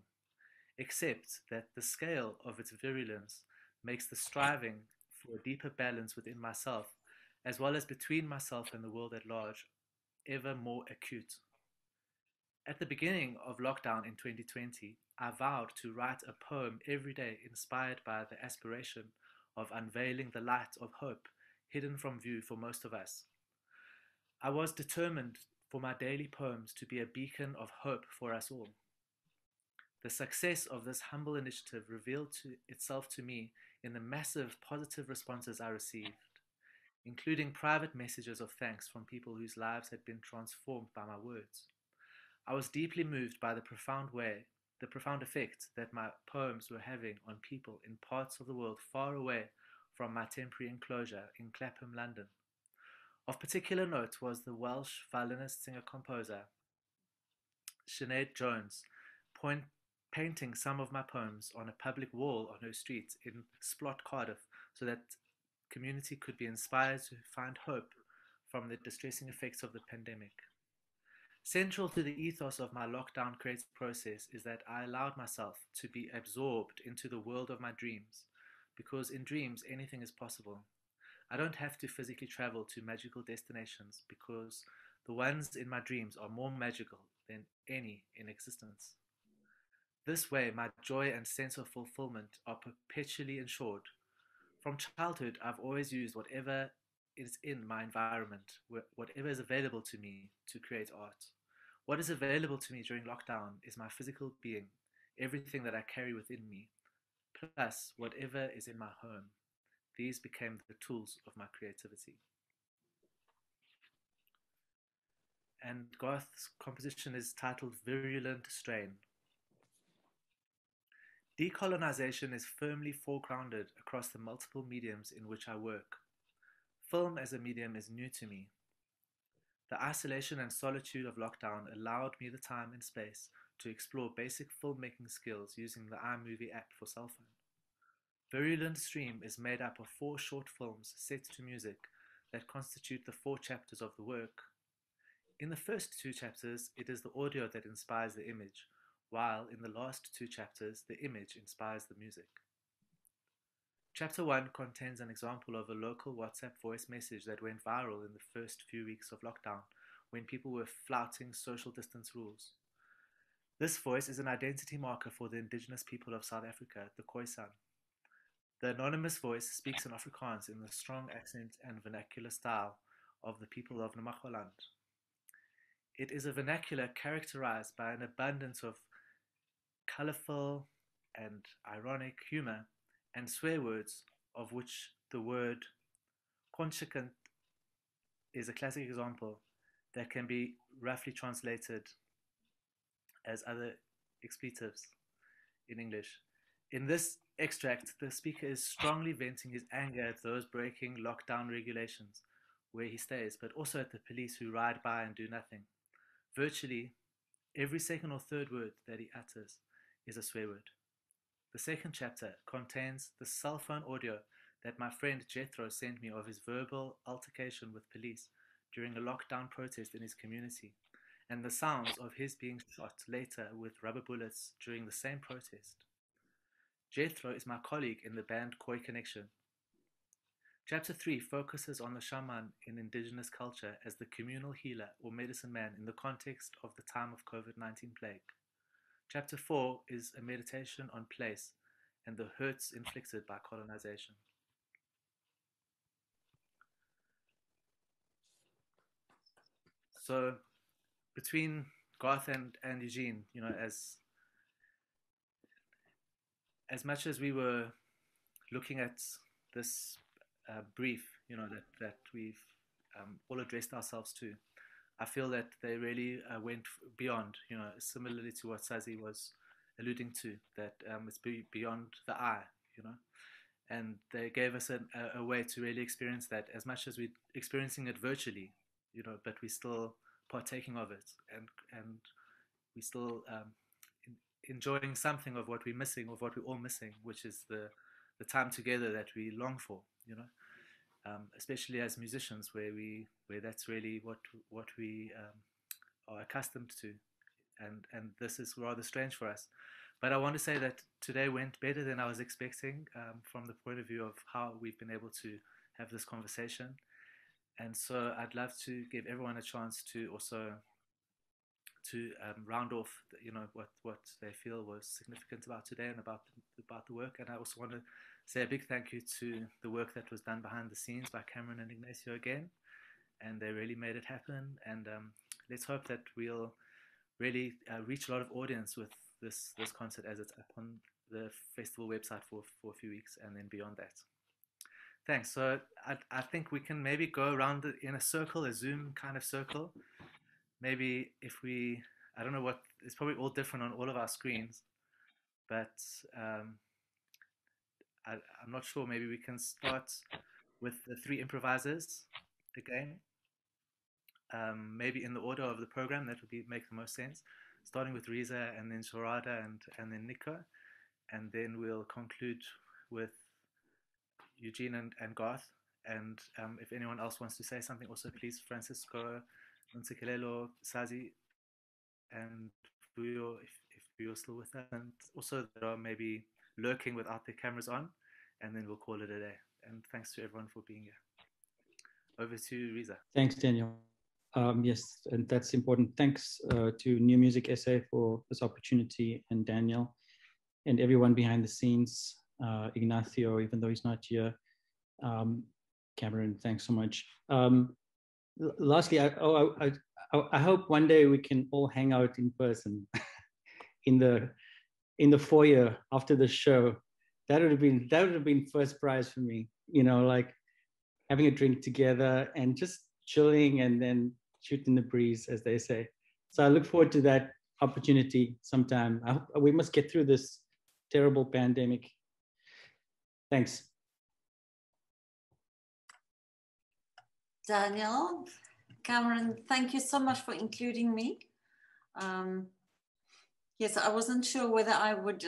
except that the scale of its virulence makes the striving for a deeper balance within myself, as well as between myself and the world at large, ever more acute. At the beginning of lockdown in 2020, I vowed to write a poem every day inspired by the aspiration of unveiling the light of hope hidden from view for most of us. I was determined for my daily poems to be a beacon of hope for us all. The success of this humble initiative revealed itself to me in the massive positive responses I received, including private messages of thanks from people whose lives had been transformed by my words. I was deeply moved by the profound effect that my poems were having on people in parts of the world far away from my temporary enclosure in Clapham, London. Of particular note was the Welsh violinist singer-composer Sinead Jones painting some of my poems on a public wall on her street in Splot, Cardiff, so that community could be inspired to find hope from the distressing effects of the pandemic. Central to the ethos of my lockdown creative process is that I allowed myself to be absorbed into the world of my dreams, because in dreams anything is possible. I don't have to physically travel to magical destinations, because the ones in my dreams are more magical than any in existence. This way, my joy and sense of fulfillment are perpetually ensured. From childhood, I've always used whatever is in my environment, whatever is available to me to create art. What is available to me during lockdown is my physical being, everything that I carry within me, plus whatever is in my home. These became the tools of my creativity. And Garth's composition is titled Virulent Strain. Decolonization is firmly foregrounded across the multiple mediums in which I work. Film as a medium is new to me. The isolation and solitude of lockdown allowed me the time and space to explore basic filmmaking skills using the iMovie app for cell phone. Virulent Strain is made up of 4 short films set to music that constitute the 4 chapters of the work. In the first 2 chapters, it is the audio that inspires the image, while in the last 2 chapters, the image inspires the music. Chapter 1 contains an example of a local WhatsApp voice message that went viral in the first few weeks of lockdown, when people were flouting social distance rules. This voice is an identity marker for the indigenous people of South Africa, the Khoisan. The anonymous voice speaks in Afrikaans in the strong accent and vernacular style of the people of Namaqualand. It is a vernacular characterized by an abundance of colorful and ironic humor and swear words, of which the word "konsekant" is a classic example that can be roughly translated as other expletives in English. In this extract, the speaker is strongly venting his anger at those breaking lockdown regulations where he stays, but also at the police who ride by and do nothing. Virtually every second or third word that he utters is a swear word. The second chapter contains the cell phone audio that my friend Jethro sent me of his verbal altercation with police during a lockdown protest in his community, and the sounds of his being shot later with rubber bullets during the same protest. Jethro is my colleague in the band Koi Connection. Chapter 3 focuses on the shaman in indigenous culture as the communal healer or medicine man in the context of the time of COVID-19 plague. Chapter 4 is a meditation on place and the hurts inflicted by colonization. So between Garth and Eugene, you know, as much as we were looking at this brief, you know, that we've all addressed ourselves to, I feel that they really went beyond, you know, similarly to what Sazi was alluding to, that it's beyond the eye, you know, and they gave us a way to really experience that, as much as we're experiencing it virtually, you know, but we're still partaking of it, and we're still enjoying something of what we're missing, of what we're all missing, which is the time together that we long for, you know. Especially as musicians, where that's really what we are accustomed to, and this is rather strange for us. But I want to say that today went better than I was expecting, from the point of view of how we've been able to have this conversation. And so I'd love to give everyone a chance to also round off, you know, what they feel was significant about today and about the work. And I also want to say a big thank you to the work that was done behind the scenes by Cameron and Ignacio again, and they really made it happen. And let's hope that we'll really reach a lot of audience with this concert as it's up on the festival website for a few weeks and then beyond that. Thanks. So I think we can maybe go around in a circle, a Zoom kind of circle. Maybe if we, I don't know what, it's probably all different on all of our screens, but I'm not sure. Maybe we can start with the 3 improvisers again. Maybe in the order of the program, that would make the most sense. Starting with Reza, and then Zorada, and then Niku, and then we'll conclude with Eugene and Garth. And if anyone else wants to say something, also please, Francisco, Ntsikelelo, Sazi, and if you're still with us, and also that are maybe lurking without their cameras on, and then we'll call it a day. And thanks to everyone for being here. Over to Reza. Thanks, Daniel. Yes, and that's important. Thanks to New Music SA for this opportunity, and Daniel, and everyone behind the scenes. Ignacio, even though he's not here. Cameron, thanks so much. Lastly, I hope one day we can all hang out in person in the foyer after the show. That would have been first prize for me. You know, like having a drink together and just chilling and then shooting the breeze, as they say. So I look forward to that opportunity sometime. We must get through this terrible pandemic. Thanks. Daniel, Cameron, thank you so much for including me. Yes, I wasn't sure whether I would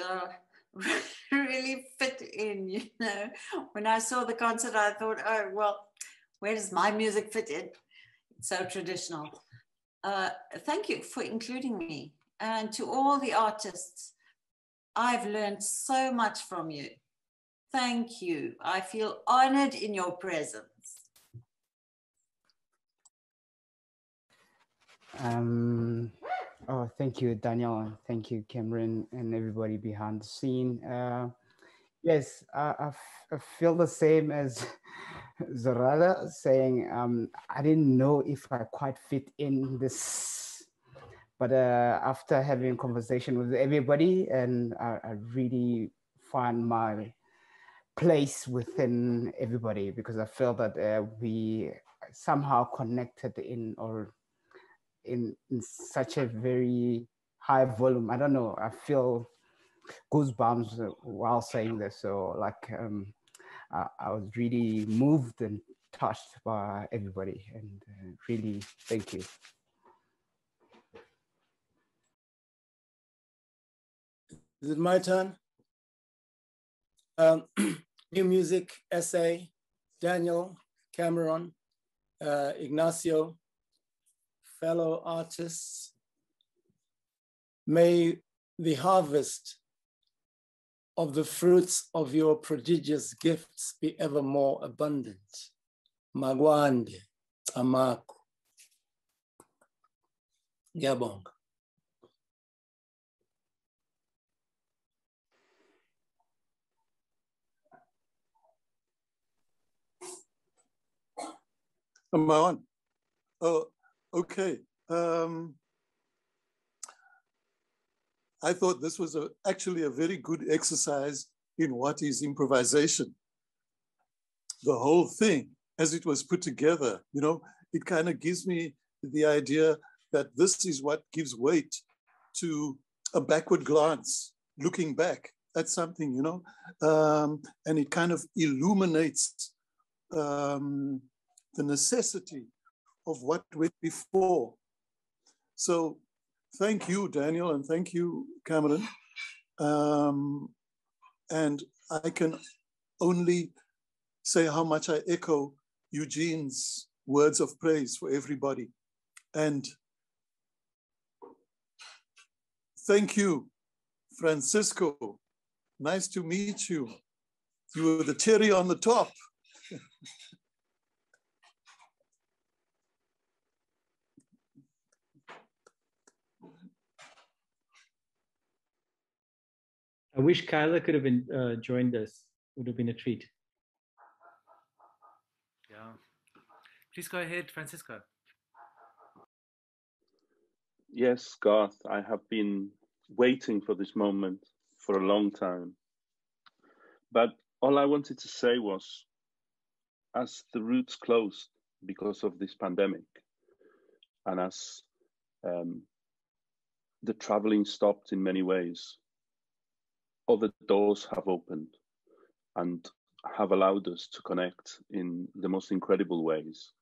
really fit in, you know. When I saw the concert, I thought, oh, well, where does my music fit in? It's so traditional. Thank you for including me. And to all the artists, I've learned so much from you. Thank you. I feel honored in your presence. Oh, thank you, Daniel, and thank you, Cameron, and everybody behind the scene. Yes, I feel the same as Zorada, saying I didn't know if I quite fit in this, but after having a conversation with everybody, and I really find my place within everybody, because I feel that we somehow connected in such a very high volume. I don't know, I feel goosebumps while saying this. So like I was really moved and touched by everybody, and really thank you. Is it my turn? New Music SA, Daniel, Cameron, Ignacio, fellow artists, may the harvest of the fruits of your prodigious gifts be ever more abundant. Magwande, Amaku. Ngiyabonga. Am I on? Oh, okay. I thought this was actually a very good exercise in what is improvisation. The whole thing, as it was put together, you know, it kind of gives me the idea that this is what gives weight to a backward glance, looking back at something, you know, and it kind of illuminates the necessity of what went before. So thank you, Daniel, and thank you, Cameron. And I can only say how much I echo Eugene's words of praise for everybody. And thank you, Francisco. Nice to meet you. You were the cherry on the top. I wish Kyla could have been joined us. It would have been a treat. Yeah. Please go ahead, Francisco. Yes, Garth, I have been waiting for this moment for a long time. But all I wanted to say was, as the routes closed because of this pandemic, and as the traveling stopped in many ways, other doors have opened and have allowed us to connect in the most incredible ways,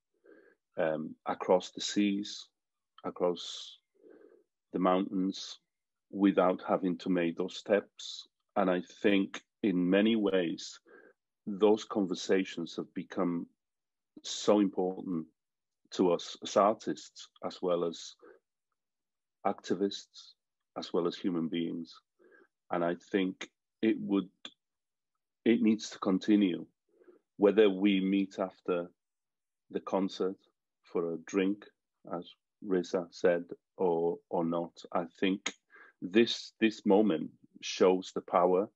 across the seas, across the mountains, without having to make those steps. And I think in many ways, those conversations have become so important to us as artists, as well as activists as well as human beings. And I think it needs to continue, whether we meet after the concert for a drink, as Reza said, or not. I think this moment shows the power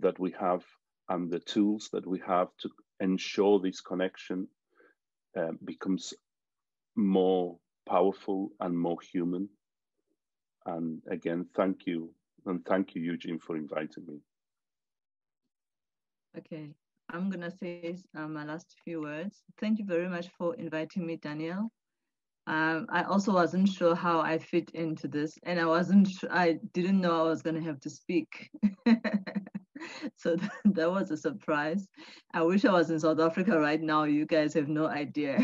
that we have and the tools that we have to ensure this connection becomes more powerful and more human. And again, thank you. And thank you, Eugene, for inviting me. Okay, I'm gonna say my last few words. Thank you very much for inviting me, Daniel. I also wasn't sure how I fit into this, and I didn't know I was gonna have to speak. So that was a surprise. I wish I was in South Africa right now. You guys have no idea.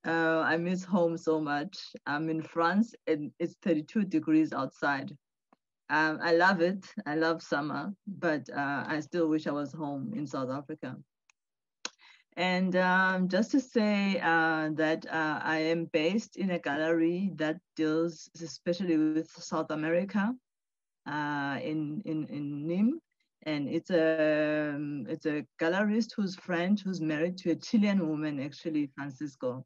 I miss home so much. I'm in France and it's 32 degrees outside. I love it. I love summer, but I still wish I was home in South Africa. And just to say that I am based in a gallery that deals especially with South America in Nîmes. And it's a gallerist who's French, who's married to a Chilean woman, actually, Francisco.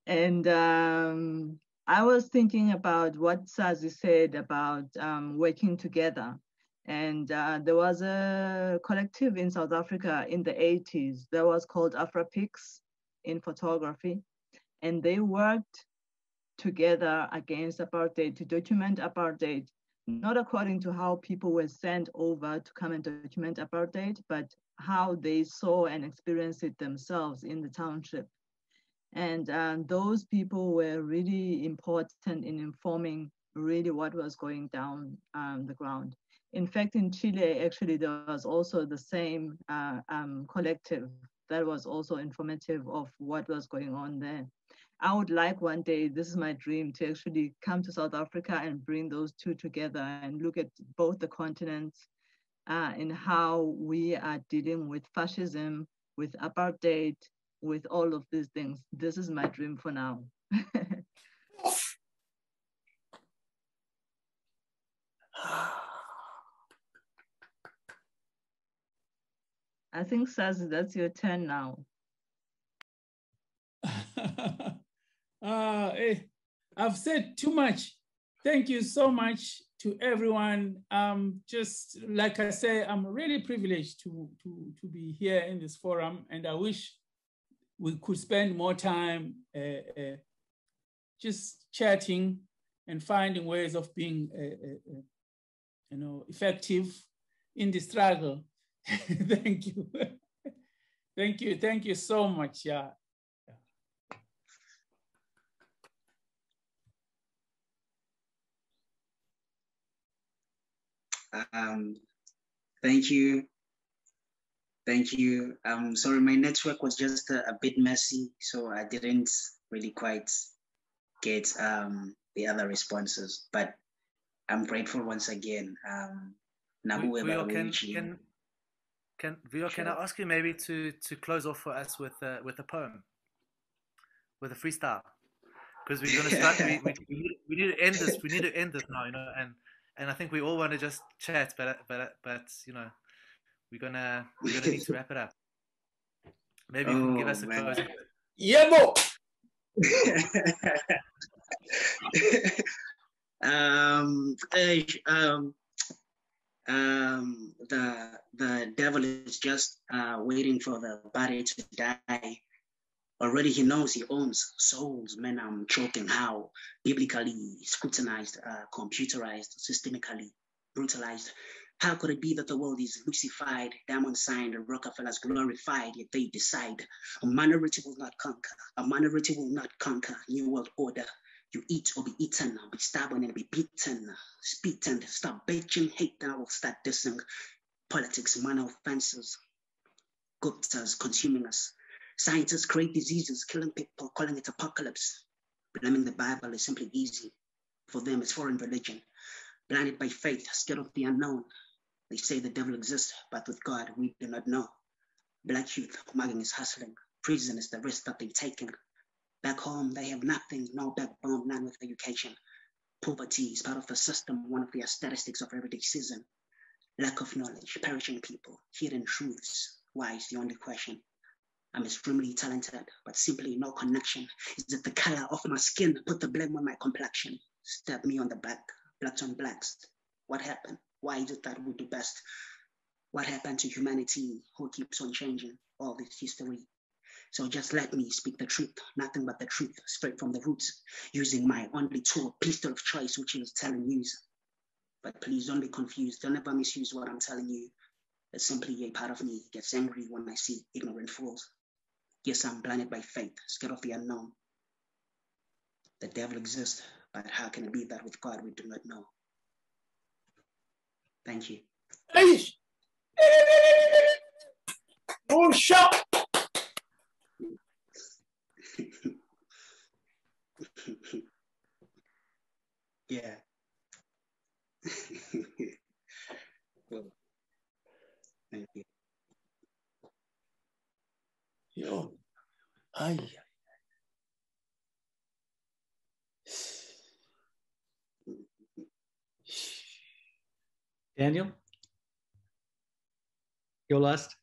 And I was thinking about what Sazi said about working together. And there was a collective in South Africa in the 80s that was called AfroPix in photography. And they worked together against apartheid to document apartheid, not according to how people were sent over to come and document apartheid, but how they saw and experienced it themselves in the township. And those people were really important in informing really what was going down the ground. In fact, in Chile, actually, there was also the same collective that was also informative of what was going on there. I would like one day, this is my dream, to actually come to South Africa and bring those two together and look at both the continents and how we are dealing with fascism, with apartheid, with all of these things. This is my dream for now. I think, Saz, that's your turn now. I've said too much. Thank you so much to everyone. Just like I say, I'm really privileged to be here in this forum, and I wish we could spend more time just chatting and finding ways of being, effective in the struggle. Thank you. Thank you so much. Yeah. Thank you. Sorry, my network was just a bit messy, so I didn't really quite get the other responses, but I'm grateful once again. Can I ask you maybe to close off for us with a poem, with a freestyle, because we're going to start. we need to end this. We need to end this now, and I think we all want to just chat, but we're gonna need to wrap it up. Maybe you can give us a closing. Yeah, mo. The devil is just waiting for the body to die. Already he knows he owns souls. Man, I'm choking how biblically scrutinized, computerized, systemically brutalized. How could it be that the world is Lucified, diamond signed, and Rockefellers glorified, yet they decide a minority will not conquer, a minority will not conquer, new world order. You eat or be eaten, be stubborn and be beaten, spit and stop bitching, hate, then I will start dissing. Politics, minor offenses, Guptas consuming us. Scientists create diseases, killing people, calling it apocalypse. Blaming the Bible is simply easy. For them, it's foreign religion. Blinded by faith, scared of the unknown. They say the devil exists, but with God, we do not know. Black youth, mugging is hustling. Prison is the risk that they've taken. Back home, they have nothing, no backbone, none with education. Poverty is part of the system, one of the statistics of everyday season. Lack of knowledge, perishing people, hidden truths. Why is the only question. I'm extremely talented, but simply no connection. Is it the color of my skin? Put the blame on my complexion. Stab me on the back, blacks on blacks. What happened? Why is it that we do best? What happened to humanity? Who keeps on changing all this history? So just let me speak the truth, nothing but the truth, straight from the roots, using my only tool, pistol of choice, which is telling news. But please don't be confused. Don't ever misuse what I'm telling you. It's simply a part of me gets angry when I see ignorant fools. Yes, I'm blinded by faith, scared of the unknown. The devil exists, but how can it be that with God we do not know? Thank you. Hey! Oh, shout! Yeah. Well, thank you. Yo, ay. Daniel, you're last.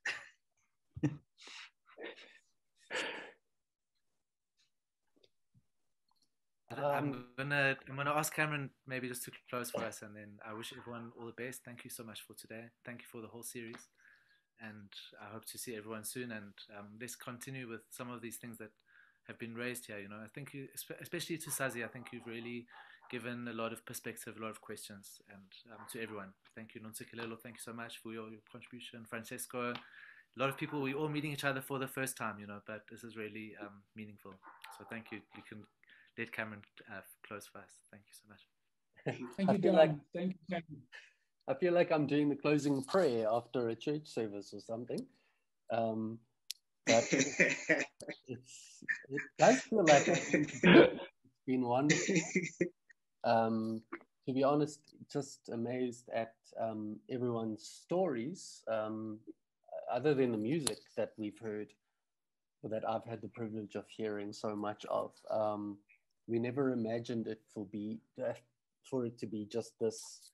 I'm gonna ask Cameron maybe just to close for us, and then I wish everyone all the best. Thank you so much for today. Thank you for the whole series, and I hope to see everyone soon. And let's continue with some of these things that have been raised here. You know, I think you, especially to Sazi, I think you've really given a lot of perspective, a lot of questions, and to everyone. Thank you, Nonsekilelo. Thank you so much for your contribution, Francesco. A lot of people, we're all meeting each other for the first time, you know, but this is really meaningful. So thank you. You can let Cameron close first. Thank you so much. Thank you, Dan. Thank you, Cameron. I feel like I'm doing the closing prayer after a church service or something. But it does feel like it's been wonderful. To be honest, just amazed at everyone's stories, other than the music that we've heard, or that I've had the privilege of hearing so much of. We never imagined it for it to be just this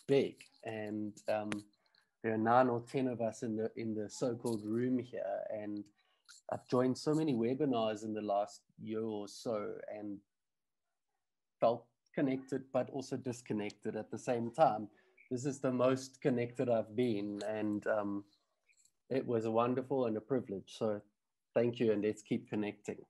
big, and there are 9 or 10 of us in the so-called room here, and I've joined so many webinars in the last year or so and felt connected but also disconnected at the same time. This is the most connected I've been, and it was wonderful and a privilege. So thank you, and let's keep connecting.